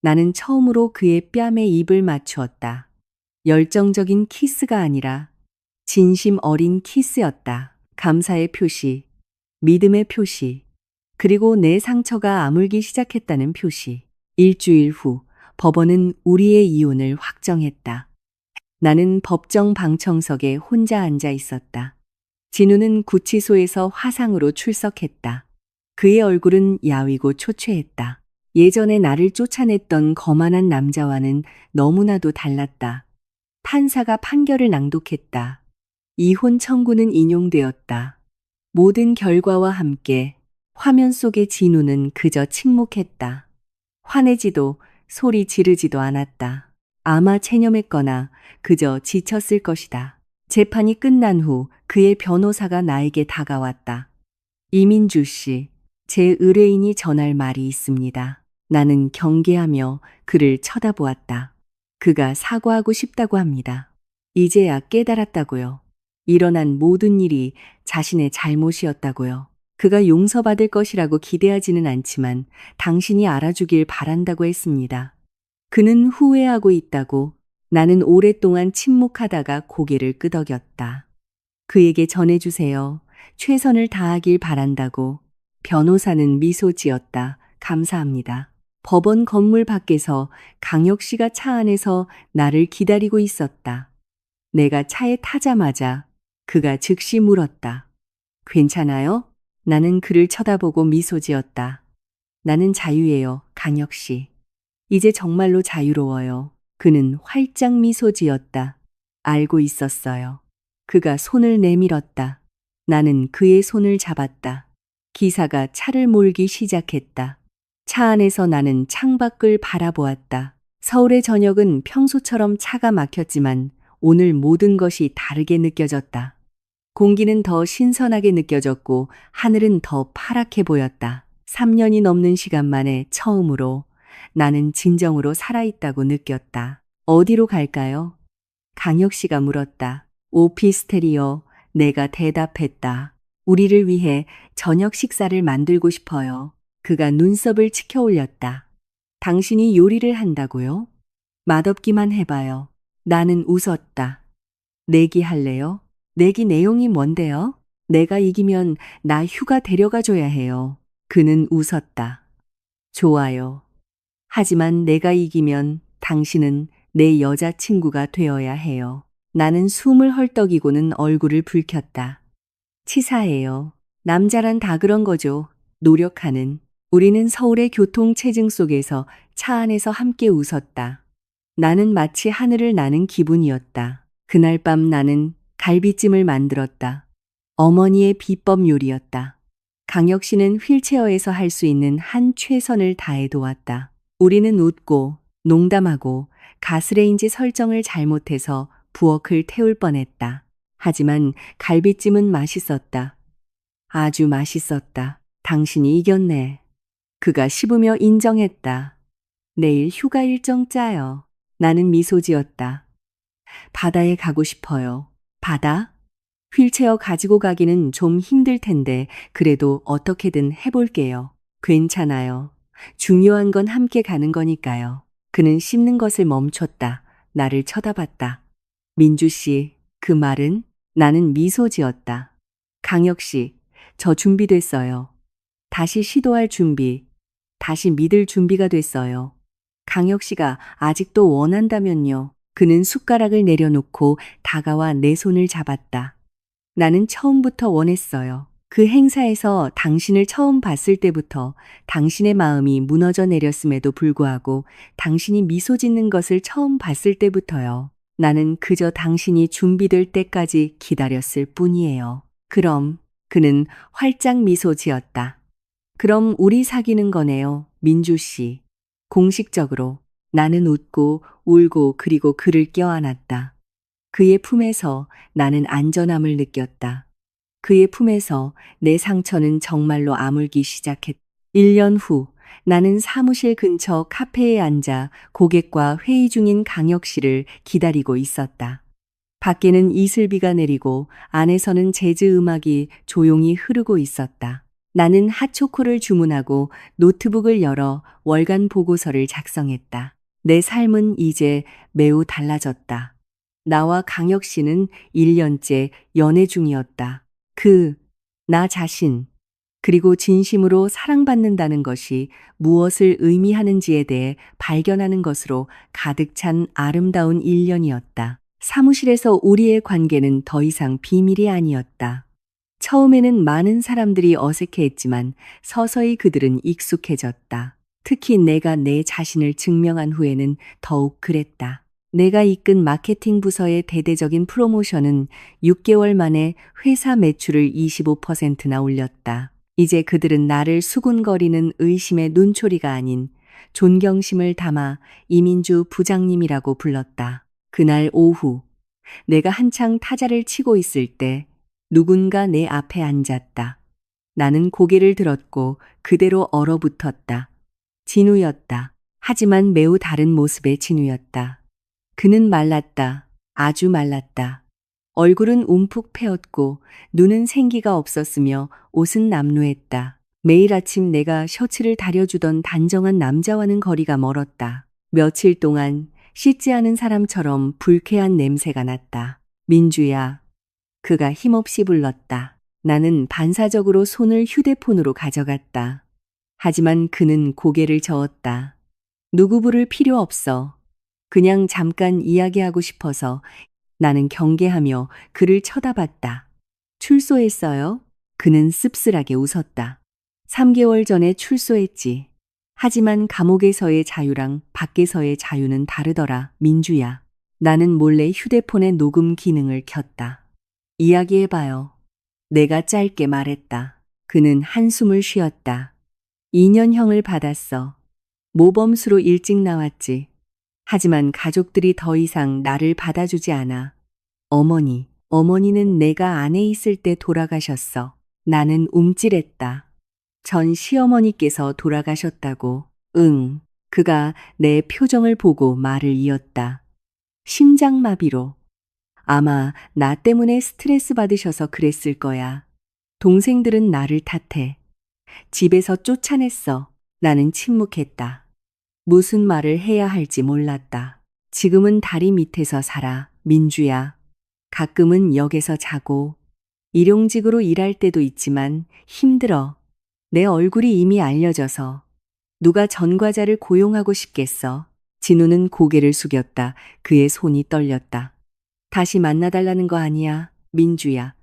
나는 처음으로 그의 뺨에 입을 맞추었다. 열정적인 키스가 아니라 진심 어린 키스였다. 감사의 표시, 믿음의 표시, 그리고 내 상처가 아물기 시작했다는 표시. 일주일 후 법원은 우리의 이혼을 확정했다. 나는 법정 방청석에 혼자 앉아 있었다. 진우는 구치소에서 화상으로 출석했다. 그의 얼굴은 야위고 초췌했다. 예전에 나를 쫓아냈던 거만한 남자와는 너무나도 달랐다. 판사가 판결을 낭독했다. 이혼 청구는 인용되었다. 모든 결과와 함께 화면 속의 진우는 그저 침묵했다. 화내지도 소리 지르지도 않았다. 아마 체념했거나 그저 지쳤을 것이다. 재판이 끝난 후 그의 변호사가 나에게 다가왔다. 이민주 씨, 제 의뢰인이 전할 말이 있습니다. 나는 경계하며 그를 쳐다보았다. 그가 사과하고 싶다고 합니다. 이제야 깨달았다고요. 일어난 모든 일이 자신의 잘못이었다고요. 그가 용서받을 것이라고 기대하지는 않지만 당신이 알아주길 바란다고 했습니다. 그는 후회하고 있다고. 나는 오랫동안 침묵하다가 고개를 끄덕였다. 그에게 전해주세요. 최선을 다하길 바란다고. 변호사는 미소 지었다. 감사합니다. 법원 건물 밖에서 강혁 씨가 차 안에서 나를 기다리고 있었다. 내가 차에 타자마자 그가 즉시 물었다. 괜찮아요? 나는 그를 쳐다보고 미소 지었다. 나는 자유예요, 강혁 씨. 이제 정말로 자유로워요. 그는 활짝 미소 지었다. 알고 있었어요. 그가 손을 내밀었다. 나는 그의 손을 잡았다. 기사가 차를 몰기 시작했다. 차 안에서 나는 창밖을 바라보았다. 서울의 저녁은 평소처럼 차가 막혔지만 오늘 모든 것이 다르게 느껴졌다. 공기는 더 신선하게 느껴졌고 하늘은 더 파랗게 보였다. 3년이 넘는 시간 만에 처음으로 나는 진정으로 살아있다고 느꼈다. 어디로 갈까요? 강혁 씨가 물었다. 오피스텔이요. 내가 대답했다. 우리를 위해 저녁 식사를 만들고 싶어요. 그가 눈썹을 치켜 올렸다. 당신이 요리를 한다고요? 맛없기만 해봐요. 나는 웃었다. 내기 할래요? 내기 내용이 뭔데요? 내가 이기면 나 휴가 데려가 줘야 해요. 그는 웃었다. 좋아요. 하지만 내가 이기면 당신은 내 여자친구가 되어야 해요. 나는 숨을 헐떡이고는 얼굴을 붉혔다. 치사해요. 남자란 다 그런 거죠. 노력하는. 우리는 서울의 교통체증 속에서 차 안에서 함께 웃었다. 나는 마치 하늘을 나는 기분이었다. 그날 밤 나는 갈비찜을 만들었다. 어머니의 비법 요리였다. 강혁 씨는 휠체어에서 할 수 있는 한 최선을 다해 도왔다. 우리는 웃고 농담하고 가스레인지 설정을 잘못해서 부엌을 태울 뻔했다. 하지만 갈비찜은 맛있었다. 아주 맛있었다. 당신이 이겼네. 그가 씹으며 인정했다. 내일 휴가 일정 짜요. 나는 미소 지었다. 바다에 가고 싶어요. 바다? 휠체어 가지고 가기는 좀 힘들 텐데 그래도 어떻게든 해볼게요. 괜찮아요. 중요한 건 함께 가는 거니까요. 그는 씹는 것을 멈췄다. 나를 쳐다봤다. 민주 씨, 그 말은? 나는 미소 지었다. 강혁 씨, 저 준비됐어요. 다시 시도할 준비, 다시 믿을 준비가 됐어요. 강혁 씨가 아직도 원한다면요. 그는 숟가락을 내려놓고 다가와 내 손을 잡았다. 나는 처음부터 원했어요. 그 행사에서 당신을 처음 봤을 때부터 당신의 마음이 무너져 내렸음에도 불구하고 당신이 미소 짓는 것을 처음 봤을 때부터요. 나는 그저 당신이 준비될 때까지 기다렸을 뿐이에요. 그럼 그는 활짝 미소 지었다. 그럼 우리 사귀는 거네요, 민주 씨. 공식적으로 나는 웃고 울고 그리고 그를 껴안았다. 그의 품에서 나는 안전함을 느꼈다. 그의 품에서 내 상처는 정말로 아물기 시작했다. 1년 후 나는 사무실 근처 카페에 앉아 고객과 회의 중인 강혁 씨를 기다리고 있었다. 밖에는 이슬비가 내리고 안에서는 재즈 음악이 조용히 흐르고 있었다. 나는 핫초코를 주문하고 노트북을 열어 월간 보고서를 작성했다. 내 삶은 이제 매우 달라졌다. 나와 강혁 씨는 1년째 연애 중이었다. 나 자신, 그리고 진심으로 사랑받는다는 것이 무엇을 의미하는지에 대해 발견하는 것으로 가득 찬 아름다운 1년이었다. 사무실에서 우리의 관계는 더 이상 비밀이 아니었다. 처음에는 많은 사람들이 어색해했지만 서서히 그들은 익숙해졌다. 특히 내가 내 자신을 증명한 후에는 더욱 그랬다. 내가 이끈 마케팅 부서의 대대적인 프로모션은 6개월 만에 회사 매출을 25%나 올렸다. 이제 그들은 나를 수군거리는 의심의 눈초리가 아닌 존경심을 담아 이민주 부장님이라고 불렀다. 그날 오후 내가 한창 타자를 치고 있을 때 누군가 내 앞에 앉았다. 나는 고개를 들었고 그대로 얼어붙었다. 진우였다. 하지만 매우 다른 모습의 진우였다. 그는 말랐다. 아주 말랐다. 얼굴은 움푹 패었고 눈은 생기가 없었으며 옷은 남루했다. 매일 아침 내가 셔츠를 다려주던 단정한 남자와는 거리가 멀었다. 며칠 동안 씻지 않은 사람처럼 불쾌한 냄새가 났다. 민주야. 그가 힘없이 불렀다. 나는 반사적으로 손을 휴대폰으로 가져갔다. 하지만 그는 고개를 저었다. 누구 부를 필요 없어. 그냥 잠깐 이야기하고 싶어서. 나는 경계하며 그를 쳐다봤다. 출소했어요? 그는 씁쓸하게 웃었다. 3개월 전에 출소했지. 하지만 감옥에서의 자유랑 밖에서의 자유는 다르더라, 민주야. 나는 몰래 휴대폰의 녹음 기능을 켰다. 이야기해봐요. 내가 짧게 말했다. 그는 한숨을 쉬었다. 2년형을 받았어. 모범수로 일찍 나왔지. 하지만 가족들이 더 이상 나를 받아주지 않아. 어머니는 내가 안에 있을 때 돌아가셨어. 나는 움찔했다. 전 시어머니께서 돌아가셨다고. 응. 그가 내 표정을 보고 말을 이었다. 심장마비로. 아마 나 때문에 스트레스 받으셔서 그랬을 거야. 동생들은 나를 탓해. 집에서 쫓아냈어. 나는 침묵했다. 무슨 말을 해야 할지 몰랐다. 지금은 다리 밑에서 살아, 민주야. 가끔은 역에서 자고, 일용직으로 일할 때도 있지만 힘들어. 내 얼굴이 이미 알려져서. 누가 전과자를 고용하고 싶겠어. 진우는 고개를 숙였다. 그의 손이 떨렸다. 다시 만나달라는 거 아니야, 민주야.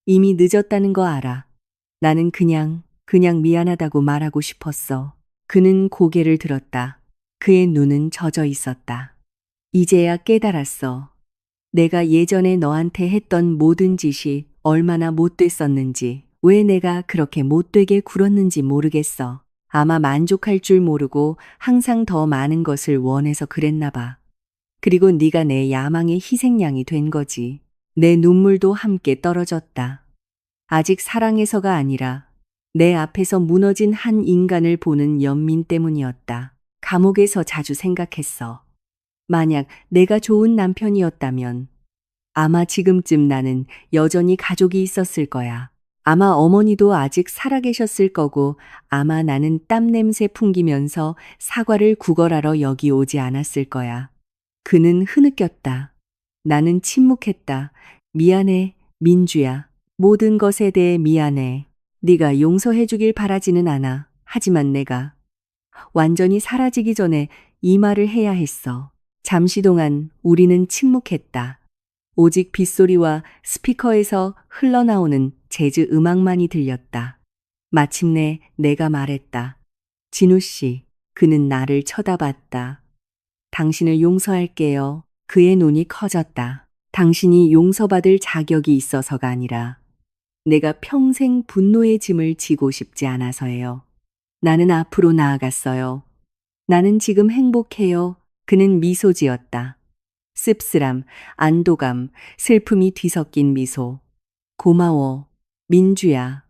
이미 늦었다는 거 알아. 나는 그냥 미안하다고 말하고 싶었어. 그는 고개를 들었다. 그의 눈은 젖어 있었다. 이제야 깨달았어. 내가 예전에 너한테 했던 모든 짓이 얼마나 못됐었는지, 왜 내가 그렇게 못되게 굴었는지 모르겠어. 아마 만족할 줄 모르고 항상 더 많은 것을 원해서 그랬나 봐. 그리고 네가 내 야망의 희생양이 된 거지. 내 눈물도 함께 떨어졌다. 아직 사랑해서가 아니라 내 앞에서 무너진 한 인간을 보는 연민 때문이었다. 감옥에서 자주 생각했어. 만약 내가 좋은 남편이었다면 아마 지금쯤 나는 여전히 가족이 있었을 거야. 아마 어머니도 아직 살아계셨을 거고 아마 나는 땀 냄새 풍기면서 사과를 구걸하러 여기 오지 않았을 거야. 그는 흐느꼈다. 나는 침묵했다. 미안해, 민주야. 모든 것에 대해 미안해. 네가 용서해 주길 바라지는 않아. 하지만 내가 완전히 사라지기 전에 이 말을 해야 했어. 잠시 동안 우리는 침묵했다. 오직 빗소리와 스피커에서 흘러나오는 재즈 음악만이 들렸다. 마침내 내가 말했다. 진우 씨, 그는 나를 쳐다봤다. 당신을 용서할게요. 그의 눈이 커졌다. 당신이 용서받을 자격이 있어서가 아니라 내가 평생 분노의 짐을 지고 싶지 않아서예요. 나는 앞으로 나아갔어요. 나는 지금 행복해요. 그는 미소 지었다. 씁쓸함, 안도감, 슬픔이 뒤섞인 미소. 고마워, 민주야.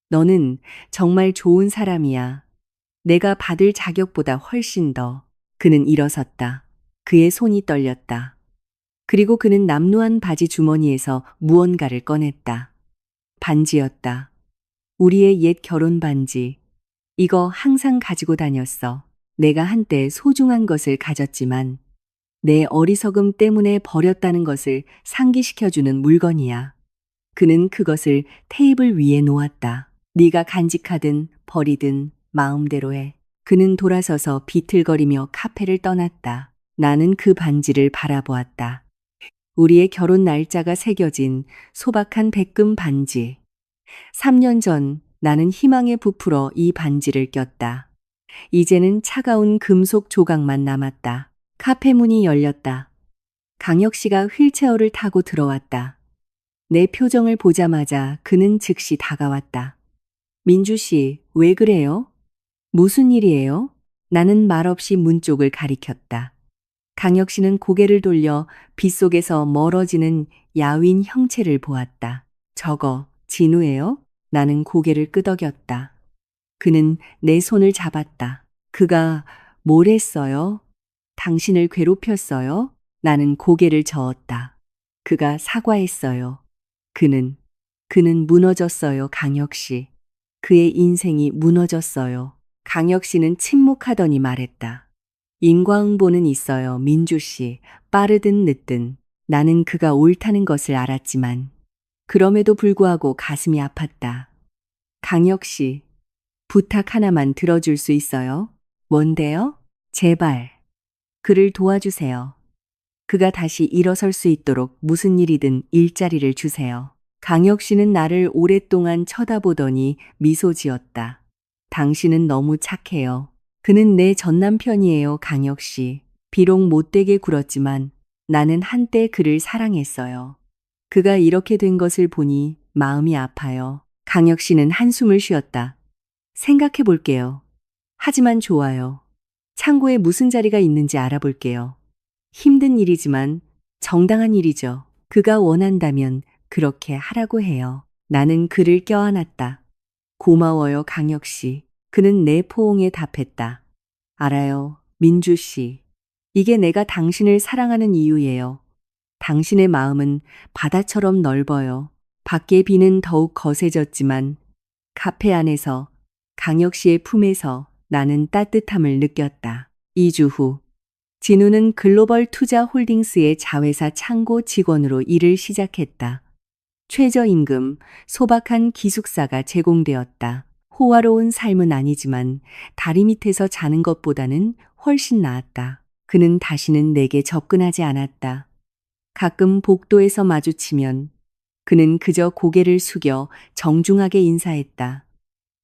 너는 정말 좋은 사람이야. 내가 받을 자격보다 훨씬 더. 그는 일어섰다. 그의 손이 떨렸다. 그리고 그는 남루한 바지 주머니에서 무언가를 꺼냈다. 반지였다. 우리의 옛 결혼 반지. 이거 항상 가지고 다녔어. 내가 한때 소중한 것을 가졌지만 내 어리석음 때문에 버렸다는 것을 상기시켜주는 물건이야. 그는 그것을 테이블 위에 놓았다. 네가 간직하든 버리든 마음대로 해. 그는 돌아서서 비틀거리며 카페를 떠났다. 나는 그 반지를 바라보았다. 우리의 결혼 날짜가 새겨진 소박한 백금 반지. 3년 전 나는 희망에 부풀어 이 반지를 꼈다. 이제는 차가운 금속 조각만 남았다. 카페 문이 열렸다. 강혁 씨가 휠체어를 타고 들어왔다. 내 표정을 보자마자 그는 즉시 다가왔다. 민주 씨, 왜 그래요? 무슨 일이에요? 나는 말없이 문 쪽을 가리켰다. 강혁 씨는 고개를 돌려 빗속에서 멀어지는 야윈 형체를 보았다. 저거, 진우예요? 나는 고개를 끄덕였다. 그는 내 손을 잡았다. 그가 뭘 했어요? 당신을 괴롭혔어요? 나는 고개를 저었다. 그가 사과했어요. 그는 무너졌어요, 강혁 씨. 그의 인생이 무너졌어요. 강혁 씨는 침묵하더니 말했다. 인과응보는 있어요, 민주 씨. 빠르든 늦든. 나는 그가 옳다는 것을 알았지만 그럼에도 불구하고 가슴이 아팠다. 강혁 씨, 부탁 하나만 들어줄 수 있어요? 뭔데요? 제발. 그를 도와주세요. 그가 다시 일어설 수 있도록 무슨 일이든 일자리를 주세요. 강혁 씨는 나를 오랫동안 쳐다보더니 미소 지었다. 당신은 너무 착해요. 그는 내 전남편이에요, 강혁 씨. 비록 못되게 굴었지만 나는 한때 그를 사랑했어요. 그가 이렇게 된 것을 보니 마음이 아파요. 강혁 씨는 한숨을 쉬었다. 생각해 볼게요. 하지만 좋아요. 창고에 무슨 자리가 있는지 알아볼게요. 힘든 일이지만 정당한 일이죠. 그가 원한다면 그렇게 하라고 해요. 나는 그를 껴안았다. 고마워요, 강혁 씨. 그는 내 포옹에 답했다. 알아요, 민주 씨. 이게 내가 당신을 사랑하는 이유예요. 당신의 마음은 바다처럼 넓어요. 밖의 비는 더욱 거세졌지만 카페 안에서 강혁 씨의 품에서 나는 따뜻함을 느꼈다. 2주 후, 진우는 글로벌 투자 홀딩스의 자회사 창고 직원으로 일을 시작했다. 최저임금, 소박한 기숙사가 제공되었다. 호화로운 삶은 아니지만 다리 밑에서 자는 것보다는 훨씬 나았다. 그는 다시는 내게 접근하지 않았다. 가끔 복도에서 마주치면 그는 그저 고개를 숙여 정중하게 인사했다.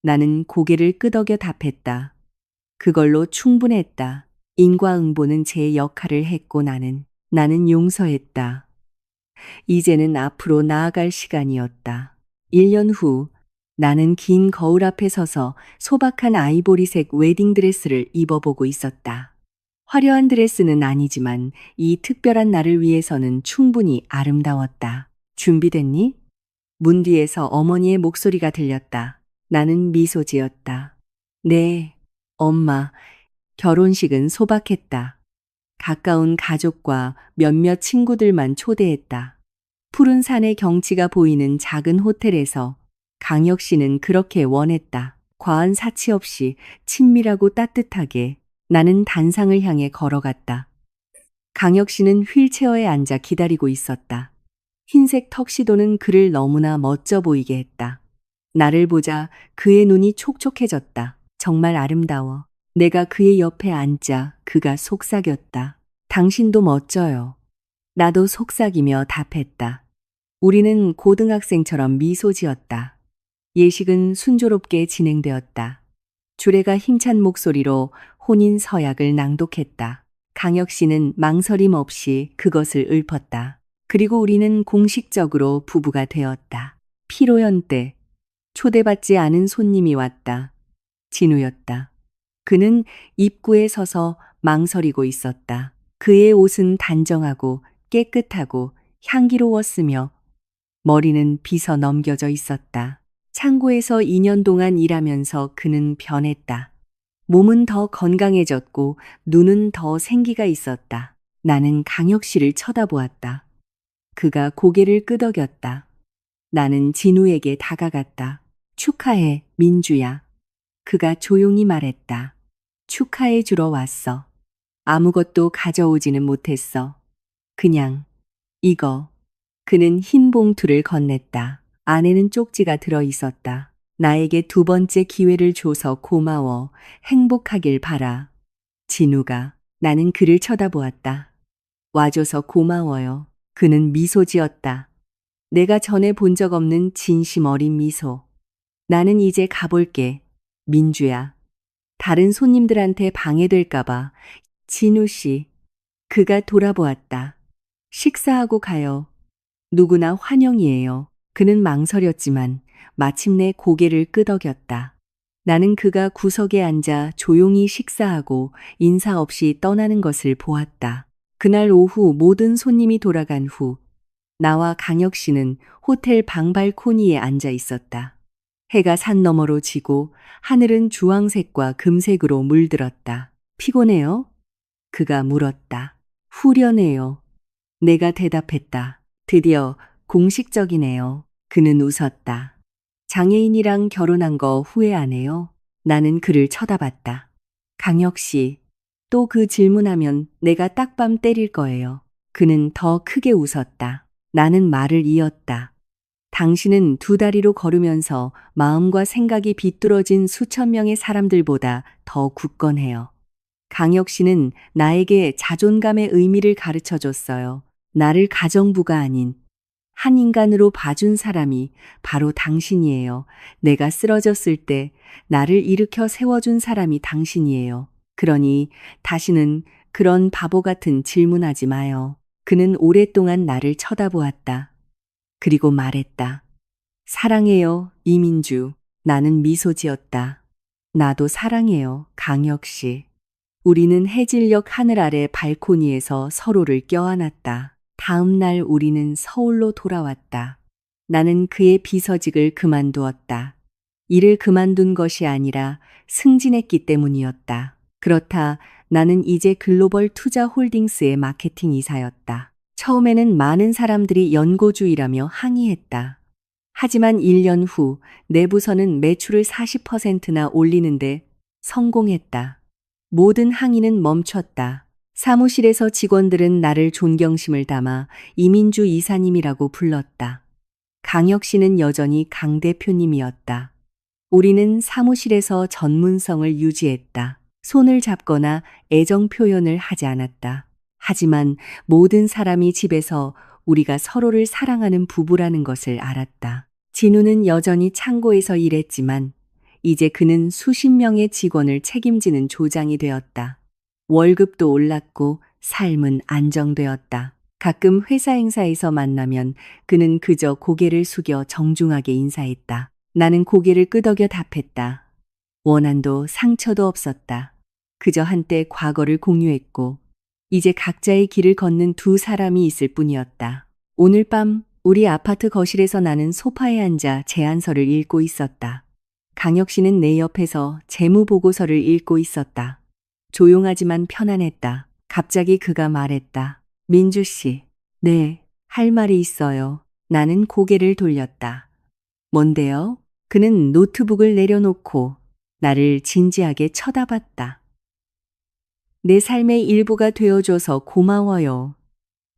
나는 고개를 끄덕여 답했다. 그걸로 충분했다. 인과응보는 제 역할을 했고 나는 용서했다. 이제는 앞으로 나아갈 시간이었다. 1년 후 나는 긴 거울 앞에 서서 소박한 아이보리색 웨딩드레스를 입어보고 있었다. 화려한 드레스는 아니지만 이 특별한 날을 위해서는 충분히 아름다웠다. 준비됐니? 문 뒤에서 어머니의 목소리가 들렸다. 나는 미소 지었다. 네, 엄마. 결혼식은 소박했다. 가까운 가족과 몇몇 친구들만 초대했다. 푸른 산의 경치가 보이는 작은 호텔에서 강혁 씨는 그렇게 원했다. 과한 사치 없이 친밀하고 따뜻하게. 나는 단상을 향해 걸어갔다. 강혁 씨는 휠체어에 앉아 기다리고 있었다. 흰색 턱시도는 그를 너무나 멋져 보이게 했다. 나를 보자 그의 눈이 촉촉해졌다. 정말 아름다워. 내가 그의 옆에 앉자 그가 속삭였다. 당신도 멋져요. 나도 속삭이며 답했다. 우리는 고등학생처럼 미소 지었다. 예식은 순조롭게 진행되었다. 주례가 힘찬 목소리로 혼인 서약을 낭독했다. 강혁 씨는 망설임 없이 그것을 읊었다. 그리고 우리는 공식적으로 부부가 되었다. 피로연 때 초대받지 않은 손님이 왔다. 진우였다. 그는 입구에 서서 망설이고 있었다. 그의 옷은 단정하고 깨끗하고 향기로웠으며 머리는 빗어 넘겨져 있었다. 창고에서 2년 동안 일하면서 그는 변했다. 몸은 더 건강해졌고 눈은 더 생기가 있었다. 나는 강혁 씨를 쳐다보았다. 그가 고개를 끄덕였다. 나는 진우에게 다가갔다. 축하해, 민주야. 그가 조용히 말했다. 축하해 주러 왔어. 아무것도 가져오지는 못했어. 그냥 이거. 그는 흰 봉투를 건넸다. 안에는 쪽지가 들어 있었다. 나에게 두 번째 기회를 줘서 고마워. 행복하길 바라. 진우가. 나는 그를 쳐다보았다. 와줘서 고마워요. 그는 미소 지었다. 내가 전에 본 적 없는 진심 어린 미소. 나는 이제 가볼게. 민주야. 다른 손님들한테 방해될까봐. 진우 씨. 그가 돌아보았다. 식사하고 가요. 누구나 환영이에요. 그는 망설였지만 마침내 고개를 끄덕였다. 나는 그가 구석에 앉아 조용히 식사하고 인사 없이 떠나는 것을 보았다. 그날 오후 모든 손님이 돌아간 후 나와 강혁 씨는 호텔 방 발코니에 앉아 있었다. 해가 산 너머로 지고 하늘은 주황색과 금색으로 물들었다. 피곤해요? 그가 물었다. 후련해요. 내가 대답했다. 드디어 공식적이네요. 그는 웃었다. 장애인이랑 결혼한 거 후회 안 해요? 나는 그를 쳐다봤다. 강혁 씨, 또 그 질문하면 내가 딱밤 때릴 거예요. 그는 더 크게 웃었다. 나는 말을 이었다. 당신은 두 다리로 걸으면서 마음과 생각이 비뚤어진 수천 명의 사람들보다 더 굳건해요. 강혁 씨는 나에게 자존감의 의미를 가르쳐 줬어요. 나를 가정부가 아닌 한 인간으로 봐준 사람이 바로 당신이에요. 내가 쓰러졌을 때 나를 일으켜 세워준 사람이 당신이에요. 그러니 다시는 그런 바보 같은 질문하지 마요. 그는 오랫동안 나를 쳐다보았다. 그리고 말했다. 사랑해요, 이민주. 나는 미소 지었다. 나도 사랑해요, 강혁 씨. 우리는 해질녘 하늘 아래 발코니에서 서로를 껴안았다. 다음 날 우리는 서울로 돌아왔다. 나는 그의 비서직을 그만두었다. 일을 그만둔 것이 아니라 승진했기 때문이었다. 그렇다, 나는 이제 글로벌 투자 홀딩스의 마케팅 이사였다. 처음에는 많은 사람들이 연고주의라며 항의했다. 하지만 1년 후 내 부서는 매출을 40%나 올리는데 성공했다. 모든 항의는 멈췄다. 사무실에서 직원들은 나를 존경심을 담아 이민주 이사님이라고 불렀다. 강혁 씨는 여전히 강 대표님이었다. 우리는 사무실에서 전문성을 유지했다. 손을 잡거나 애정 표현을 하지 않았다. 하지만 모든 사람이 집에서 우리가 서로를 사랑하는 부부라는 것을 알았다. 진우는 여전히 창고에서 일했지만 이제 그는 수십 명의 직원을 책임지는 조장이 되었다. 월급도 올랐고 삶은 안정되었다. 가끔 회사 행사에서 만나면 그는 그저 고개를 숙여 정중하게 인사했다. 나는 고개를 끄덕여 답했다. 원한도 상처도 없었다. 그저 한때 과거를 공유했고 이제 각자의 길을 걷는 두 사람이 있을 뿐이었다. 오늘 밤 우리 아파트 거실에서 나는 소파에 앉아 제안서를 읽고 있었다. 강혁 씨는 내 옆에서 재무보고서를 읽고 있었다. 조용하지만 편안했다. 갑자기 그가 말했다. 민주 씨, 네, 할 말이 있어요. 나는 고개를 돌렸다. 뭔데요? 그는 노트북을 내려놓고 나를 진지하게 쳐다봤다. 내 삶의 일부가 되어줘서 고마워요.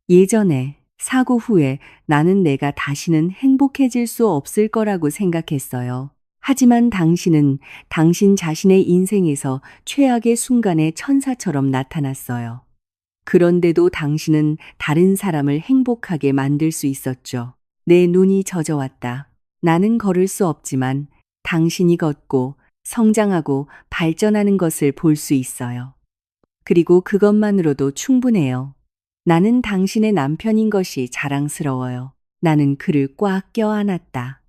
예전에 사고 후에 나는 내가 다시는 행복해질 수 없을 거라고 생각했어요. 하지만 당신은 당신 자신의 인생에서 최악의 순간에 천사처럼 나타났어요. 그런데도 당신은 다른 사람을 행복하게 만들 수 있었죠. 내 눈이 젖어왔다. 나는 걸을 수 없지만 당신이 걷고 성장하고 발전하는 것을 볼 수 있어요. 그리고 그것만으로도 충분해요. 나는 당신의 남편인 것이 자랑스러워요. 나는 그를 꽉 껴안았다.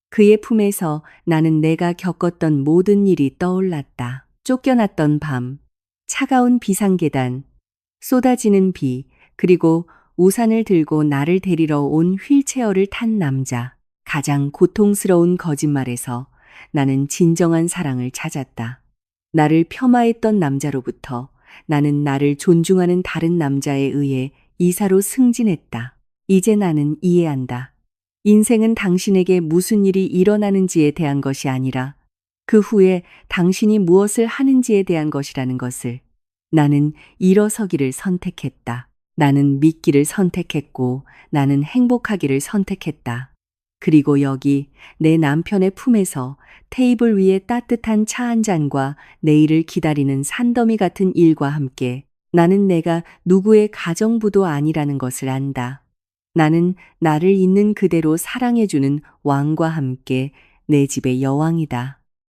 그의 품에서 나는 내가 겪었던 모든 일이 떠올랐다. 쫓겨났던 밤, 차가운 비상계단, 쏟아지는 비, 그리고 우산을 들고 나를 데리러 온 휠체어를 탄 남자. 가장 고통스러운 거짓말에서 나는 진정한 사랑을 찾았다. 나를 폄하했던 남자로부터 나는 나를 존중하는 다른 남자에 의해 이사로 승진했다. 이제 나는 이해한다. 인생은 당신에게 무슨 일이 일어나는지에 대한 것이 아니라 그 후에 당신이 무엇을 하는지에 대한 것이라는 것을. 나는 일어서기를 선택했다. 나는 믿기를 선택했고 나는 행복하기를 선택했다. 그리고 여기 내 남편의 품에서 테이블 위에 따뜻한 차 한 잔과 내일을 기다리는 산더미 같은 일과 함께 나는 내가 누구의 가정부도 아니라는 것을 안다. 나는 나를 있는 그대로 사랑해주는 왕과 함께 내 집의 여왕이다.